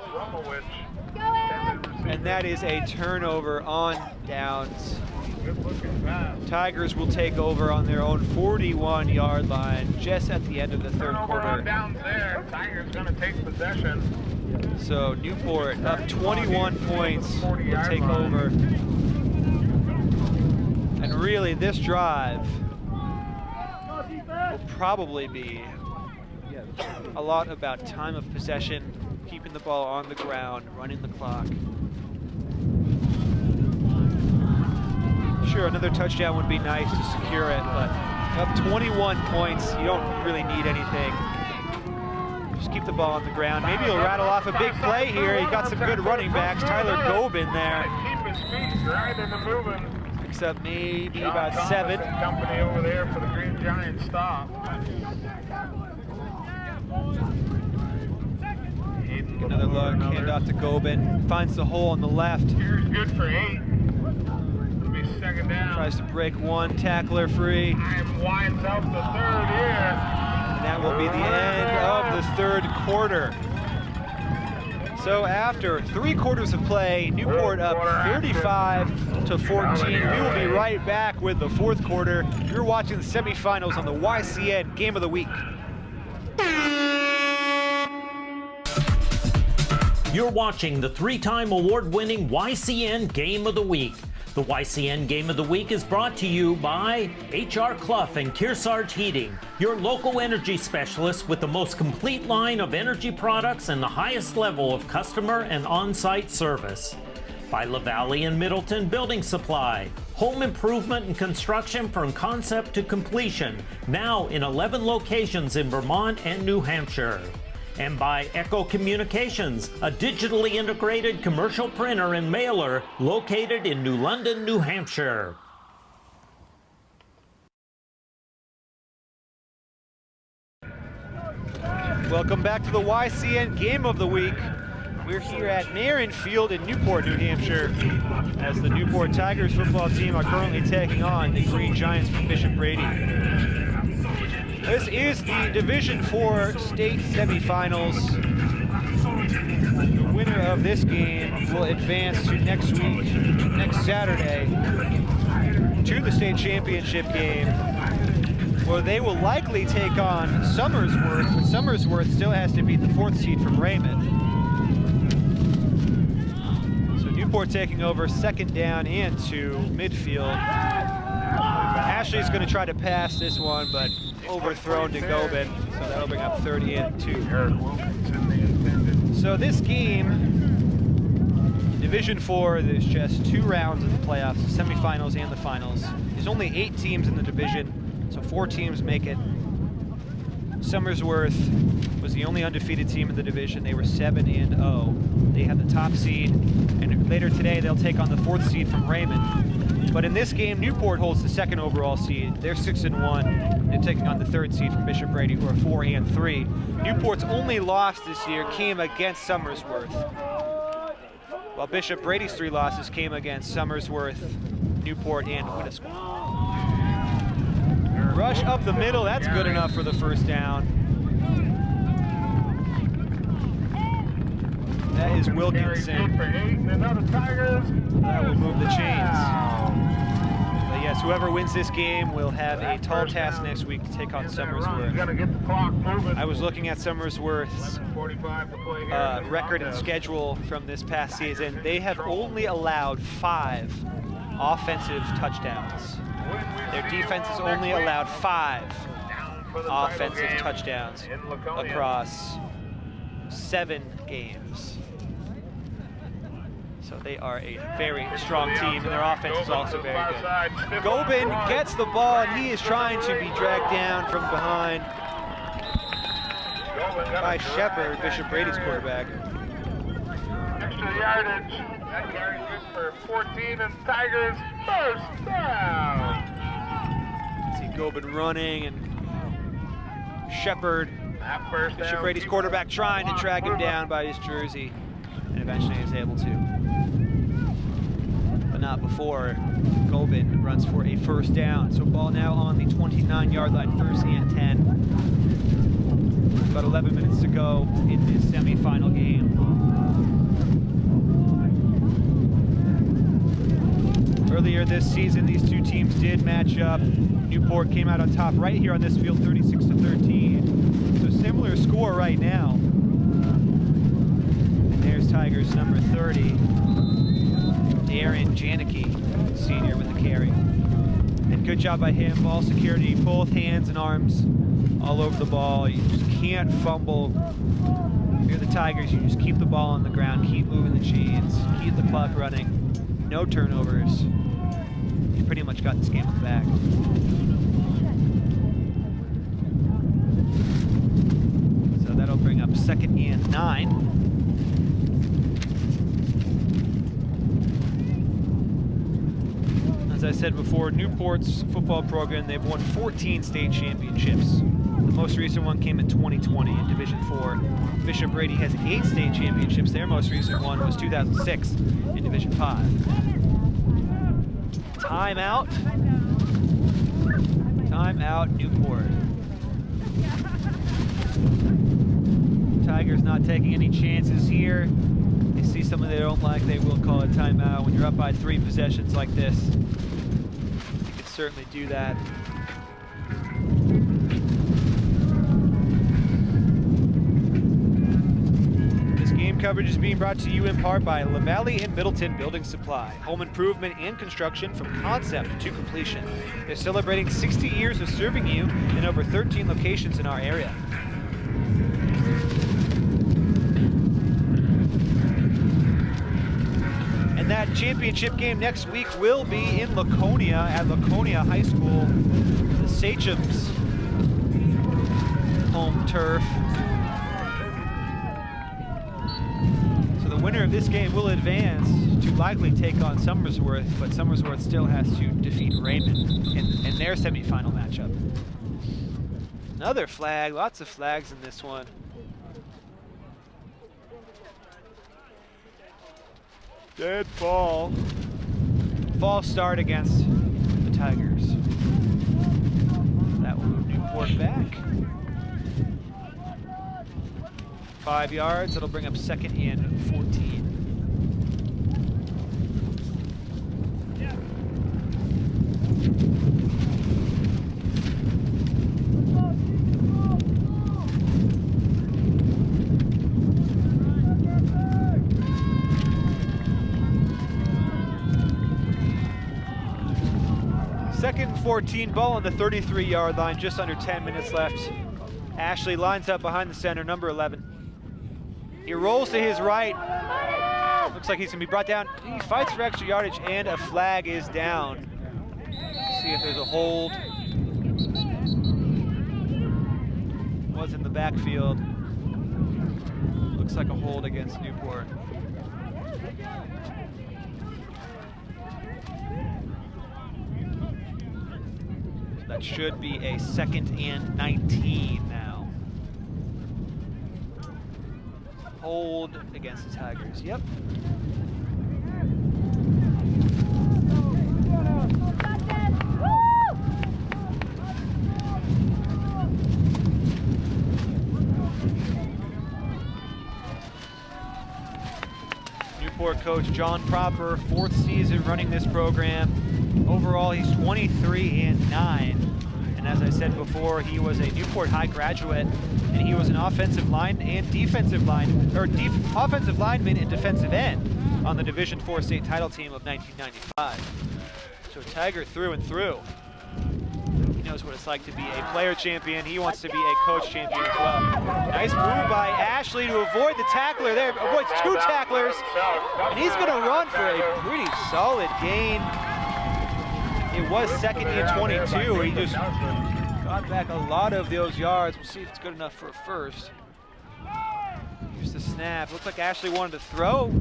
Speaker 1: Abramowicz.
Speaker 3: And that is a turnover on downs.
Speaker 1: Good looking pass.
Speaker 3: Tigers will take over on their own 41-yard line just at the end of the third
Speaker 1: Turnover
Speaker 3: quarter.
Speaker 1: on downs there. Tigers going to take possession.
Speaker 3: So Newport up 21 points will
Speaker 1: 40-yard
Speaker 3: take
Speaker 1: line.
Speaker 3: over. And really this drive will probably be a lot about time of possession, keeping the ball on the ground, running the clock. Sure, another touchdown would be nice to secure it, but up 21 points, you don't really need anything. Just keep the ball on the ground. Maybe he'll rattle off a big play here. He got some good running backs. Tyler Gobin there.
Speaker 1: Keep his feet right in the moving.
Speaker 3: Picks up maybe
Speaker 1: John
Speaker 3: about
Speaker 1: Thomas
Speaker 3: 7.
Speaker 1: and company over there for the Green Giants stop.
Speaker 3: Another look, handoff to Gobin. Finds the hole on the left.
Speaker 1: Here's good for 8. It'll be 2nd down.
Speaker 3: Tries to break one tackler free.
Speaker 1: Time winds up the 3rd here.
Speaker 3: And that will be the end of the third quarter. So after 3 quarters of play, Newport up 35-14. We will be right back with the fourth quarter. You're watching the semifinals on the YCN Game of the Week.
Speaker 2: You're watching the 3-time award-winning YCN Game of the Week. The YCN Game of the Week is brought to you by HR Clough and Kearsarge Heating, your local energy specialist with the most complete line of energy products and the highest level of customer and on-site service. By La Valley and Middleton Building Supply, home improvement and construction from concept to completion, now in 11 locations in Vermont and New Hampshire. and by Echo Communications, a digitally integrated commercial printer and mailer located in New London, New Hampshire.
Speaker 3: Welcome back to the YCN Game of the Week. We're here at Marin Field in Newport, New Hampshire, as the Newport Tigers football team are currently taking on the Green Giants from Bishop Brady. This is the Division IV state semifinals. The winner of this game will advance to next week, next Saturday, to the state championship game, where they will likely take on Somersworth, but Somersworth still has to beat the 4th seed from Raymond. So Newport taking over 2nd down into midfield. Ashley's going to try to pass this one, but overthrown to Gobin, so that'll bring up 30 and 2. So this game, Division IV, there's just 2 rounds of the playoffs, the semifinals and the finals. There's only 8 teams in the division, so 4 teams make it. Somersworth was the only undefeated team in the division. They were 7-0. They had the top seed, and later today they'll take on the 4th seed from Raymond. But in this game, Newport holds the 2nd overall seed. They're 6-1. They're taking on the 3rd seed from Bishop Brady, who are 4-3. Newport's only loss this year came against Somersworth, while Bishop Brady's 3 losses came against Somersworth, Newport, and Winnisquam. Rush up the middle, that's good enough for the 1st down. That is Wilkinson. That will move the chains. But yes, whoever wins this game will have a tall task next week to take on Somersworth. I was looking at Somersworth's record and schedule from this past season. They have only allowed 5 offensive touchdowns. Their defense has only allowed 5 offensive touchdowns across 7 games. So they are a very strong team, and their offense is also very good. Gobin gets the ball, and he is trying to be dragged down from behind by Shepard, Bishop Brady's quarterback.
Speaker 1: Extra yardage. That carries good for 14, and Tigers 1st down.
Speaker 3: See Gobin running, and Shepard, Bishop Brady's quarterback, trying to drag him down by his jersey, and eventually is able to. But not before Gobin runs for a 1st down. So ball now on the 29-yard line, 1st and 10. About 11 minutes to go in this semifinal game. Earlier this season, these 2 teams did match up. Newport came out on top right here on this field, 36-13. So similar score right now. And there's Tigers number 30, Aaron Janicki, senior, with the carry. And good job by him, ball security, both hands and arms all over the ball. You just can't fumble. If you're the Tigers, you just keep the ball on the ground, keep moving the chains, keep the clock running, no turnovers. You pretty much got this game on the back. So that'll bring up 2nd and 9. As I said before, Newport's football program, they've won 14 state championships. The most recent one came in 2020 in Division IV. Bishop Brady has 8 state championships. Their most recent one was 2006 in Division V. Timeout. Timeout, Newport. Tigers not taking any chances here. They see something they don't like, they will call a timeout. When you're up by 3 possessions like this, you can certainly do that. Coverage is being brought to you in part by LaValle and Middleton Building Supply. Home improvement and construction from concept to completion. They're celebrating 60 years of serving you in over 13 locations in our area. And that championship game next week will be in Laconia at Laconia High School. The Sachems home turf. winner of this game will advance to likely take on Somersworth, but Somersworth still has to defeat Raymond in their semifinal matchup. Another flag, lots of flags in this one. Dead ball. False start against the Tigers. That will move Newport back. 5 yards, that'll bring up 2nd and 14. Second and 14, ball on the 33-yard line, just under 10 minutes left. Ashley lines up behind the center, number 11. He rolls to his right. Looks like he's gonna be brought down. He fights for extra yardage and a flag is down. Let's see if there's a hold. Was in the backfield. Looks like a hold against Newport. So that should be a 2nd and 19 now. Hold against the Tigers, yep. Newport coach John Proper, 4th season running this program. Overall, he's 23-9. And as I said before, he was a Newport High graduate, and he was an offensive line and defensive line, or offensive lineman and defensive end on the Division IV state title team of 1995. So Tiger through and through. He knows what it's like to be a player champion. He wants to be a coach champion as well. Nice move by Ashley to avoid the tackler there. Avoids 2 tacklers, and he's gonna run for a pretty solid gain. It was 2nd and 22. He just got back a lot of those yards. We'll see if it's good enough for a first. Here's the snap. Looked like Ashley wanted to throw,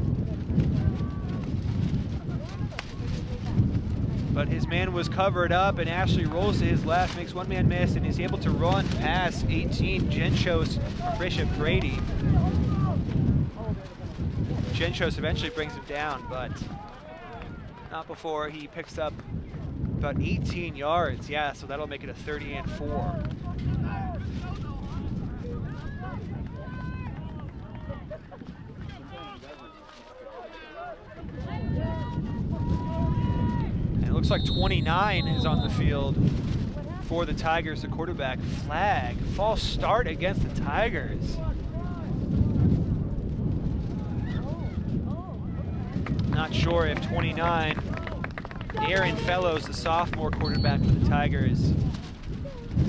Speaker 3: but his man was covered up, and Ashley rolls to his left, makes one man miss, and he's able to run past 18 Genchos Bishop Brady. Genchos eventually brings him down, but not before he picks up about 18 yards. Yeah, so that'll make it a 30 and 4. And it looks like 29 is on the field for the Tigers, the quarterback. Flag, false start against the Tigers. Not sure if 29, Aaron Fellows, the sophomore quarterback for the Tigers,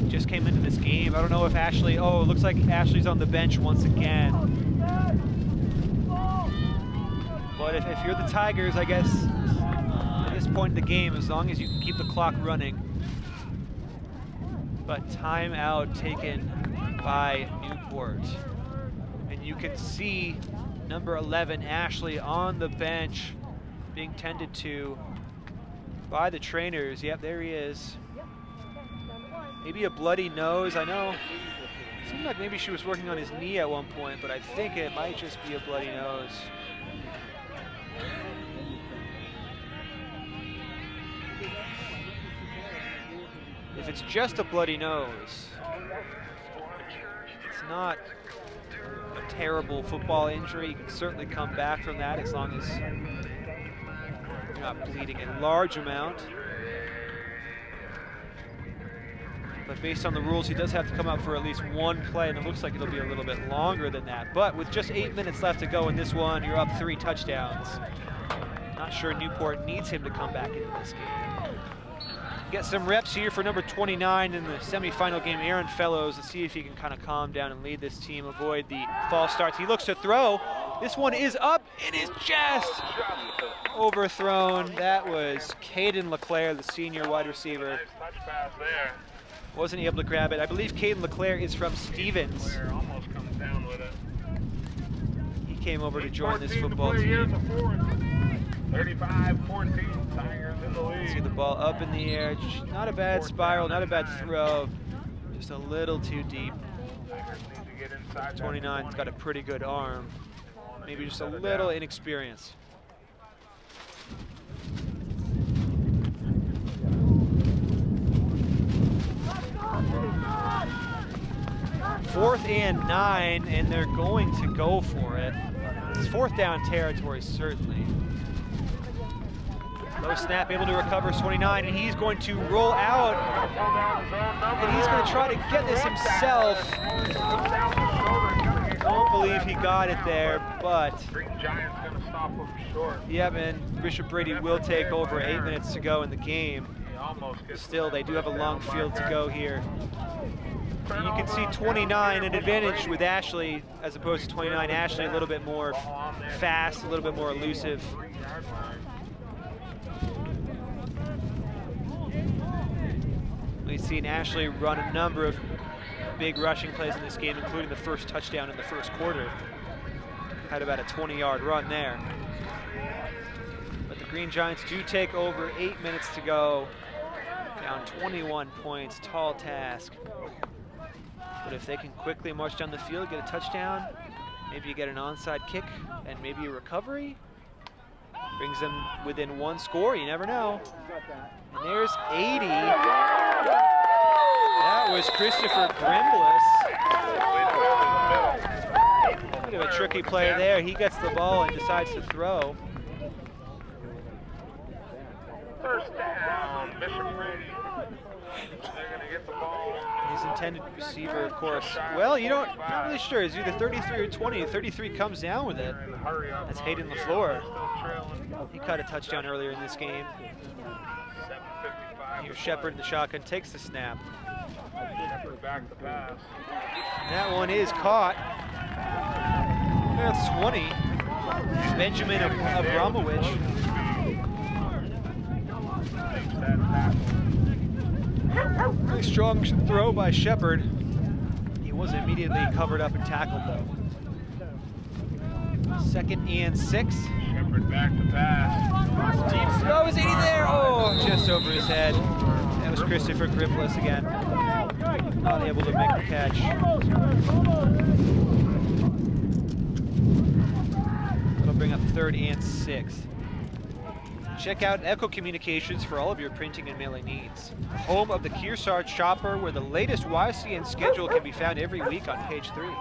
Speaker 3: just came into this game. I don't know if Ashley, oh, it looks like Ashley's on the bench once again. But if you're the Tigers, I guess, at this point in the game, as long as you can keep the clock running. But timeout taken by Newport. And you can see number 11, Ashley, on the bench, being tended to by the trainers. Yep, there he is. Maybe a bloody nose. I know, it seemed like maybe she was working on his knee at one point, but I think it might just be a bloody nose. If it's just a bloody nose, it's not a terrible football injury. You can certainly come back from that as long as you're not bleeding a large amount. But based on the rules, he does have to come out for at least one play, and it looks like it'll be a little bit longer than that. But with just 8 minutes left to go in this one, you're up 3 touchdowns. Not sure Newport needs him to come back into this game. Get some reps here for number 29 in the semifinal game, Aaron Fellows, to see if he can kind of calm down and lead this team, avoid the false starts. He looks to throw. This one is up in his chest. Overthrown. That was Caden LeClaire, the senior wide receiver.
Speaker 1: Touch pass there.
Speaker 3: Wasn't able to grab it. I believe Caden LeClaire is from Stevens.
Speaker 1: Almost comes down with it.
Speaker 3: He came over to join this football team.
Speaker 1: 35-14, Tigers in the lead.
Speaker 3: See the ball up in the air. Not a bad spiral, not a bad throw. Just a little too deep. 29's got a pretty good arm. Maybe just a little inexperience. Fourth and 9, and they're going to go for it. It's fourth down territory, certainly. Low snap, able to recover 29, and he's going to roll out, and he's going to try to get this himself. Don't believe he got it there, but yeah, and Bishop Brady will take over. 8 minutes to go in the game. Still, they do have a long field to go here. And you can see 29 an advantage with Ashley as opposed to 29. Ashley a little bit more fast, a little bit more elusive. We've seen Ashley run a number of big rushing plays in this game, including the first touchdown in the first quarter. Had about a 20-yard run there. But the Green Giants do take over. 8 minutes to go. Down 21 points, tall task. But if they can quickly march down the field, get a touchdown, maybe you get an onside kick and maybe a recovery, brings them within one score, you never know. And there's 80. That was Christopher Grimbliss. Bit of a tricky play there. He gets the ball and decides to throw.
Speaker 1: First down, Bishop Brady. They're going to get the ball.
Speaker 3: His intended receiver, of course. Well, not really sure. It's either 33 or 20. 33 comes down with it. That's Hayden LaFleur. He caught a touchdown earlier in this game. Here's Shepard in the shotgun, takes the snap.
Speaker 1: Back to pass.
Speaker 3: That one is caught. That's 20. Benjamin Abramowicz. Really strong throw by Shepard. He was immediately covered up and tackled though. 2nd and 6.
Speaker 1: Shepard back to pass.
Speaker 3: Deep throw, is 80 there? Oh, just over his head. That was Christopher Grimbliss again. Not able to make the catch. That'll bring up 3rd and 6. Check out Echo Communications for all of your printing and mailing needs. Home of the Kearsarge Shopper, where the latest YCN schedule can be found every week on page 3.
Speaker 1: 3rd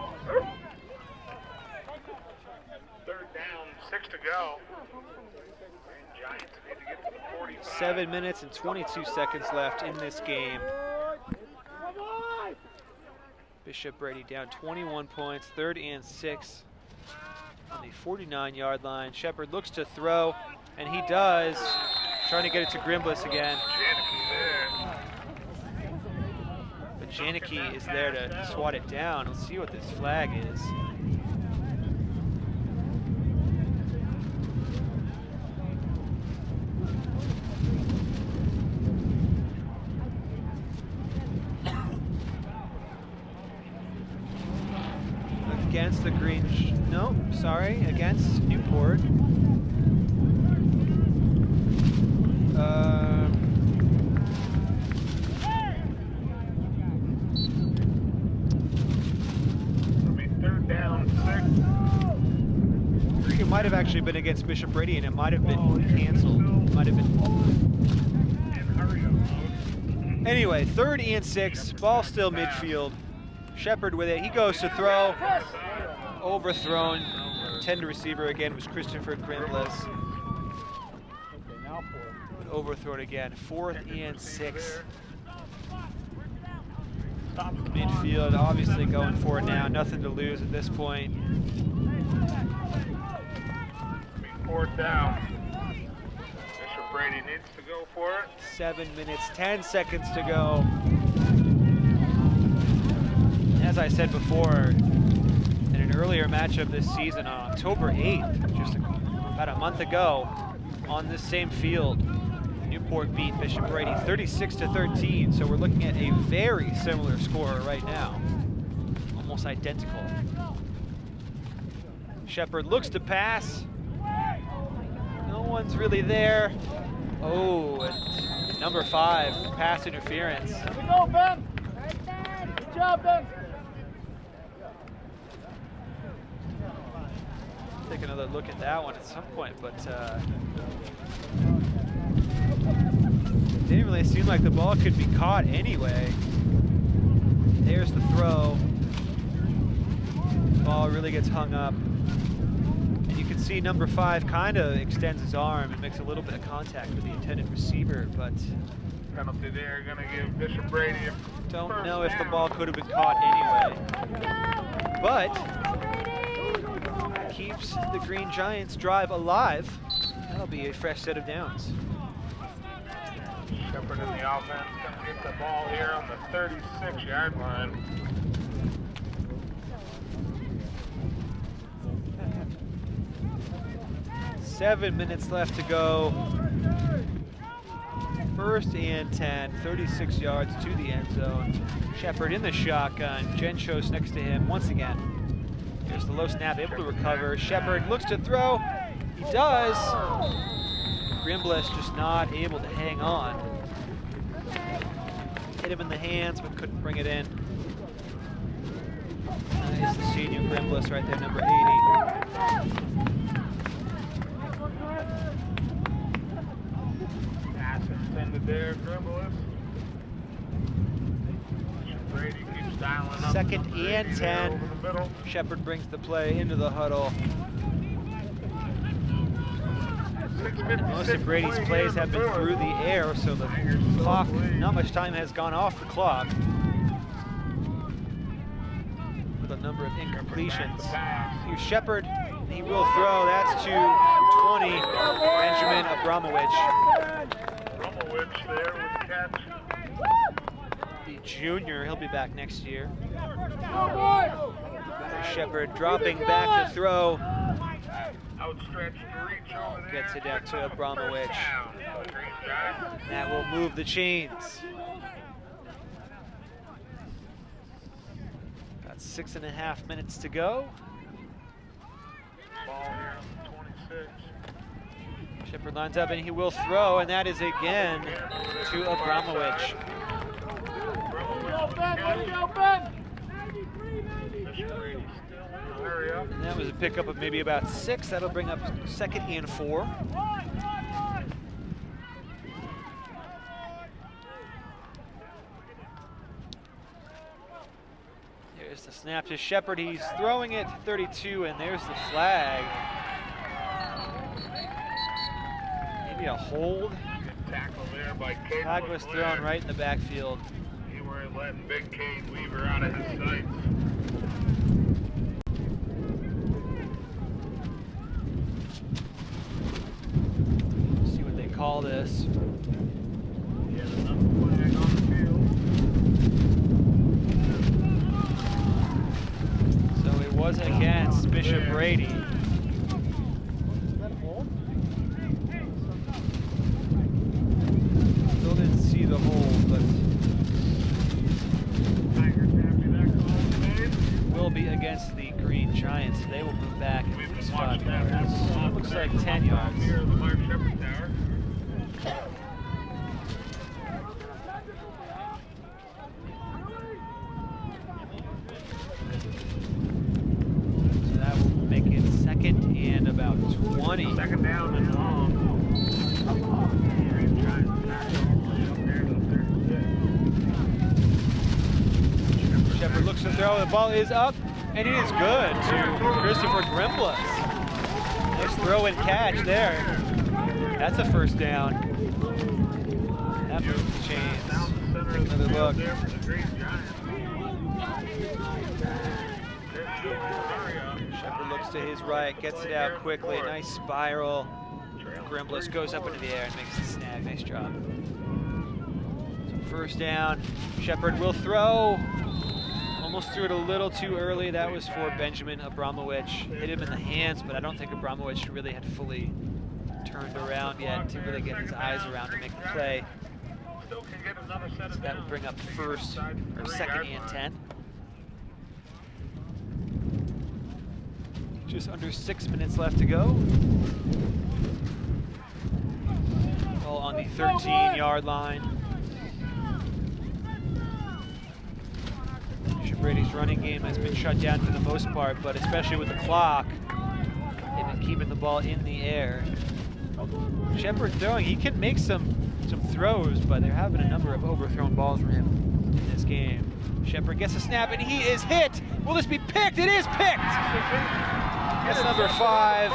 Speaker 1: down, 6 to go. Giants need to get to the 45.
Speaker 3: 7 minutes and 22 seconds left in this game. Bishop Brady down 21 points, 3rd and 6 on the 49-yard line. Shepard looks to throw, and he does. Trying to get it to Grimbliss again. But Janicki is there to swat it down. Let's see what this flag is. Against the Green, no, sorry, against Newport.
Speaker 1: It'll be 3rd down, 6.
Speaker 3: I think it might have actually been against Bishop Brady, and it might have been canceled. It might have been. Anyway, 3rd and 6, ball still midfield. Shepard with it, he goes to throw, overthrown. Intended receiver again was Christopher Grimbliss. But overthrown again, 4th and 6. Midfield obviously going for it now, nothing to lose at this point.
Speaker 1: 4th down. Bishop Brady needs to go for it.
Speaker 3: 7 minutes, 10 seconds to go. As I said before, in an earlier matchup this season on October 8th, just about a month ago, on this same field, Newport beat Bishop Brady 36-13, so we're looking at a very similar score right now, almost identical. Shepard looks to pass. No one's really there. Oh, and number 5, pass interference.
Speaker 4: Here we go, Ben. Good job, Ben.
Speaker 3: Take another look at that one at some point, but it didn't really seem like the ball could be caught anyway. There's the throw. Ball really gets hung up. And you can see number 5 kind of extends his arm and makes a little bit of contact with the intended receiver, but
Speaker 1: Penalty there, gonna give Bishop Brady a
Speaker 3: don't
Speaker 1: first
Speaker 3: know if the
Speaker 1: down.
Speaker 3: ball could have been caught anyway. But keeps the Green Giants drive alive. That'll be a fresh set of downs.
Speaker 1: Shepard in the offense gonna get the ball here on the 36-yard line.
Speaker 3: Seven minutes left to go. 1st and 10, 36 yards to the end zone. Shepard in the shotgun. Genchos next to him once again. Here's the low snap, able to recover. Shepard looks to throw. He does. Grimbliss just not able to hang on. Hit him in the hands, but couldn't bring it in. Nice, the senior Grimbliss right there, number 80.
Speaker 1: Pass intended there, Grimbliss. Brady keeps dialing up.
Speaker 3: 2nd
Speaker 1: number 80
Speaker 3: and
Speaker 1: there
Speaker 3: 10.
Speaker 1: over the middle.
Speaker 3: Shepard brings the play into the huddle.
Speaker 1: 6:56
Speaker 3: Most of Brady's
Speaker 1: play
Speaker 3: plays
Speaker 1: here in
Speaker 3: have
Speaker 1: the
Speaker 3: been
Speaker 1: fourth.
Speaker 3: through the air, so the
Speaker 1: Tigers still
Speaker 3: clock,
Speaker 1: in the lead.
Speaker 3: not much time has gone off the clock. With a number of incompletions. Here's Shepard, he will throw, that's to 20, Benjamin Abramowicz.
Speaker 1: Abramowicz there with the catch.
Speaker 3: The junior, he'll be back next year. Shepard dropping back to throw,
Speaker 1: Outstretched reach over there.
Speaker 3: gets it out to Abramowicz.
Speaker 1: First down for the Green Giants.
Speaker 3: That will move the chains. Got 6.5 minutes to go.
Speaker 1: Ball here on the 26.
Speaker 3: Shepard lines up and he will throw, and that is again to Abramowicz.
Speaker 4: Go, Ben. Let's go, Ben.
Speaker 1: Hurry up.
Speaker 3: And that was a pickup of maybe about 6. That'll bring up 2nd and 4. Here's the snap to Shepard. He's throwing it to 32, and there's the flag. Maybe a hold.
Speaker 1: Good tackle there by Cade.
Speaker 3: Flag was thrown right in the backfield.
Speaker 1: He weren't letting big Cade Weaver out of his sights.
Speaker 3: See what they call this.
Speaker 1: He had another flag on the field.
Speaker 3: So it was against Bishop Brady. Still didn't see the hold, but
Speaker 1: Tigers happy that call was made.
Speaker 3: will be against the Green Giants. They will move back
Speaker 1: We've
Speaker 3: at least
Speaker 1: been
Speaker 3: 5
Speaker 1: watching that
Speaker 3: yards.
Speaker 1: happen.
Speaker 3: Looks like 10 yards.
Speaker 1: Here at the Mark Shepard Tower.
Speaker 3: So that will make it 2nd and about 20.
Speaker 1: 2nd down and long. Green Giants tackle all the way up there to the 36.
Speaker 3: Shepard looks to throw. The ball is up, and it is good to Christopher Grimbliss. Nice throw and catch there. That's a 1st down. That moves the chains.
Speaker 1: Down the center
Speaker 3: Take
Speaker 1: of the
Speaker 3: another
Speaker 1: field
Speaker 3: look.
Speaker 1: there for the Green Giants. They're shooting the hurry up.
Speaker 3: Shepard looks to his right, gets it out quickly. Nice spiral. Grimbliss goes up into the air and makes the snag. Nice job. So 1st down. Shepard will throw. Almost threw it a little too early. That was for Benjamin Abramowicz. Hit him in the hands, but I don't think Abramowicz really had fully turned around yet to really get his eyes around to make the play.
Speaker 1: Still can get another set
Speaker 3: So
Speaker 1: of
Speaker 3: that would
Speaker 1: downs.
Speaker 3: bring up 2nd and 10. Just under 6 minutes left to go. All on the 13-yard line. Brady's running game has been shut down for the most part, but especially with the clock, they've been keeping the ball in the air. Shepard throwing, he can make some throws, but there have been a number of overthrown balls for him in this game. Shepard gets a snap and he is hit. Will this be picked? It is picked! That's number 5.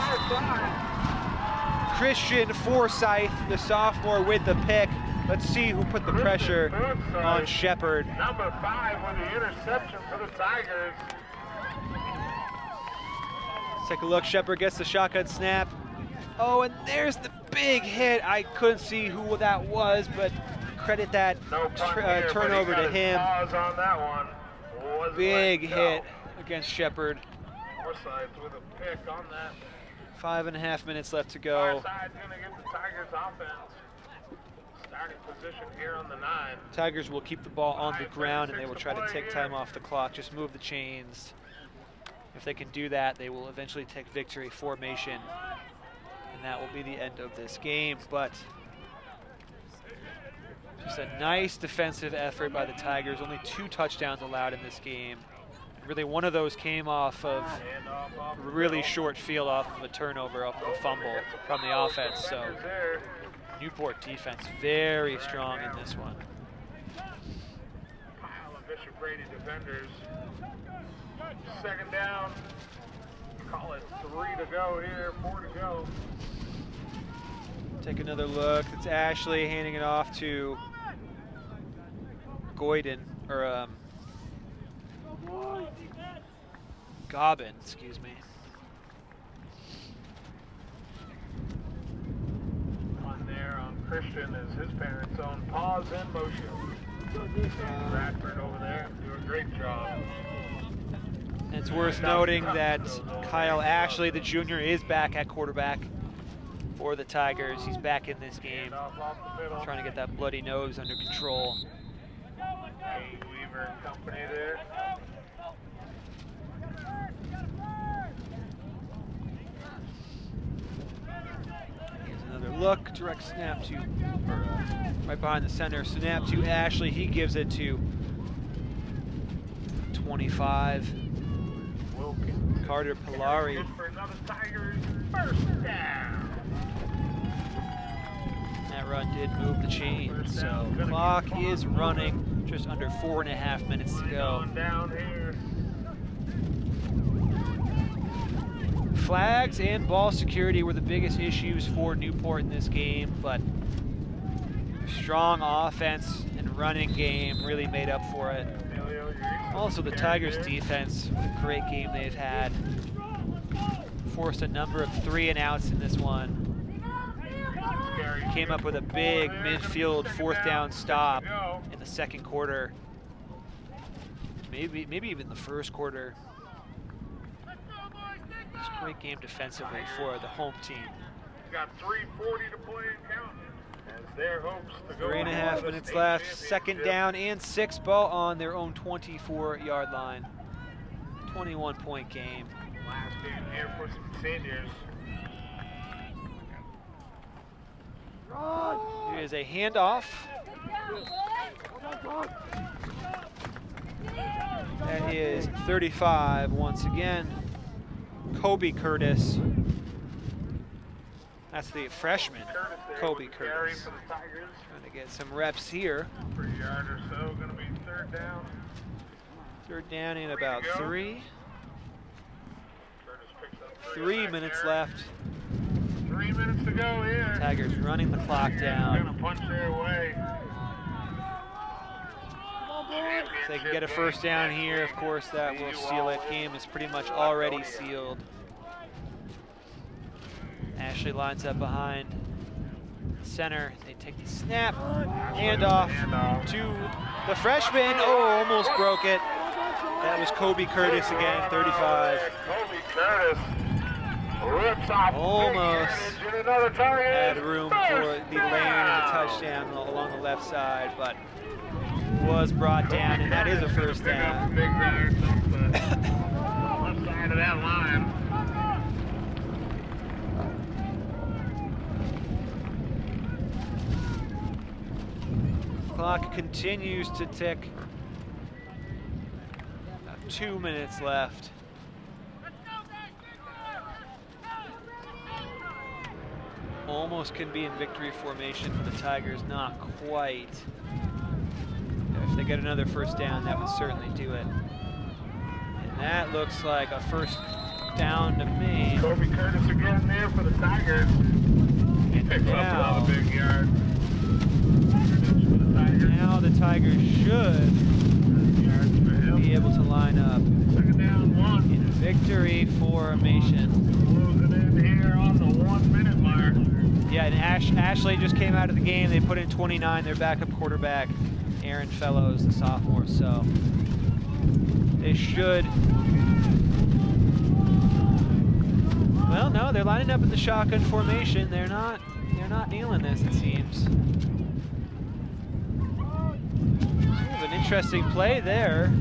Speaker 3: Christian Forsyth, the sophomore, with the pick. Let's see who put the pressure on Shepard.
Speaker 1: Number 5 with the interception for the Tigers.
Speaker 3: Let's take a look. Shepard gets the shotgun snap. Oh, and there's the big hit. I couldn't see who that was, but credit that turnover to him.
Speaker 1: On that one.
Speaker 3: Big hit against Shepard.
Speaker 1: Forsyth with a pick on that.
Speaker 3: 5.5 minutes left to go.
Speaker 1: Far side's gonna get the Tigers offense. Starting position here on the 9.
Speaker 3: Tigers will keep the ball on the ground and they will try to take time off the clock, just move the chains. If they can do that, they will eventually take victory formation, and that will be the end of this game. But just a nice defensive effort by the Tigers. Only 2 touchdowns allowed in this game. Really, one of those came off of a really short field, off of a turnover, off of a fumble from the offense. So Newport defense very strong in this one.
Speaker 1: Pile of Bishop Brady defenders. 2nd down. Call it 3 to go here, 4 to go.
Speaker 3: Take another look. It's Ashley handing it off to Goyden, or Gobbin, excuse me.
Speaker 1: On there on Christian is his parents' own pause in motion. Bradford over there doing a great job.
Speaker 3: It's worth noting that Kyle Ashley, the junior, is back at quarterback for the Tigers. He's back in this game, trying to get that bloody nose under control.
Speaker 1: Hey, Weaver and company there.
Speaker 3: Here's another look, direct snap to, right behind the center, snap to Ashley. He gives it to 25. Carter Pilari.
Speaker 1: For another Tigers first down.
Speaker 3: That run did move the chain, so clock is running, just under 4.5 minutes to go.
Speaker 1: Down here.
Speaker 3: Flags and ball security were the biggest issues for Newport in this game, but strong offense and running game really made up for it. Also, the Tigers defense, what a great game they've had. Forced a number of 3-and-outs in this one. Came up with a big midfield 4th down stop in the 2nd quarter. Maybe even the 1st quarter. It's a great game defensively for the home team.
Speaker 1: Got 3:40 to play and counting. As their hopes to go
Speaker 3: 3.5 minutes left. 2nd down and 6, ball on their own 24-yard line. 21-point game.
Speaker 1: Last game here for some seniors.
Speaker 3: Here is a handoff. That is 35 once again. Kobe Curtis. That's the freshman, Kobe Curtis. Trying to get some reps here.
Speaker 1: 3 yard or so, gonna be 3rd down.
Speaker 3: 3rd down in about 3.
Speaker 1: Curtis picks up
Speaker 3: 3 minutes left.
Speaker 1: 3 minutes to go here.
Speaker 3: Tigers running the clock down.
Speaker 1: Gonna punch their way.
Speaker 3: If they can get a 1st down here, of course, that will seal it. Game is pretty much already sealed. Ashley lines up behind center. They take the snap, handoff to the freshman. Oh, almost broke it. That was Kobe Curtis again, 35.
Speaker 1: Kobe Curtis rips off
Speaker 3: almost had room for the lane and the touchdown along the left side, but was brought down, and that is a 1st down.
Speaker 1: Left side of that line.
Speaker 3: Clock continues to tick. About 2 minutes left. Almost can be in victory formation for the Tigers, not quite. If they get another first down, that would certainly do it. And that looks like a first down to me.
Speaker 1: Kobe Curtis again there for the Tigers. He picks up all the big yards.
Speaker 3: Now the Tigers should be able to line up
Speaker 1: Second down, 1.
Speaker 3: in victory formation.
Speaker 1: Closing in here on the 1 minute mark.
Speaker 3: Yeah, and Ashley just came out of the game. They put in 29, their backup quarterback, Aaron Fellows, the sophomore, so they should. Well, no, they're lining up in the shotgun formation. They're not kneeling this, it seems. Sort of an interesting play there.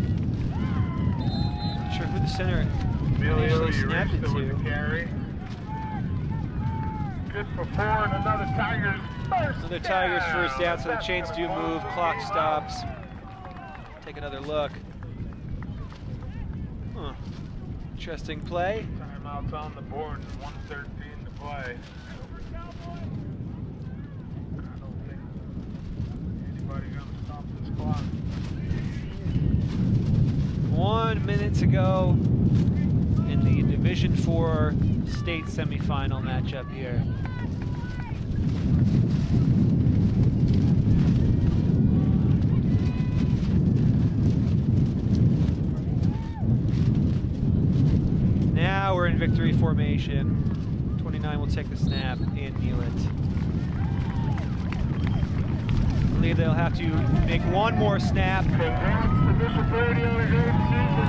Speaker 3: Not sure who the center initially snapped it to.
Speaker 1: Good for 4 and another Tigers first.
Speaker 3: Another Tigers first down, so the chains do move, clock stops. Take another look. Huh. Interesting play.
Speaker 1: Timeout's on the board, 1:13 to play. I don't think anybody gonna stop this clock.
Speaker 3: 1 minute to go in the Division IV state semifinal matchup here. Now we're in victory formation. 29 will take the snap and kneel it. I believe they'll have to make one more snap.
Speaker 1: Congrats to Bishop Brady on a great season.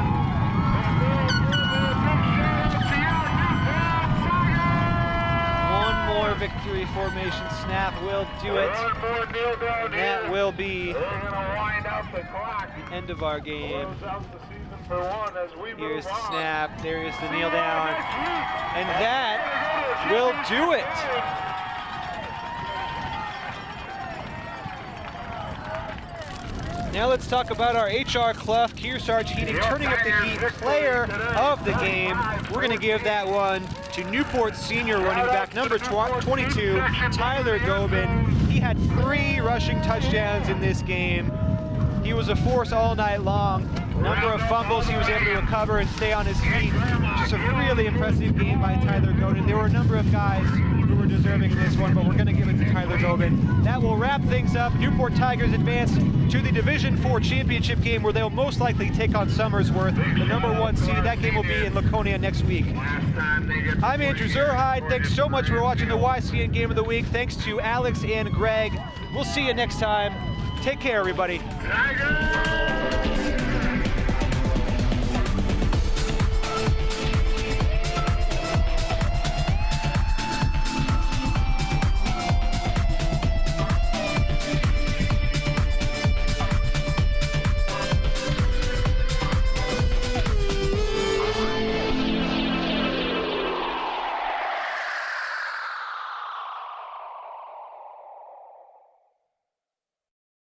Speaker 3: One more victory formation snap will do it.
Speaker 1: One more kneel down here.
Speaker 3: That will be
Speaker 1: They're gonna wind out the clock.
Speaker 3: the end of our game.
Speaker 1: Close out the season for 1 as we
Speaker 3: Here's
Speaker 1: move
Speaker 3: the
Speaker 1: on.
Speaker 3: snap, there is the kneel down, and that will do it. Now let's talk about our HR Clough Kearsarge Heating turning up the heat player of the game. We're going to give that one to Newport senior running back number 22, Tyler Gobin. He had 3 rushing touchdowns in this game. He was a force all night long. Number of fumbles he was able to recover and stay on his feet. Just a really impressive game by Tyler Gobin. There were a number of guys who were deserving of this one, but we're going to give it to Tyler Gobin. That will wrap things up. Newport Tigers advance to the Division IV championship game where they'll most likely take on Somersworth, the number 1 seed. That game will be in Laconia next week. I'm Andrew Zerhide. Thanks so much for watching the YCN Game of the Week. Thanks to Alex and Greg. We'll see you next time. Take care, everybody.
Speaker 1: Tigers!